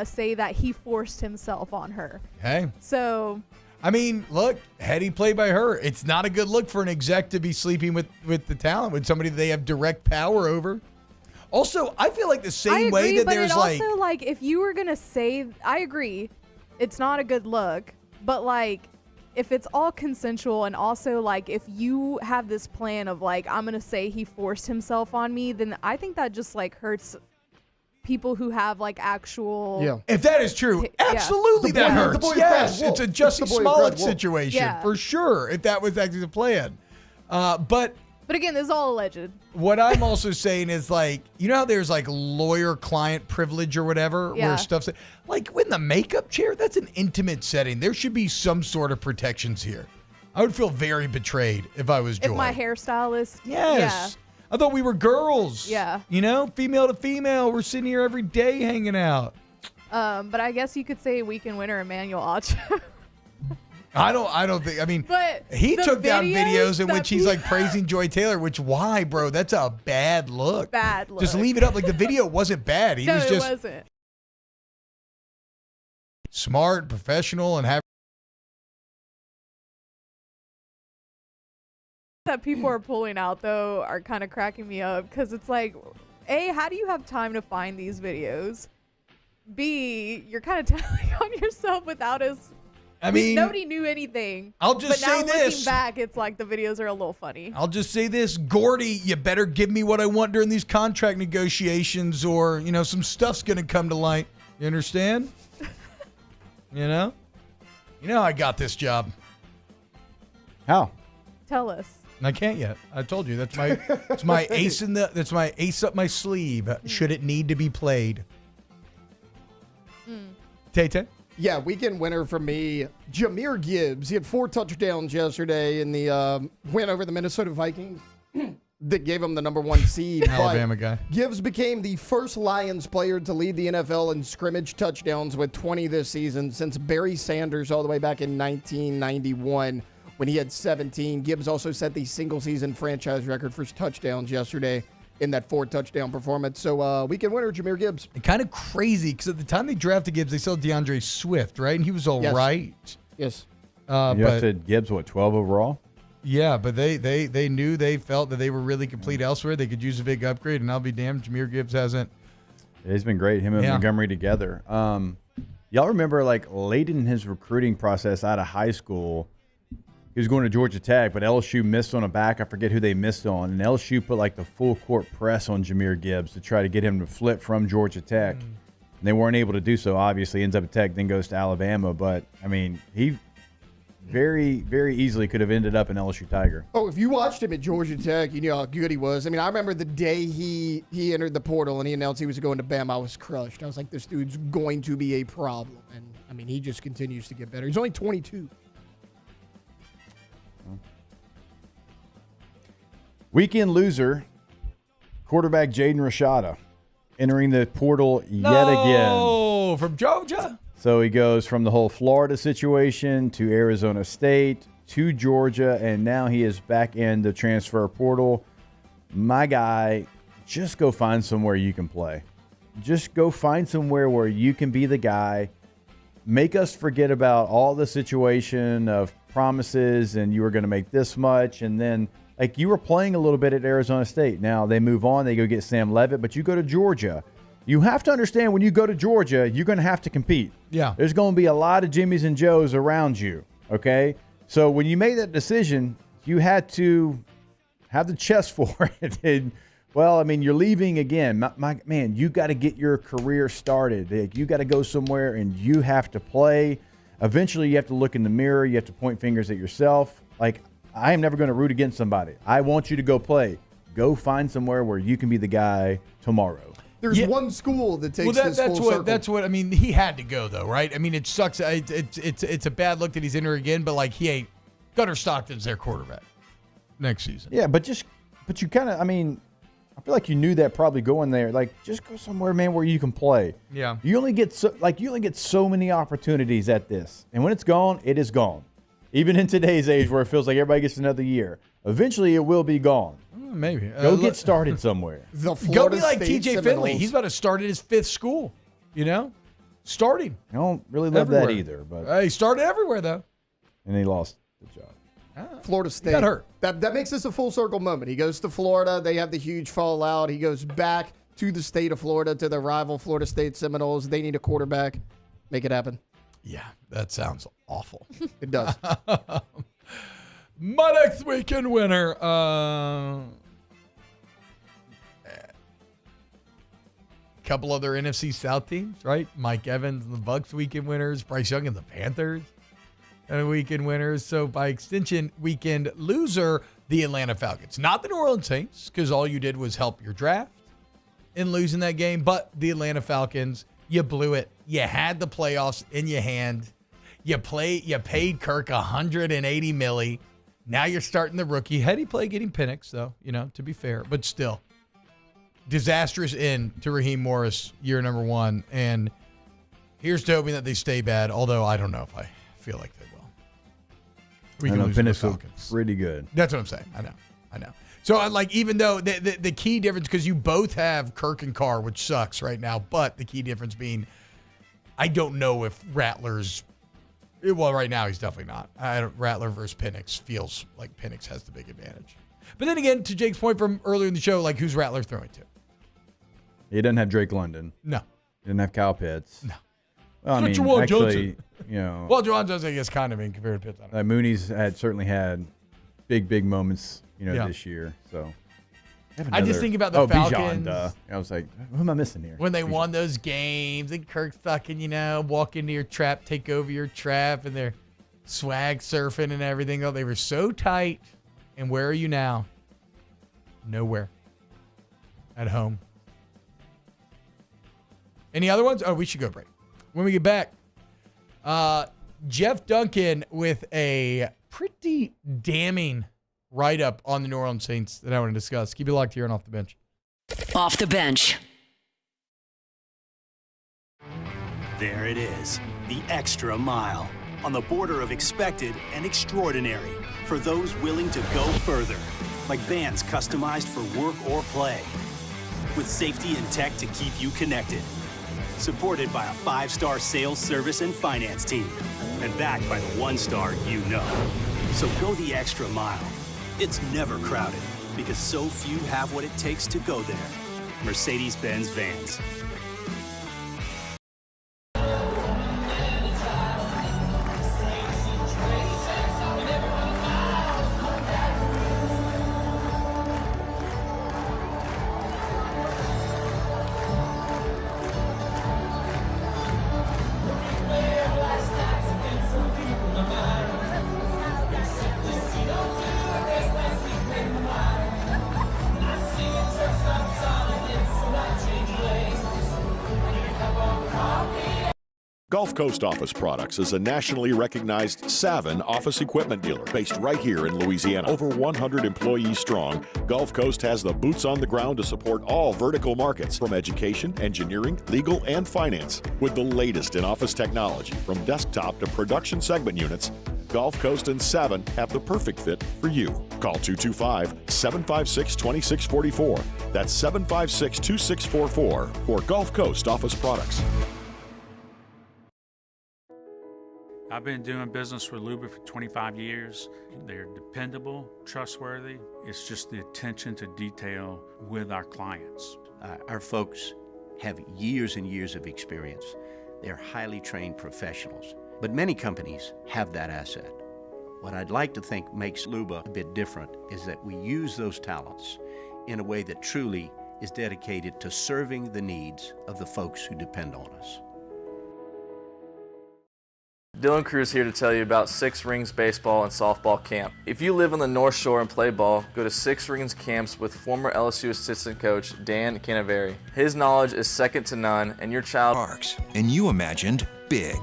say that he forced himself on her. Hey. So... I mean, look, heady play by her. It's not a good look for an exec to be sleeping with the talent, with somebody they have direct power over. Also, I feel like the same way that there's like... also, like, if you were going to say... I agree. It's not a good look. But, like, if it's all consensual and also, like, if you have this plan of, like, I'm going to say he forced himself on me, then I think that just, like, hurts people who have like actual. Yeah. If that is true, absolutely that hurts. Yes, it's a Jussie Smollett situation for sure. If that was actually the plan, but again, this is all alleged. What I'm also saying is like, you know how there's like lawyer-client privilege or whatever, where stuff's like in the makeup chair. That's an intimate setting. There should be some sort of protections here. I would feel very betrayed if I was Joy. If my hairstylist. Yes. Yeah. I thought we were girls. Yeah. You know, female to female. We're sitting here every day hanging out. But I guess you could say weekend winner Emmanuel Acho. I don't think. I mean, but he took down videos in which he's like praising Joy Taylor. Which why, bro? That's a bad look. Bad look. Just leave it up. Like the video wasn't bad. He was just it wasn't. Smart, professional, and have. That people are pulling out though are kind of cracking me up because it's like, A, how do you have time to find these videos? B, you're kind of telling on yourself without us. I mean, nobody knew anything. I'll just say but now this. Looking back, it's like the videos are a little funny. I'll just say this, Gordy, you better give me what I want during these contract negotiations, or you know some stuff's gonna come to light. You understand? You know I got this job. How? Tell us. I can't yet. I told you that's my ace up my sleeve. Should it need to be played? Tay-Tay? Yeah, weekend winner for me, Jahmyr Gibbs. He had 4 touchdowns yesterday in the win over the Minnesota Vikings that gave him the number 1 seed. Alabama guy. Gibbs became the first Lions player to lead the NFL in scrimmage touchdowns with 20 this season since Barry Sanders all the way back in 1991. When he had 17. Gibbs also set the single-season franchise record for touchdowns yesterday in that 4-touchdown performance. So weekend winner, Jahmyr Gibbs. And kind of crazy because at the time they drafted Gibbs, they saw DeAndre Swift, right? And he was all right. Yes. You said Gibbs, 12 overall? Yeah, but they felt that they were really complete elsewhere. They could use a big upgrade, and I'll be damned, Jahmyr Gibbs hasn't. He's been great, him and Montgomery together. Y'all remember, like, late in his recruiting process out of high school, he was going to Georgia Tech, but LSU missed on a back. I forget who they missed on. And LSU put like the full court press on Jahmyr Gibbs to try to get him to flip from Georgia Tech. And they weren't able to do so, obviously. Ends up at Tech, then goes to Alabama. But, I mean, he very, very easily could have ended up an LSU Tiger. Oh, if you watched him at Georgia Tech, you know how good he was. I mean, I remember the day he entered the portal and he announced he was going to Bama, I was crushed. I was like, this dude's going to be a problem. And, I mean, he just continues to get better. He's only 22. Weekend loser, quarterback Jaden Rashada, entering the portal yet again. Oh, from Georgia? So he goes from the whole Florida situation to Arizona State to Georgia, and now he is back in the transfer portal. My guy, just go find somewhere you can play. Just go find somewhere where you can be the guy. Make us forget about all the situation of promises and you were going to make this much, and then Like, you were playing a little bit at Arizona State. Now they move on. They go get Sam Levitt. But you go to Georgia. You have to understand when you go to Georgia, you're going to have to compete. Yeah. There's going to be a lot of Jimmies and Joes around you, okay? So when you made that decision, you had to have the chest for it. And, well, I mean, you're leaving again. Man, you got to get your career started. You got to go somewhere, and you have to play. Eventually, you have to look in the mirror. You have to point fingers at yourself. Like, I am never going to root against somebody. I want you to go play. Go find somewhere where you can be the guy tomorrow. There's one school that takes this full circle. That's what I mean. He had to go though, right? I mean, it sucks. It's a bad look that he's in her again, but like Gunnar Stockton's their quarterback next season. Yeah, but you kind of, I mean, I feel like you knew that probably going there. Like, just go somewhere, man, where you can play. Yeah. You only get so many opportunities at this, and when it's gone, it is gone. Even in today's age, where it feels like everybody gets another year, eventually it will be gone. Maybe go get started somewhere. Go be like TJ Finley. He's about to start at his 5th school. You know, starting. I don't really love that either, but he started everywhere though, and he lost the job. Florida State. Got hurt. That makes this a full circle moment. He goes to Florida. They have the huge fallout. He goes back to the state of Florida, to their rival Florida State Seminoles. They need a quarterback. Make it happen. Yeah, that sounds awful. It does. My next weekend winner. Couple other NFC South teams, right? Mike Evans and the Bucs weekend winners. Bryce Young and the Panthers weekend winners. So by extension, weekend loser, the Atlanta Falcons. Not the New Orleans Saints, because all you did was help your draft in losing that game. But the Atlanta Falcons, you blew it. You had the playoffs in your hand. You paid Kirk $180 million. Now you're starting the rookie. Had he played getting Penix, though, to be fair. But still, disastrous end to Raheem Morris, year number 1. And here's to hoping that they stay bad, although I don't know if I feel like they will. We can lose to the Falcons. Pretty good. That's what I'm saying. I know. So, even though the key difference, because you both have Kirk and Carr, which sucks right now, but the key difference being, I don't know if Rattler's, well, right now he's definitely not. Rattler versus Penix feels like Penix has the big advantage. But then again, to Jake's point from earlier in the show, like, who's Rattler throwing to? He doesn't have Drake London. No. He doesn't have Kyle Pitts. No. Well, Juwan Johnson. Well, Juwan Johnson, I guess, kind of in compared to Pitts. Mooney's certainly had big moments, this year. So I just think about the Falcons. Bijan, I was like, who am I missing here? When they won those games, and Kirk's fucking, walk into your trap, take over your trap, and they're swag surfing and everything. Oh, they were so tight. And where are you now? Nowhere. At home. Any other ones? Oh, we should go break. When we get back, Jeff Duncan with a pretty damning write-up on the New Orleans Saints that I want to discuss. Keep it locked here on Off the Bench. Off the Bench. There it is, the extra mile, on the border of expected and extraordinary, for those willing to go further, like vans customized for work or play, with safety and tech to keep you connected, supported by a 5-star sales, service, and finance team, and backed by the 1-star you know. So go the extra mile. It's never crowded, because so few have what it takes to go there. Mercedes-Benz Vans. Gulf Coast Office Products is a nationally recognized Savin office equipment dealer based right here in Louisiana. Over 100 employees strong, Gulf Coast has the boots on the ground to support all vertical markets, from education, engineering, legal, and finance. With the latest in office technology, from desktop to production segment units, Gulf Coast and Savin have the perfect fit for you. Call 225-756-2644. That's 756-2644 for Gulf Coast Office Products. I've been doing business with Luba for 25 years. They're dependable, trustworthy. It's just the attention to detail with our clients. Our folks have years and years of experience. They're highly trained professionals, but many companies have that asset. What I'd like to think makes Luba a bit different is that we use those talents in a way that truly is dedicated to serving the needs of the folks who depend on us. Dylan Cruz here to tell you about Six Rings Baseball and Softball Camp. If you live on the North Shore and play ball, go to Six Rings Camps with former LSU assistant coach Dan Canaveri. His knowledge is second to none, and your child parks, and you imagined big.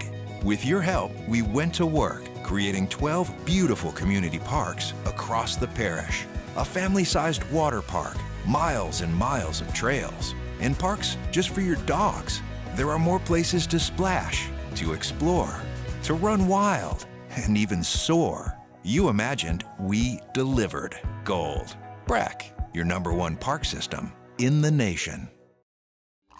With your help, we went to work creating 12 beautiful community parks across the parish. A family-sized water park, miles and miles of trails, and parks just for your dogs. There are more places to splash, to explore, to run wild, and even soar. You imagined, we delivered. Gold. Brack, your #1 park system in the nation.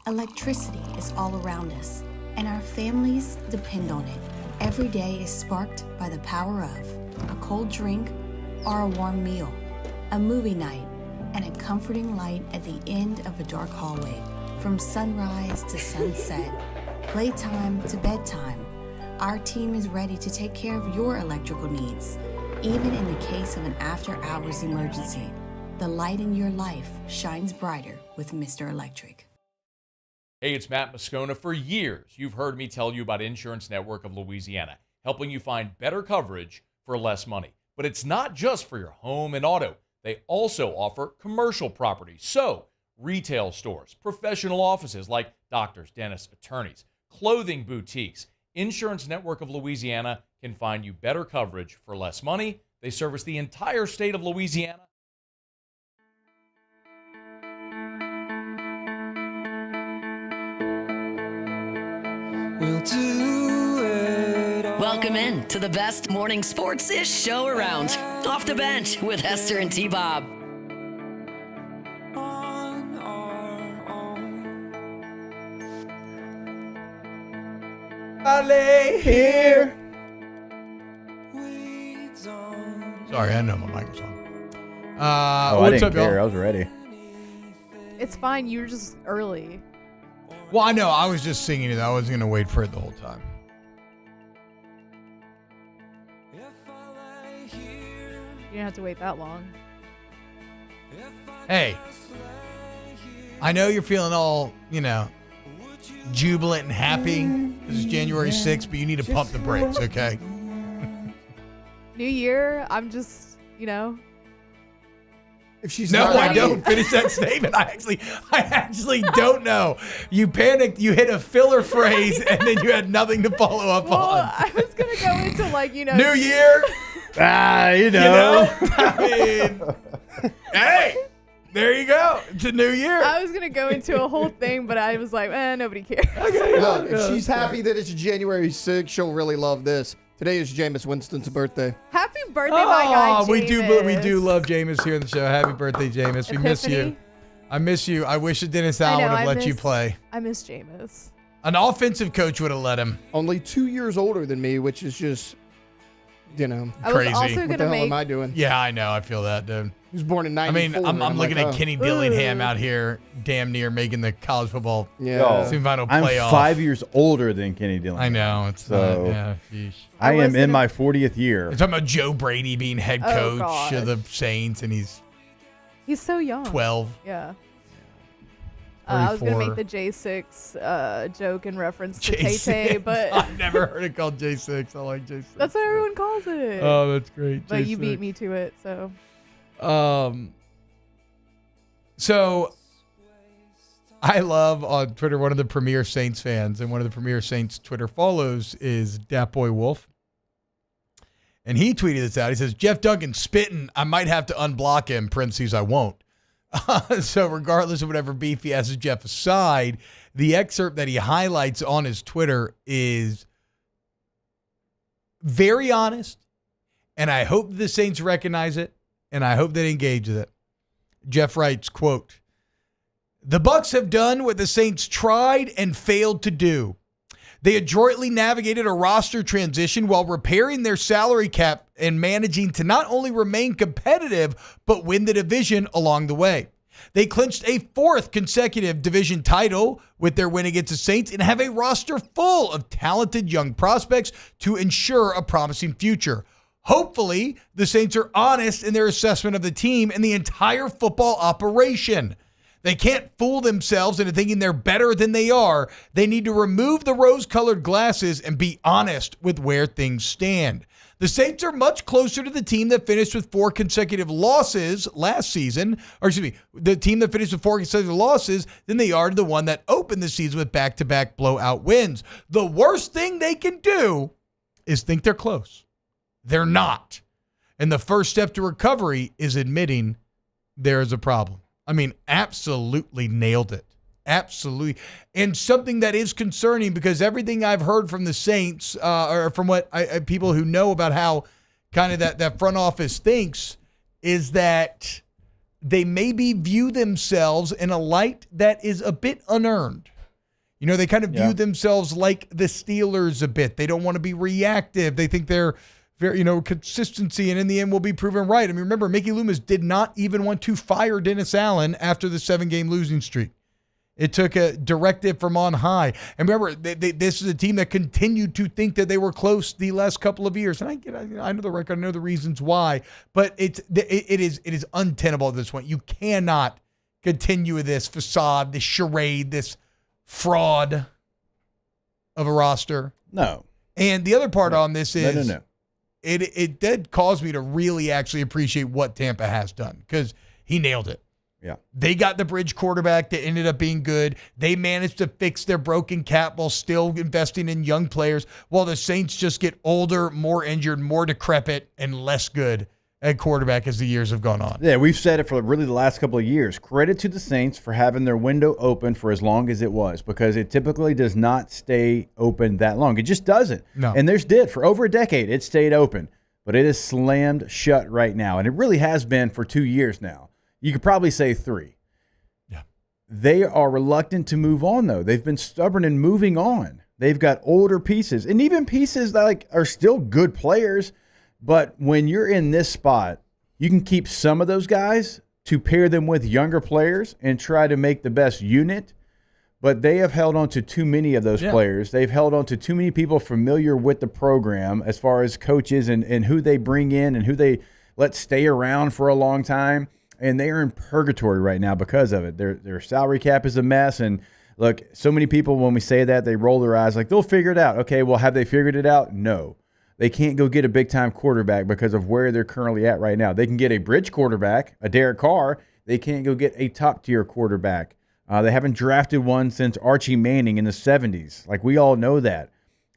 Electricity is all around us, and our families depend on it. Every day is sparked by the power of a cold drink or a warm meal, a movie night, and a comforting light at the end of a dark hallway. From sunrise to sunset, playtime to bedtime, our team is ready to take care of your electrical needs. Even in the case of an after-hours emergency, the light in your life shines brighter with Mr. Electric. Hey, it's Matt Moscona. For years, you've heard me tell you about Insurance Network of Louisiana, helping you find better coverage for less money. But it's not just for your home and auto. They also offer commercial property. So, retail stores, professional offices like doctors, dentists, attorneys, clothing boutiques. Insurance Network of Louisiana can find you better coverage for less money. They service the entire state of Louisiana. We'll do it all. Welcome in to the best morning sports-ish show around. Off the Bench with Hester and T-Bob. On our own. I lay here. We don't. Sorry, I know my mic was on. I what's didn't up, care. y'all? I was ready. It's fine. You were just early. Well, I know. I was just singing it. I wasn't going to wait for it the whole time. You didn't have to wait that long. Hey, I know you're feeling all, jubilant and happy. This is January 6th, but you need to pump the brakes, okay? New year, I'm just, If she's No, not I ready- don't. Finish that statement. I actually don't know. You panicked. You hit a filler phrase, and then you had nothing to follow up Well, on. I was going to go into New Year. I mean, hey, there you go. It's a new year. I was going to go into a whole thing, but I was like, nobody cares. Look, if she's happy that it's January 6th, she'll really love this. Today is Jameis Winston's birthday. Happy birthday, my guy, we do Jameis. love Jameis here on the show. Happy birthday, Jameis. We miss you. Epiphany. I miss you. I wish that Dennis I Allen know, would have I let you miss- play. I miss Jameis. An offensive coach would have let him. Only 2 years older than me, which is just, I was crazy. also What gonna the hell make- am I doing? Yeah, I know. I feel that, dude. He was born in I 94. mean, I'm looking like, at Kenny Dillingham out here, damn near making the college football semifinal I'm playoff. 5 years older than Kenny Dillingham. I know. It's so. yeah, sheesh. I am in my 40th year. You're talking about Joe Brady being head Oh, coach gosh. of the Saints, and he's He's so young. 12. Yeah. I was going to 34. make the J6 joke in reference to J6. Tay-Tay, but I've never heard it called J6. I like J6. that's what everyone calls it. Oh, that's great. But you J6. beat me to it, so. So I love on Twitter, one of the premier Saints fans and one of the premier Saints Twitter follows is Datboy Wolf. And he tweeted this out. He says, Jeff Duncan spitting. I might have to unblock him. Parentheses, I won't. So regardless of whatever beef he has with Jeff aside, the excerpt that he highlights on his Twitter is very honest. And I hope the Saints recognize it. And I hope they engage with it. Jeff writes, quote, "The Bucs have done what the Saints tried and failed to do. They adroitly navigated a roster transition while repairing their salary cap and managing to not only remain competitive, but win the division along the way. They clinched a 4th consecutive division title with their win against the Saints and have a roster full of talented young prospects to ensure a promising future. Hopefully, the Saints are honest in their assessment of the team and the entire football operation. They can't fool themselves into thinking they're better than they are. They need to remove the rose-colored glasses and be honest with where things stand. The Saints are much closer to the team that finished with 4 consecutive losses last season, the team that finished with 4 consecutive losses than they are to the one that opened the season with back-to-back blowout wins. The worst thing they can do is think they're close. They're not. And the first step to recovery is admitting there is a problem. I mean, absolutely nailed it. Absolutely. And something that is concerning, because everything I've heard from the Saints, or from what people who know about how kind of that front office thinks, is that they maybe view themselves in a light that is a bit unearned. You know, they kind of view themselves like the Steelers a bit. They don't want to be reactive. They think they're very, consistency, and in the end will be proven right. I mean, remember, Mickey Loomis did not even want to fire Dennis Allen after the 7-game losing streak. It took a directive from on high. And remember, this is a team that continued to think that they were close the last couple of years. And I know the record, I know the reasons why, but it is untenable at this point. You cannot continue with this facade, this charade, this fraud of a roster. No. And the other part on this is No. It did cause me to really actually appreciate what Tampa has done, because he nailed it. Yeah. They got the bridge quarterback that ended up being good. They managed to fix their broken cap while still investing in young players, while the Saints just get older, more injured, more decrepit, and less good at quarterback as the years have gone on. Yeah, we've said it for really the last couple of years. Credit to the Saints for having their window open for as long as it was, because it typically does not stay open that long. It just doesn't. No. And theirs did. For over a decade, it stayed open. But it is slammed shut right now. And it really has been for 2 years now. You could probably say 3. Yeah. They are reluctant to move on, though. They've been stubborn in moving on. They've got older pieces, and even pieces that are still good players. But when you're in this spot, you can keep some of those guys to pair them with younger players and try to make the best unit. But they have held on to too many of those players. They've held on to too many people familiar with the program as far as coaches and who they bring in and who they let stay around for a long time. And they are in purgatory right now because of it. Their salary cap is a mess. And look, so many people, when we say that, they roll their eyes like they'll figure it out. Okay, well, have they figured it out? No. They can't go get a big-time quarterback because of where they're currently at right now. They can get a bridge quarterback, a Derek Carr. They can't go get a top-tier quarterback. They haven't drafted one since Archie Manning in the 70s. Like, we all know that.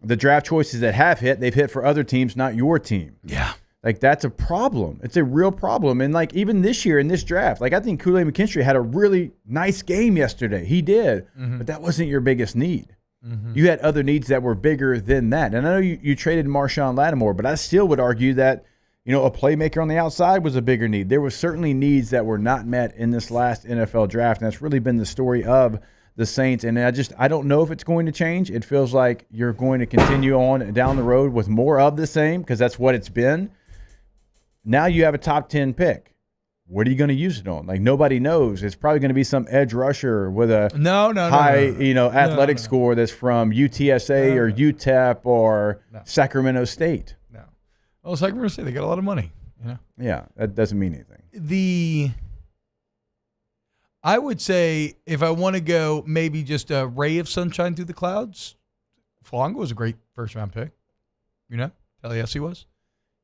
The draft choices that have hit, they've hit for other teams, not your team. Yeah. Like, that's a problem. It's a real problem. And, like, even this year in this draft, like, I think Kool-Aid McKinstry had a really nice game yesterday. He did. Mm-hmm. But that wasn't your biggest need. Mm-hmm. You had other needs that were bigger than that. And I know you traded Marshawn Lattimore, but I still would argue that, a playmaker on the outside was a bigger need. There were certainly needs that were not met in this last NFL draft, and that's really been the story of the Saints. And I don't know if it's going to change. It feels like you're going to continue on down the road with more of the same, because that's what it's been. Now you have a top 10 pick. What are you going to use it on? Like, nobody knows. It's probably going to be some edge rusher with a high, athletic score that's from UTSA or UTEP or Sacramento State. No. Well, Sacramento State, they got a lot of money. Yeah, that doesn't mean anything. I would say, if I want to go maybe just a ray of sunshine through the clouds, Fuanga was a great first-round pick. Taliesin was.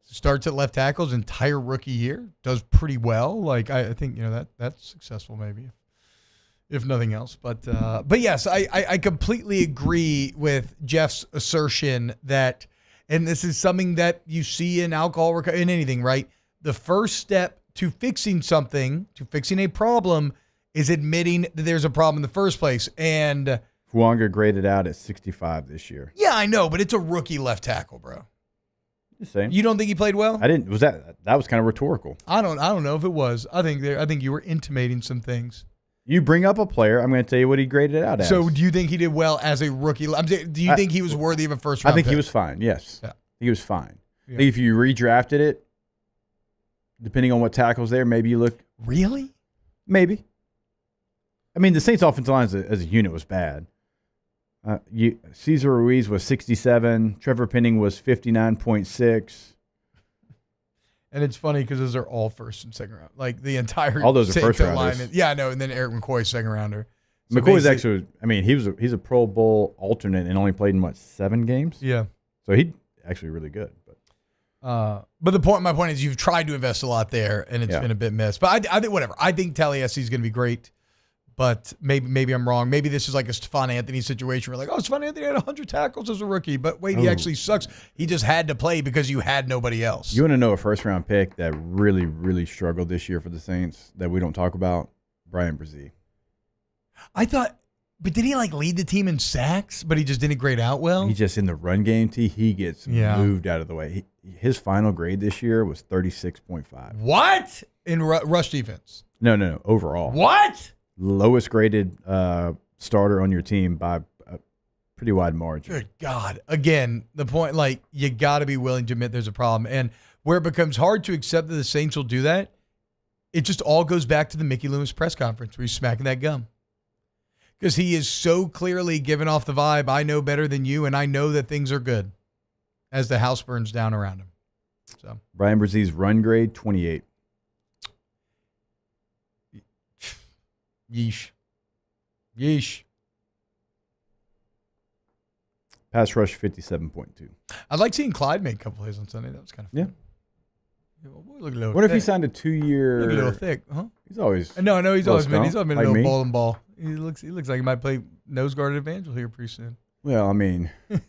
Starts at left tackle his entire rookie year. Does pretty well. Like, I think, that's successful maybe, if nothing else. But yes, I completely agree with Jeff's assertion that, and this is something that you see in alcohol recovery, in anything, right? The first step to fixing something, to fixing a problem, is admitting that there's a problem in the first place. And Fuanga graded out at 65 this year. Yeah, I know, but it's a rookie left tackle, bro. Same. You don't think he played well? I didn't. That was kind of rhetorical. I don't know if it was. I think you were intimating some things. You bring up a player, I'm going to tell you what he graded out as. So do you think he did well as a rookie? Do you think he was worthy of a first round I think pick? he was fine, yes. Yeah. He was fine. Yeah. I think if you redrafted it, depending on what tackles there, maybe you look. Really? Maybe. I mean, the Saints' offensive line as a unit was bad. Cesar Ruiz was 67. Trevor Penning was 59.6. And it's funny because those are all first and second round. Like the entire all those are Saints first rounders. line. Yeah, I know. And then Eric McCoy, second rounder. So McCoy's actually, I mean, he's a Pro Bowl alternate and only played in 7 games? Yeah. So he actually really good. But my point is you've tried to invest a lot there and it's been a bit missed. But I think whatever. I think Taliesin is going to be great. But maybe I'm wrong. Maybe this is like a Stephon Anthony situation. We're like, Stephon Anthony had 100 tackles as a rookie. But wait, he actually sucks. He just had to play because you had nobody else. You want to know a first-round pick that really, really struggled this year for the Saints that we don't talk about? Brian Brzee. I thought, but did he lead the team in sacks, but he just didn't grade out well? He just in the run game, he gets moved out of the way. His final grade this year was 36.5. What? In rush defense? No, overall. What? Lowest graded starter on your team by a pretty wide margin. Good God. Again, the point, you got to be willing to admit there's a problem. And where it becomes hard to accept that the Saints will do that, it just all goes back to the Mickey Loomis press conference where he's smacking that gum. Because he is so clearly giving off the vibe, I know better than you, and I know that things are good as the house burns down around him. So Brian Brzee's run grade, 28. Yeesh. Pass rush, 57.2. I'd like seeing Clyde make a couple plays on Sunday. That was kind of fun. Look a little what if thick. he signed a 2-year? Look a little thick, huh? He's always. No, he's always been like a little ball and ball. He looks like he might play nose guard at Evangel here pretty soon. Well, I mean, got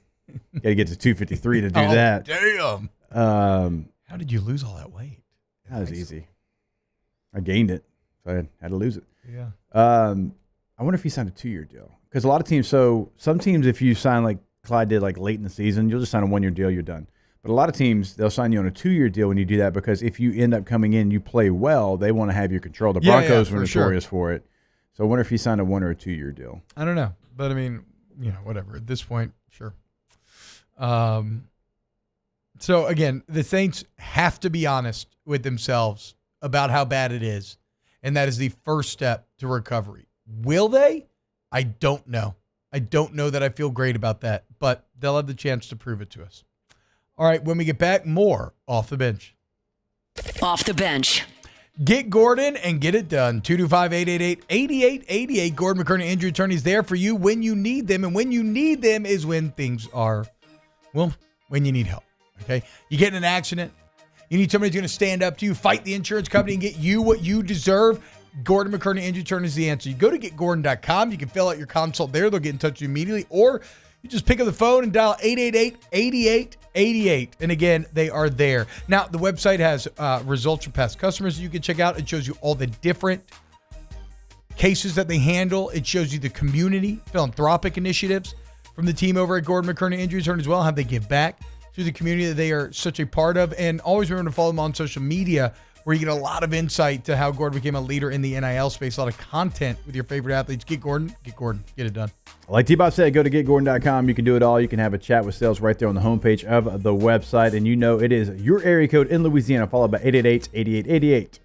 to get to 253 to do that. Damn. How did you lose all that weight? That was easy. I gained it, so I had to lose it. Yeah. I wonder if he signed a 2-year deal because a lot of teams. So some teams, if you sign like Clyde did, late in the season, you'll just sign a 1-year deal. You're done. But a lot of teams, they'll sign you on a 2-year deal when you do that because if you end up coming in, you play well, they want to have your control. The Broncos were notorious for it. So I wonder if he signed a 1 or a 2-year deal. I don't know. But, I mean, whatever. At this point, sure. So, again, the Saints have to be honest with themselves about how bad it is. And that is the first step to recovery. Will they? I don't know. I don't know that I feel great about that. But they'll have the chance to prove it to us. All right, when we get back, more Off the Bench. Off the Bench. Get Gordon and get it done. 225-888-8888. Gordon McKernan Injury Attorney's there for you when you need them. And when you need them is when things are, when you need help. Okay? You get in an accident. You need somebody who's going to stand up to you, fight the insurance company, and get you what you deserve. Gordon McKernan Injury Attorney is the answer. You go to getgordon.com. You can fill out your consult there. They'll get in touch with you immediately. Or you just pick up the phone and dial 888-8888. And again, they are there. Now, the website has results from past customers that you can check out. It shows you all the different cases that they handle. It shows you the community philanthropic initiatives from the team over at Gordon McKernan Injury Attorney as well, how they give back to the community that they are such a part of. And always remember to follow them on social media, where you get a lot of insight to how Gordon became a leader in the NIL space, a lot of content with your favorite athletes. Get Gordon, get it done. Like T-Bob said, go to getgordon.com. You can do it all. You can have a chat with sales right there on the homepage of the website. And it is your area code in Louisiana, followed by 888-8888.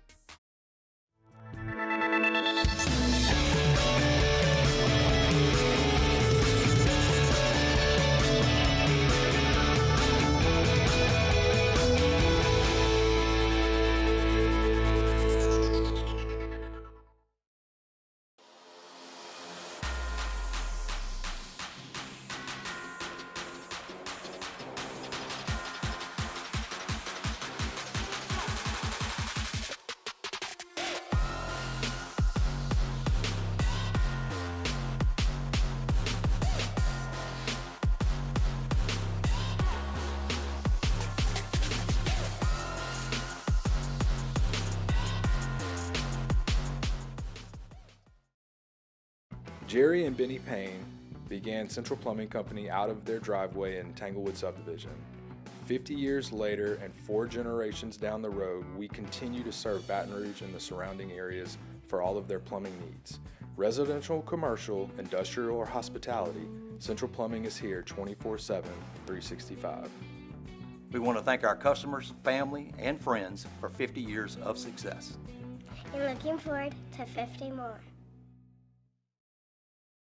Jerry and Benny Payne began Central Plumbing Company out of their driveway in Tanglewood subdivision. 50 years later and 4 generations down the road, we continue to serve Baton Rouge and the surrounding areas for all of their plumbing needs. Residential, commercial, industrial, or hospitality, Central Plumbing is here 24/7, 365. We want to thank our customers, family, and friends for 50 years of success. And looking forward to 50 more.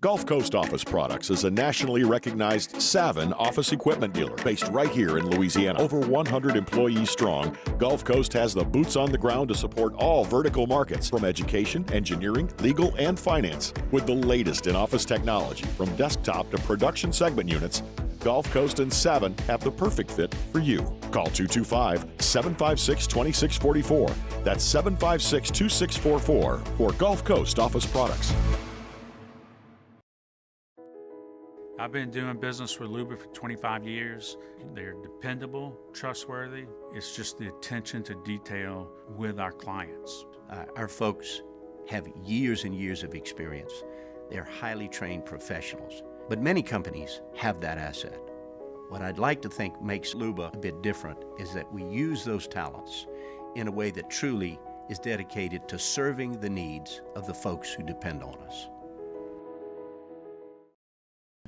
Gulf Coast Office Products is a nationally recognized Savin office equipment dealer based right here in Louisiana. Over 100 employees strong, Gulf Coast has the boots on the ground to support all vertical markets, from education, engineering, legal, and finance. With the latest in office technology, from desktop to production segment units, Gulf Coast and Savin have the perfect fit for you. Call 225-756-2644. That's 756-2644 for Gulf Coast Office Products. I've been doing business with Luba for 25 years. They're dependable, trustworthy. It's just the attention to detail with our clients. Our folks have years and years of experience. They're highly trained professionals. But many companies have that asset. What I'd like to think makes Luba a bit different is that we use those talents in a way that truly is dedicated to serving the needs of the folks who depend on us.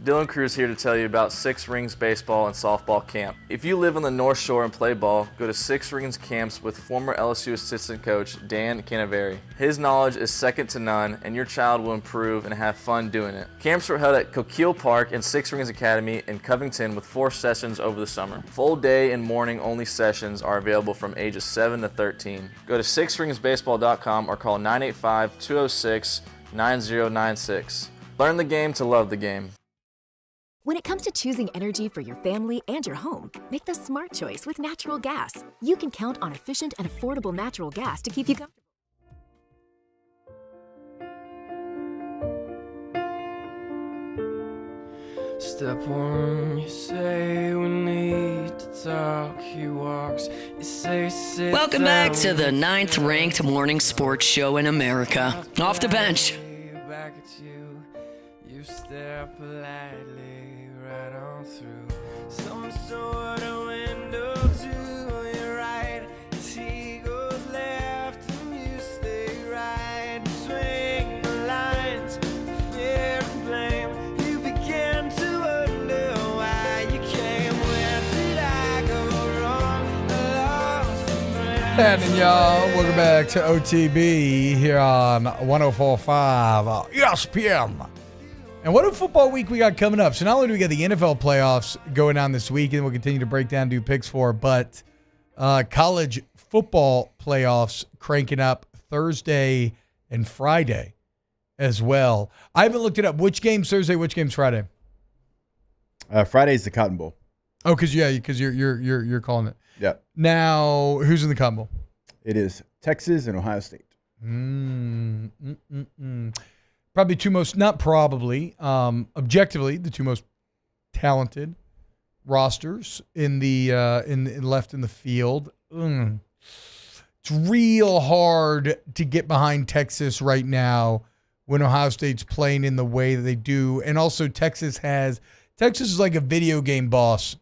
Dylan Cruz here to tell you about Six Rings Baseball and Softball Camp. If you live on the North Shore and play ball, go to Six Rings Camps with former LSU assistant coach Dan Canaveri. His knowledge is second to none, and your child will improve and have fun doing it. Camps were held at Coquille Park and Six Rings Academy in Covington with 4 sessions over the summer. Full day and morning only sessions are available from ages 7 to 13. Go to sixringsbaseball.com or call 985-206-9096. Learn the game to love the game. When it comes to choosing energy for your family and your home, make the smart choice with natural gas. You can count on efficient and affordable natural gas to keep you comfortable. Step one, you say we need to talk. He walks, you say sit Welcome back to the 9th-ranked morning sports show in America. Off the bench. Back at you, you stare politely right on through some sort of window to your right. As he goes left and you stay right. Between the lines, fear and blame, you begin to wonder why you came. Where did I go wrong? I lost a friend. And y'all, welcome back to OTB here on 104.5 ESPN. And what a football week we got coming up. So not only do we got the NFL playoffs going on this week, and we'll continue to break down, do picks for, but college football playoffs cranking up Thursday and Friday as well. I haven't looked it up. Which game's Thursday? Which game's Friday? Friday's the Cotton Bowl. Oh, because you're calling it. Yeah. Now, who's in the Cotton Bowl? It is Texas and Ohio State. Probably two most, not probably, objectively, the two most talented rosters in the left in the field. It's real hard to get behind Texas right now when Ohio State's playing in the way that they do. And also Texas is like a video game boss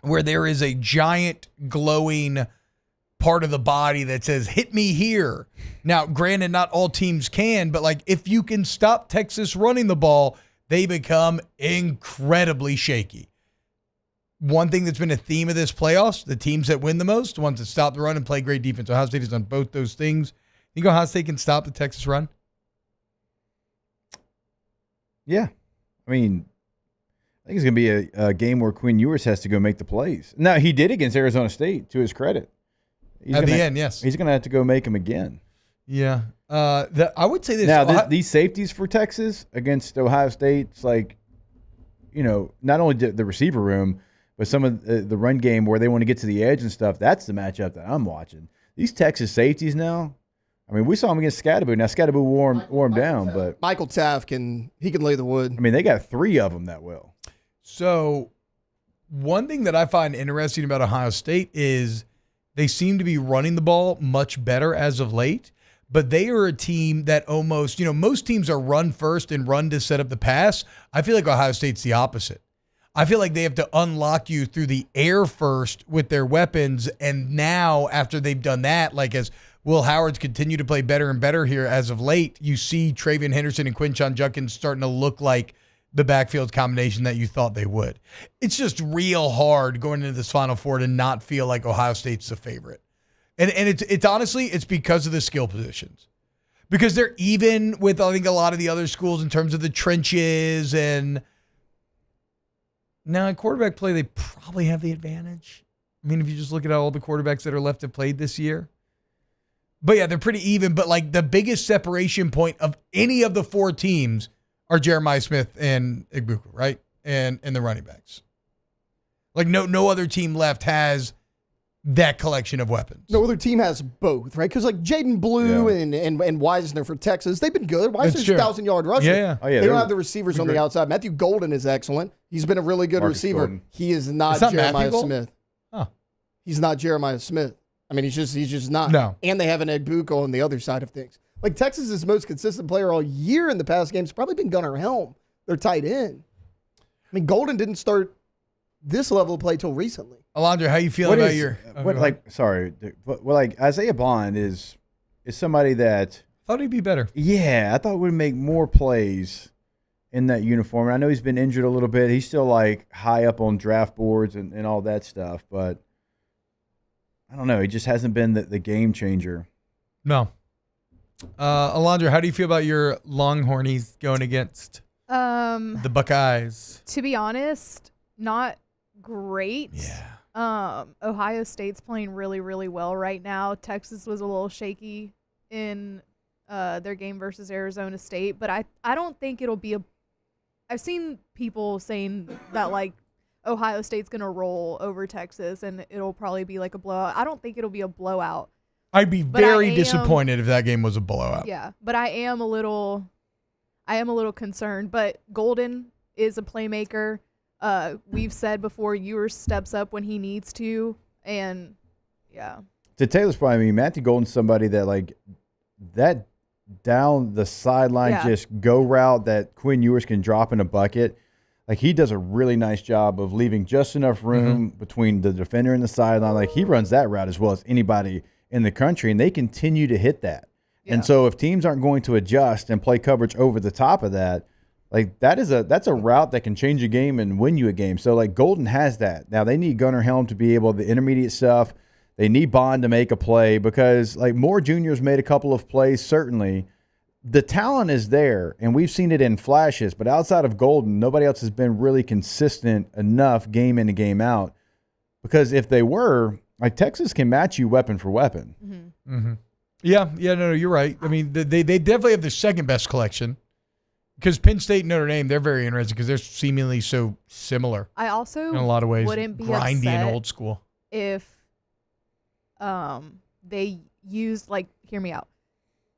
where there is a giant glowing part of the body that says, hit me here. Now, granted, not all teams can, but like if you can stop Texas running the ball, they become incredibly shaky. One thing that's been a theme of this playoffs, the teams that win the most, the ones that stop the run and play great defense. Ohio State has done both those things. Think Ohio State can stop the Texas run? Yeah. I mean, I think it's going to be a game where Quinn Ewers has to go make the plays. Now, he did against Arizona State, to his credit. At the end, yes. He's going to have to go make them again. Yeah. I would say this. Now, these safeties for Texas against Ohio State, it's like, not only the receiver room, but some of the run game where they want to get to the edge and stuff, that's the matchup that I'm watching. These Texas safeties now, I mean, we saw him against Scatterbo. Now, Scatterbo wore him down, but Michael Taft can lay the wood. I mean, they got 3 of them that will. So one thing that I find interesting about Ohio State is they seem to be running the ball much better as of late, but they are a team that almost, most teams are run first and run to set up the pass. I feel like Ohio State's the opposite. I feel like they have to unlock you through the air first with their weapons, and now after they've done that, like as Will Howard's continued to play better and better here as of late. You see Travion Henderson and Quinshon Judkins starting to look like the backfield combination that you thought they would. It's just real hard going into this Final Four to not feel like Ohio State's the favorite. And it's honestly, it's because of the skill positions. Because they're even with, I think, a lot of the other schools in terms of the trenches. And now in quarterback play, they probably have the advantage. I mean, if you just look at all the quarterbacks that are left to play this year. But yeah, they're pretty even. But like the biggest separation point of any of the four teams are Jeremiah Smith and Igbuka, right? And the running backs. Like no other team left has that collection of weapons. No other team has both, right? Because like Jaden Blue and Weisner for Texas, they've been good. Weisner's a 1,000-yard rusher. Yeah. Oh, yeah, they don't have the receivers on the outside. Matthew Golden is excellent. He's been a really good receiver. Golden. He is not Jeremiah Smith. Oh. He's not Jeremiah Smith. I mean, he's just not. No. And they have an Igbuka on the other side of things. Like Texas's most consistent player all year in the past games has probably been Gunnar Helm, their tight end. I mean, Golden didn't start this level of play till recently. Alondra, how you feeling about your? Isaiah Bond is somebody that thought he'd be better. Yeah, I thought would make more plays in that uniform. And I know he's been injured a little bit. He's still like high up on draft boards and all that stuff, but I don't know. He just hasn't been the game changer. No. Alondra, how do you feel about your Longhornies going against the Buckeyes? To be honest, not great. Yeah. Ohio State's playing really, really well right now. Texas was a little shaky in their game versus Arizona State, but I don't think it'll be I've seen people saying that like Ohio State's going to roll over Texas and it'll probably be like a blowout. I don't think it'll be a blowout. I'd be very disappointed if that game was a blowout. Yeah, but I am a little concerned. But Golden is a playmaker. We've said before, Ewers steps up when he needs to, and yeah. To Taylor's point, I mean, Matthew Golden's somebody that like that down the sideline just go route that Quinn Ewers can drop in a bucket. Like he does a really nice job of leaving just enough room between the defender and the sideline. Like he runs that route as well as anybody in the country, and they continue to hit that. Yeah. And so if teams aren't going to adjust and play coverage over the top of that, like that's a route that can change a game and win you a game. So like Golden has that. Now they need Gunnar Helm to be able to the intermediate stuff. They need Bond to make a play because like Moore Jr.'s made a couple of plays, certainly. The talent is there, and we've seen it in flashes, but outside of Golden, nobody else has been really consistent enough game in and game out. Because if they were, like Texas can match you weapon for weapon. Mm-hmm. Mm-hmm. Yeah, no, you're right. I mean, they definitely have the second best collection. Because Penn State and Notre Dame, they're very interesting because they're seemingly so similar. I also in a lot of ways, wouldn't be grindy upset and old school. If they used, like, hear me out.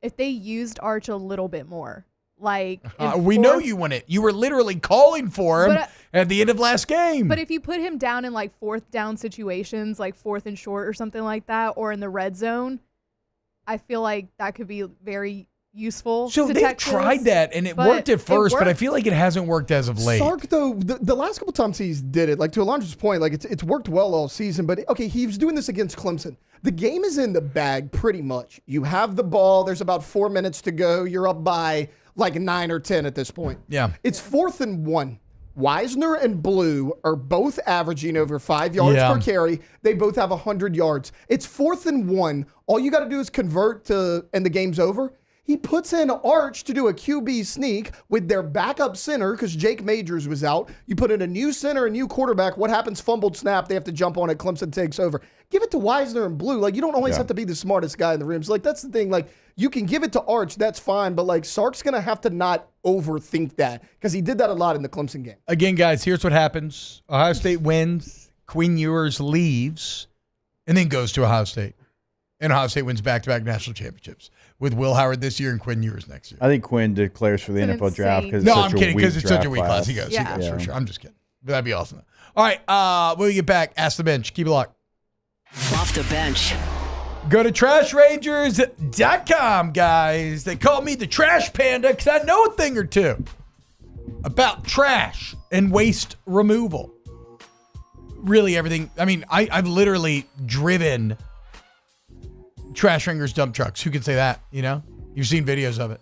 If they used Arch a little bit more. Like we know you want it. You were literally calling for him at the end of last game. But if you put him down in like fourth down situations, like fourth and short or something like that, or in the red zone, I feel like that could be very useful. So they've tried that, and it worked at first, but I feel like it hasn't worked as of late. Sark, though, the last couple times he's did it, like to Alondra's point, like it's worked well all season, but okay, he was doing this against Clemson. The game is in the bag pretty much. You have the ball. There's about 4 minutes to go. You're up by like 9 or 10 at this point. Yeah. It's 4th and 1. Weisner and Blue are both averaging over 5 yards per carry. They both have 100 yards. It's 4th and 1. All you got to do is convert and the game's over. He puts in Arch to do a QB sneak with their backup center because Jake Majors was out. You put in a new center, a new quarterback. What happens? Fumbled snap. They have to jump on it. Clemson takes over. Give it to Weisner and Blue. Like, you don't always have to be the smartest guy in the room. So, like, that's the thing. Like, you can give it to Arch. That's fine. But, like, Sark's going to have to not overthink that because he did that a lot in the Clemson game. Again, guys, here's what happens. Ohio State wins. Quinn Ewers leaves and then goes to Ohio State. And Ohio State wins back-to-back national championships with Will Howard this year and Quinn Ewers next year. I think Quinn declares for the NFL draft because I'm kidding because it's such a weak class. He goes for sure. I'm just kidding. But that'd be awesome. All right, when we get back, Ask the Bench. Keep it locked. Off the bench. Go to trashrangers.com, guys. They call me the Trash Panda because I know a thing or two about trash and waste removal. Really everything. I mean, I've literally driven trash ringers dump trucks. Who can say that? You've seen videos of it.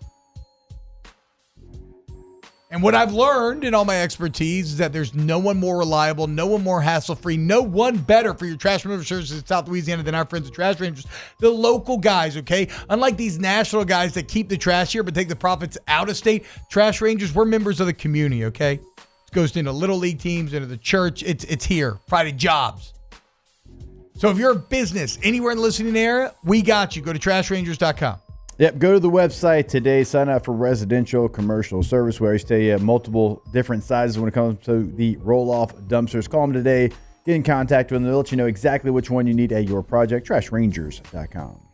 And what I've learned in all my expertise is that there's no one more reliable, no one more hassle-free, no one better for your trash removal services in South Louisiana than our friends at Trash Rangers. The local guys, okay? Unlike these national guys that keep the trash here but take the profits out of state, Trash Rangers, we're members of the community, okay? It goes into little league teams, into the church. It's here. Private jobs. So if you're a business anywhere in the listening area, we got you. Go to trashrangers.com. Yep, go to the website today. Sign up for residential commercial service. We always tell you multiple different sizes when it comes to the roll-off dumpsters. Call them today. Get in contact with them. They'll let you know exactly which one you need at your project. TrashRangers.com.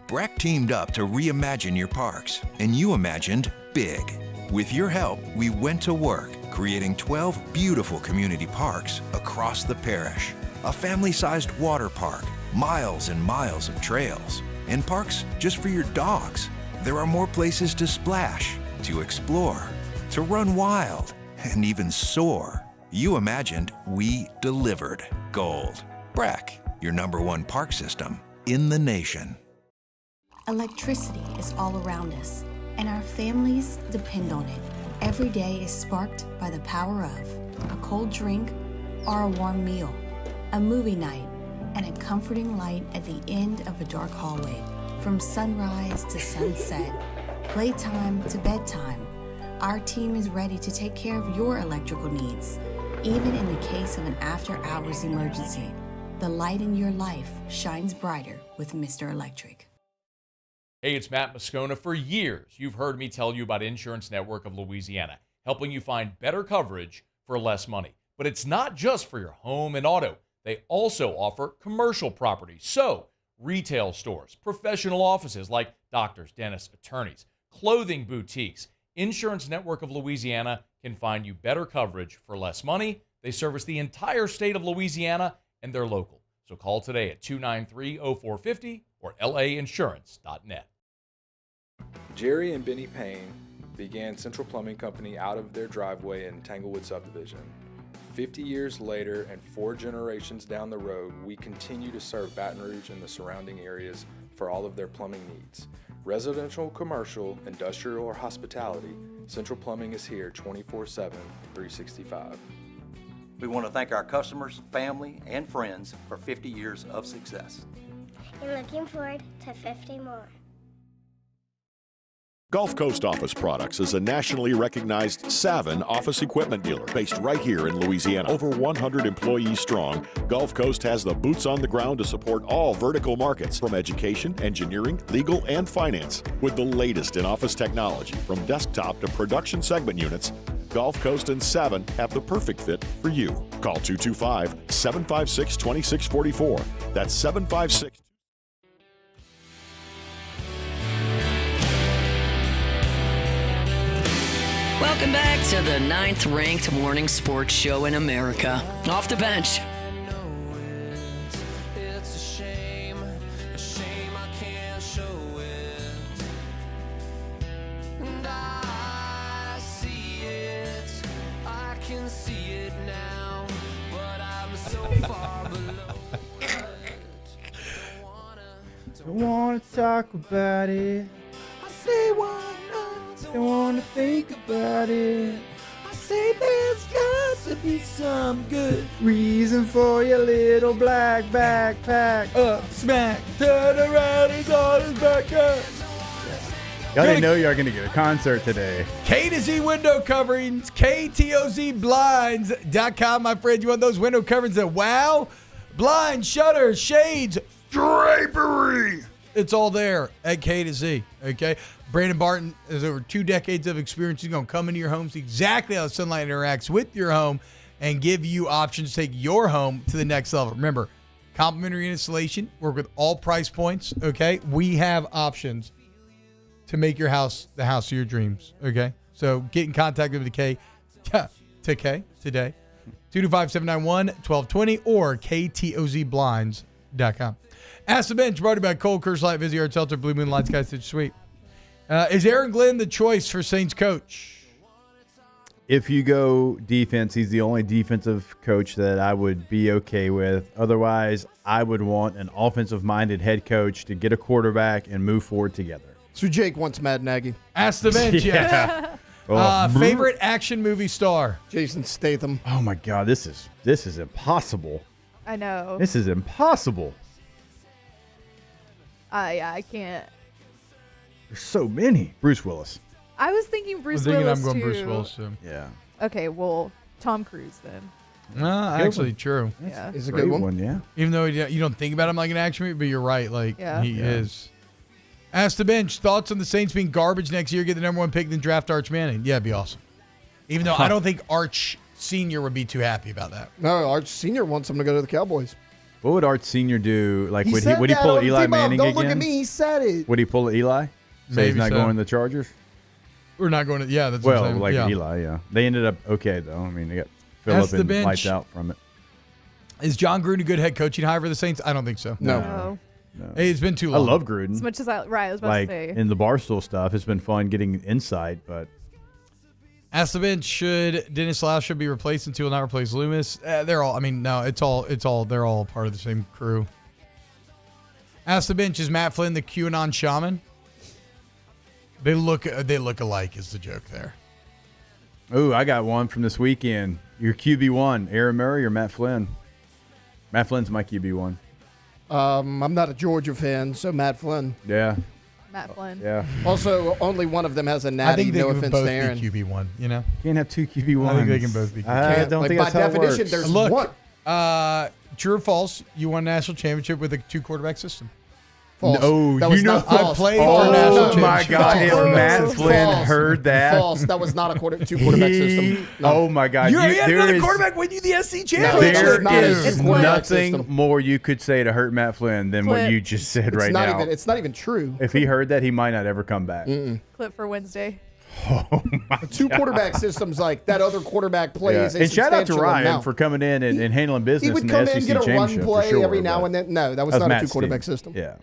Breck teamed up to reimagine your parks, and you imagined big. With your help, we went to work, creating 12 beautiful community parks across the parish. A family-sized water park, miles and miles of trails, and parks just for your dogs. There are more places to splash, to explore, to run wild, and even soar. You imagined, we delivered. Gold. Breck, your #1 park system in the nation. Electricity is all around us, and our families depend on it. Every day is sparked by the power of a cold drink or a warm meal, a movie night, and a comforting light at the end of a dark hallway. From sunrise to sunset, playtime to bedtime, our team is ready to take care of your electrical needs. Even in the case of an after-hours emergency, the light in your life shines brighter with Mr. Electric. Hey, it's Matt Moscona. For years, you've heard me tell you about Insurance Network of Louisiana, helping you find better coverage for less money. But it's not just for your home and auto. They also offer commercial property. So, retail stores, professional offices like doctors, dentists, attorneys, clothing boutiques. Insurance Network of Louisiana can find you better coverage for less money. They service the entire state of Louisiana, and they're local. So call today at 293-0450 or lainsurance.net. Jerry and Benny Payne began Central Plumbing Company out of their driveway in Tanglewood Subdivision. 50 years later and 4 generations down the road, we continue to serve Baton Rouge and the surrounding areas for all of their plumbing needs. Residential, commercial, industrial, or hospitality, Central Plumbing is here 24/7, 365. We want to thank our customers, family, and friends for 50 years of success. And looking forward to 50 more. Gulf Coast Office Products is a nationally recognized Savin office equipment dealer based right here in Louisiana. Over 100 employees strong, Gulf Coast has the boots on the ground to support all vertical markets from education, engineering, legal, and finance. With the latest in office technology from desktop to production segment units, Gulf Coast and Savin have the perfect fit for you. Call 225-756-2644. That's 756. Welcome back to the 9th-ranked morning sports show in America. Off the bench. It's a shame I can't show it. And I see it, I can see it now, but I'm so far below it. Don't wanna talk about it. I say why not? Don't wanna think about it. I say there's got to be some good Reason for your little black backpack. Up, smack, turn around, he's on his back up. Y'all didn't know y'all gonna get a concert today. K to Z window coverings, KTOZblinds.com, my friend. You want those window coverings that wow? Blinds, shutters, shades, drapery. It's all there at K to Z, okay? Brandon Barton has over 2 decades of experience. He's going to come into your home, see exactly how sunlight interacts with your home, and give you options to take your home to the next level. Remember, Complimentary installation. Work with all price points, okay? We have options to make your house the house of your dreams, okay? So get in contact with Kay today, 225-791-1220 or ktozblinds.com. Ask the Bench, brought to you by Cole, Curse Light, Vizzy Art Shelter, Blue Moon Light Sky Stitch Suite. Is Aaron Glenn the choice for Saints coach? If you go defense, he's the only defensive coach that I would be okay with. Otherwise, I would want an offensive-minded head coach to get a quarterback and move forward together. So Jake wants Matt Nagy. Ask the Bench, yeah. Favorite action movie star? Jason Statham. Oh, my God. This is impossible. I know. This is impossible. I can't. There's so many. Bruce Willis. I was thinking Bruce I'm Willis going too. Bruce Willis too. Yeah. Okay, well, Tom Cruise then. Actually, true. Yeah. It's a good one. Yeah. Even though you don't think about him like an action movie, but you're right. Like, he is. Ask the Bench, thoughts on the Saints being garbage next year, get the number 1 pick, then draft Arch Manning? Yeah, it'd be awesome. Even though I don't think Arch Sr. would be too happy about that. No, Arch Sr. wants him to go to the Cowboys. What would Arch Sr. do? Like, would said he that pull on Eli T-Mob. Manning Don't again? look at me. He said it. Would he pull Eli? Say Maybe he's not so. going to the Chargers? We're not going to. Yeah, that's what I'm saying. Like yeah. Eli, yeah. They ended up okay, though. I mean, they got Phillip the and Bench. lights out from it. Is John Gruden a good head coaching hire for the Saints? I don't think so. No. Hey, it's been too long. I love Gruden. As much as I was about Like, to say. in the Barstool stuff, it's been fun getting insight, but Ask the Bench, should Dennis Lauscha be replaced until not replace Loomis? They're all. I mean, no, it's all. They're all part of the same crew. Ask the Bench, is Matt Flynn the QAnon shaman? They look alike. Is the joke there? ooh, I got one from this weekend. Your QB1, Aaron Murray or Matt Flynn? Matt Flynn's my QB1. I'm not a Georgia fan, so Matt Flynn. Yeah. Matt Flynn. Yeah. Also, only one of them has a natty. I think they no can offense both to Aaron. be QB1. You know, can't have two QB1s. I think they can both be. I don't think by that's how it definition, works. there's Look, one. True or false? You won a national championship with a 2-quarterback system. False. No, that was you know, not false. I played oh for a national championship. my God! If Matt Flynn False. heard that, False. That was not a 2-quarterback system. No. Oh my God! You had there another is- quarterback win you the SC No, championship. it's not a There is quarterback nothing system. more you could say to hurt Matt Flynn than what Clip. you just said It's right not now. even. It's not even true. If he heard that, he might not ever come back. Clip for Wednesday. A 2-quarterback system's like that other quarterback plays. Yeah. A And shout out to substantial Ryan amount. for coming in and handling business He would in come the in, SEC get a run championship play for sure, every now but and then. No, that was that's not a Matt's 2-quarterback team. system. Yeah.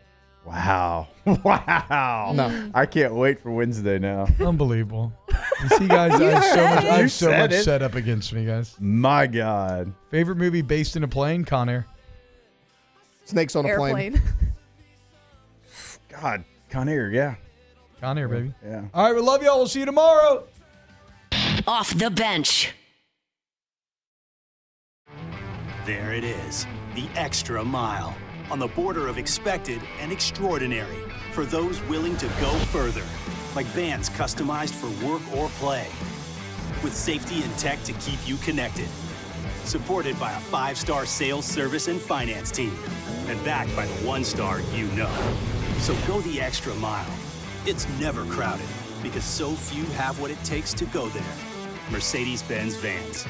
Wow. Wow. No. I can't wait for Wednesday now. Unbelievable. You see, guys, I have so much set up against me, guys. My God. Favorite movie based in a plane? Con Air. Snakes on a plane. Airplane. God. Con Air, yeah. Con Air, baby. Yeah. All right, we love y'all. We'll see you tomorrow. Off the bench. There it is, the extra mile. On the border of expected and extraordinary for those willing to go further. Like vans customized for work or play. With safety and tech to keep you connected. Supported by a 5-star sales, service, and finance team. And backed by the 1-star you know. So go the extra mile. It's never crowded because so few have what it takes to go there. Mercedes-Benz Vans.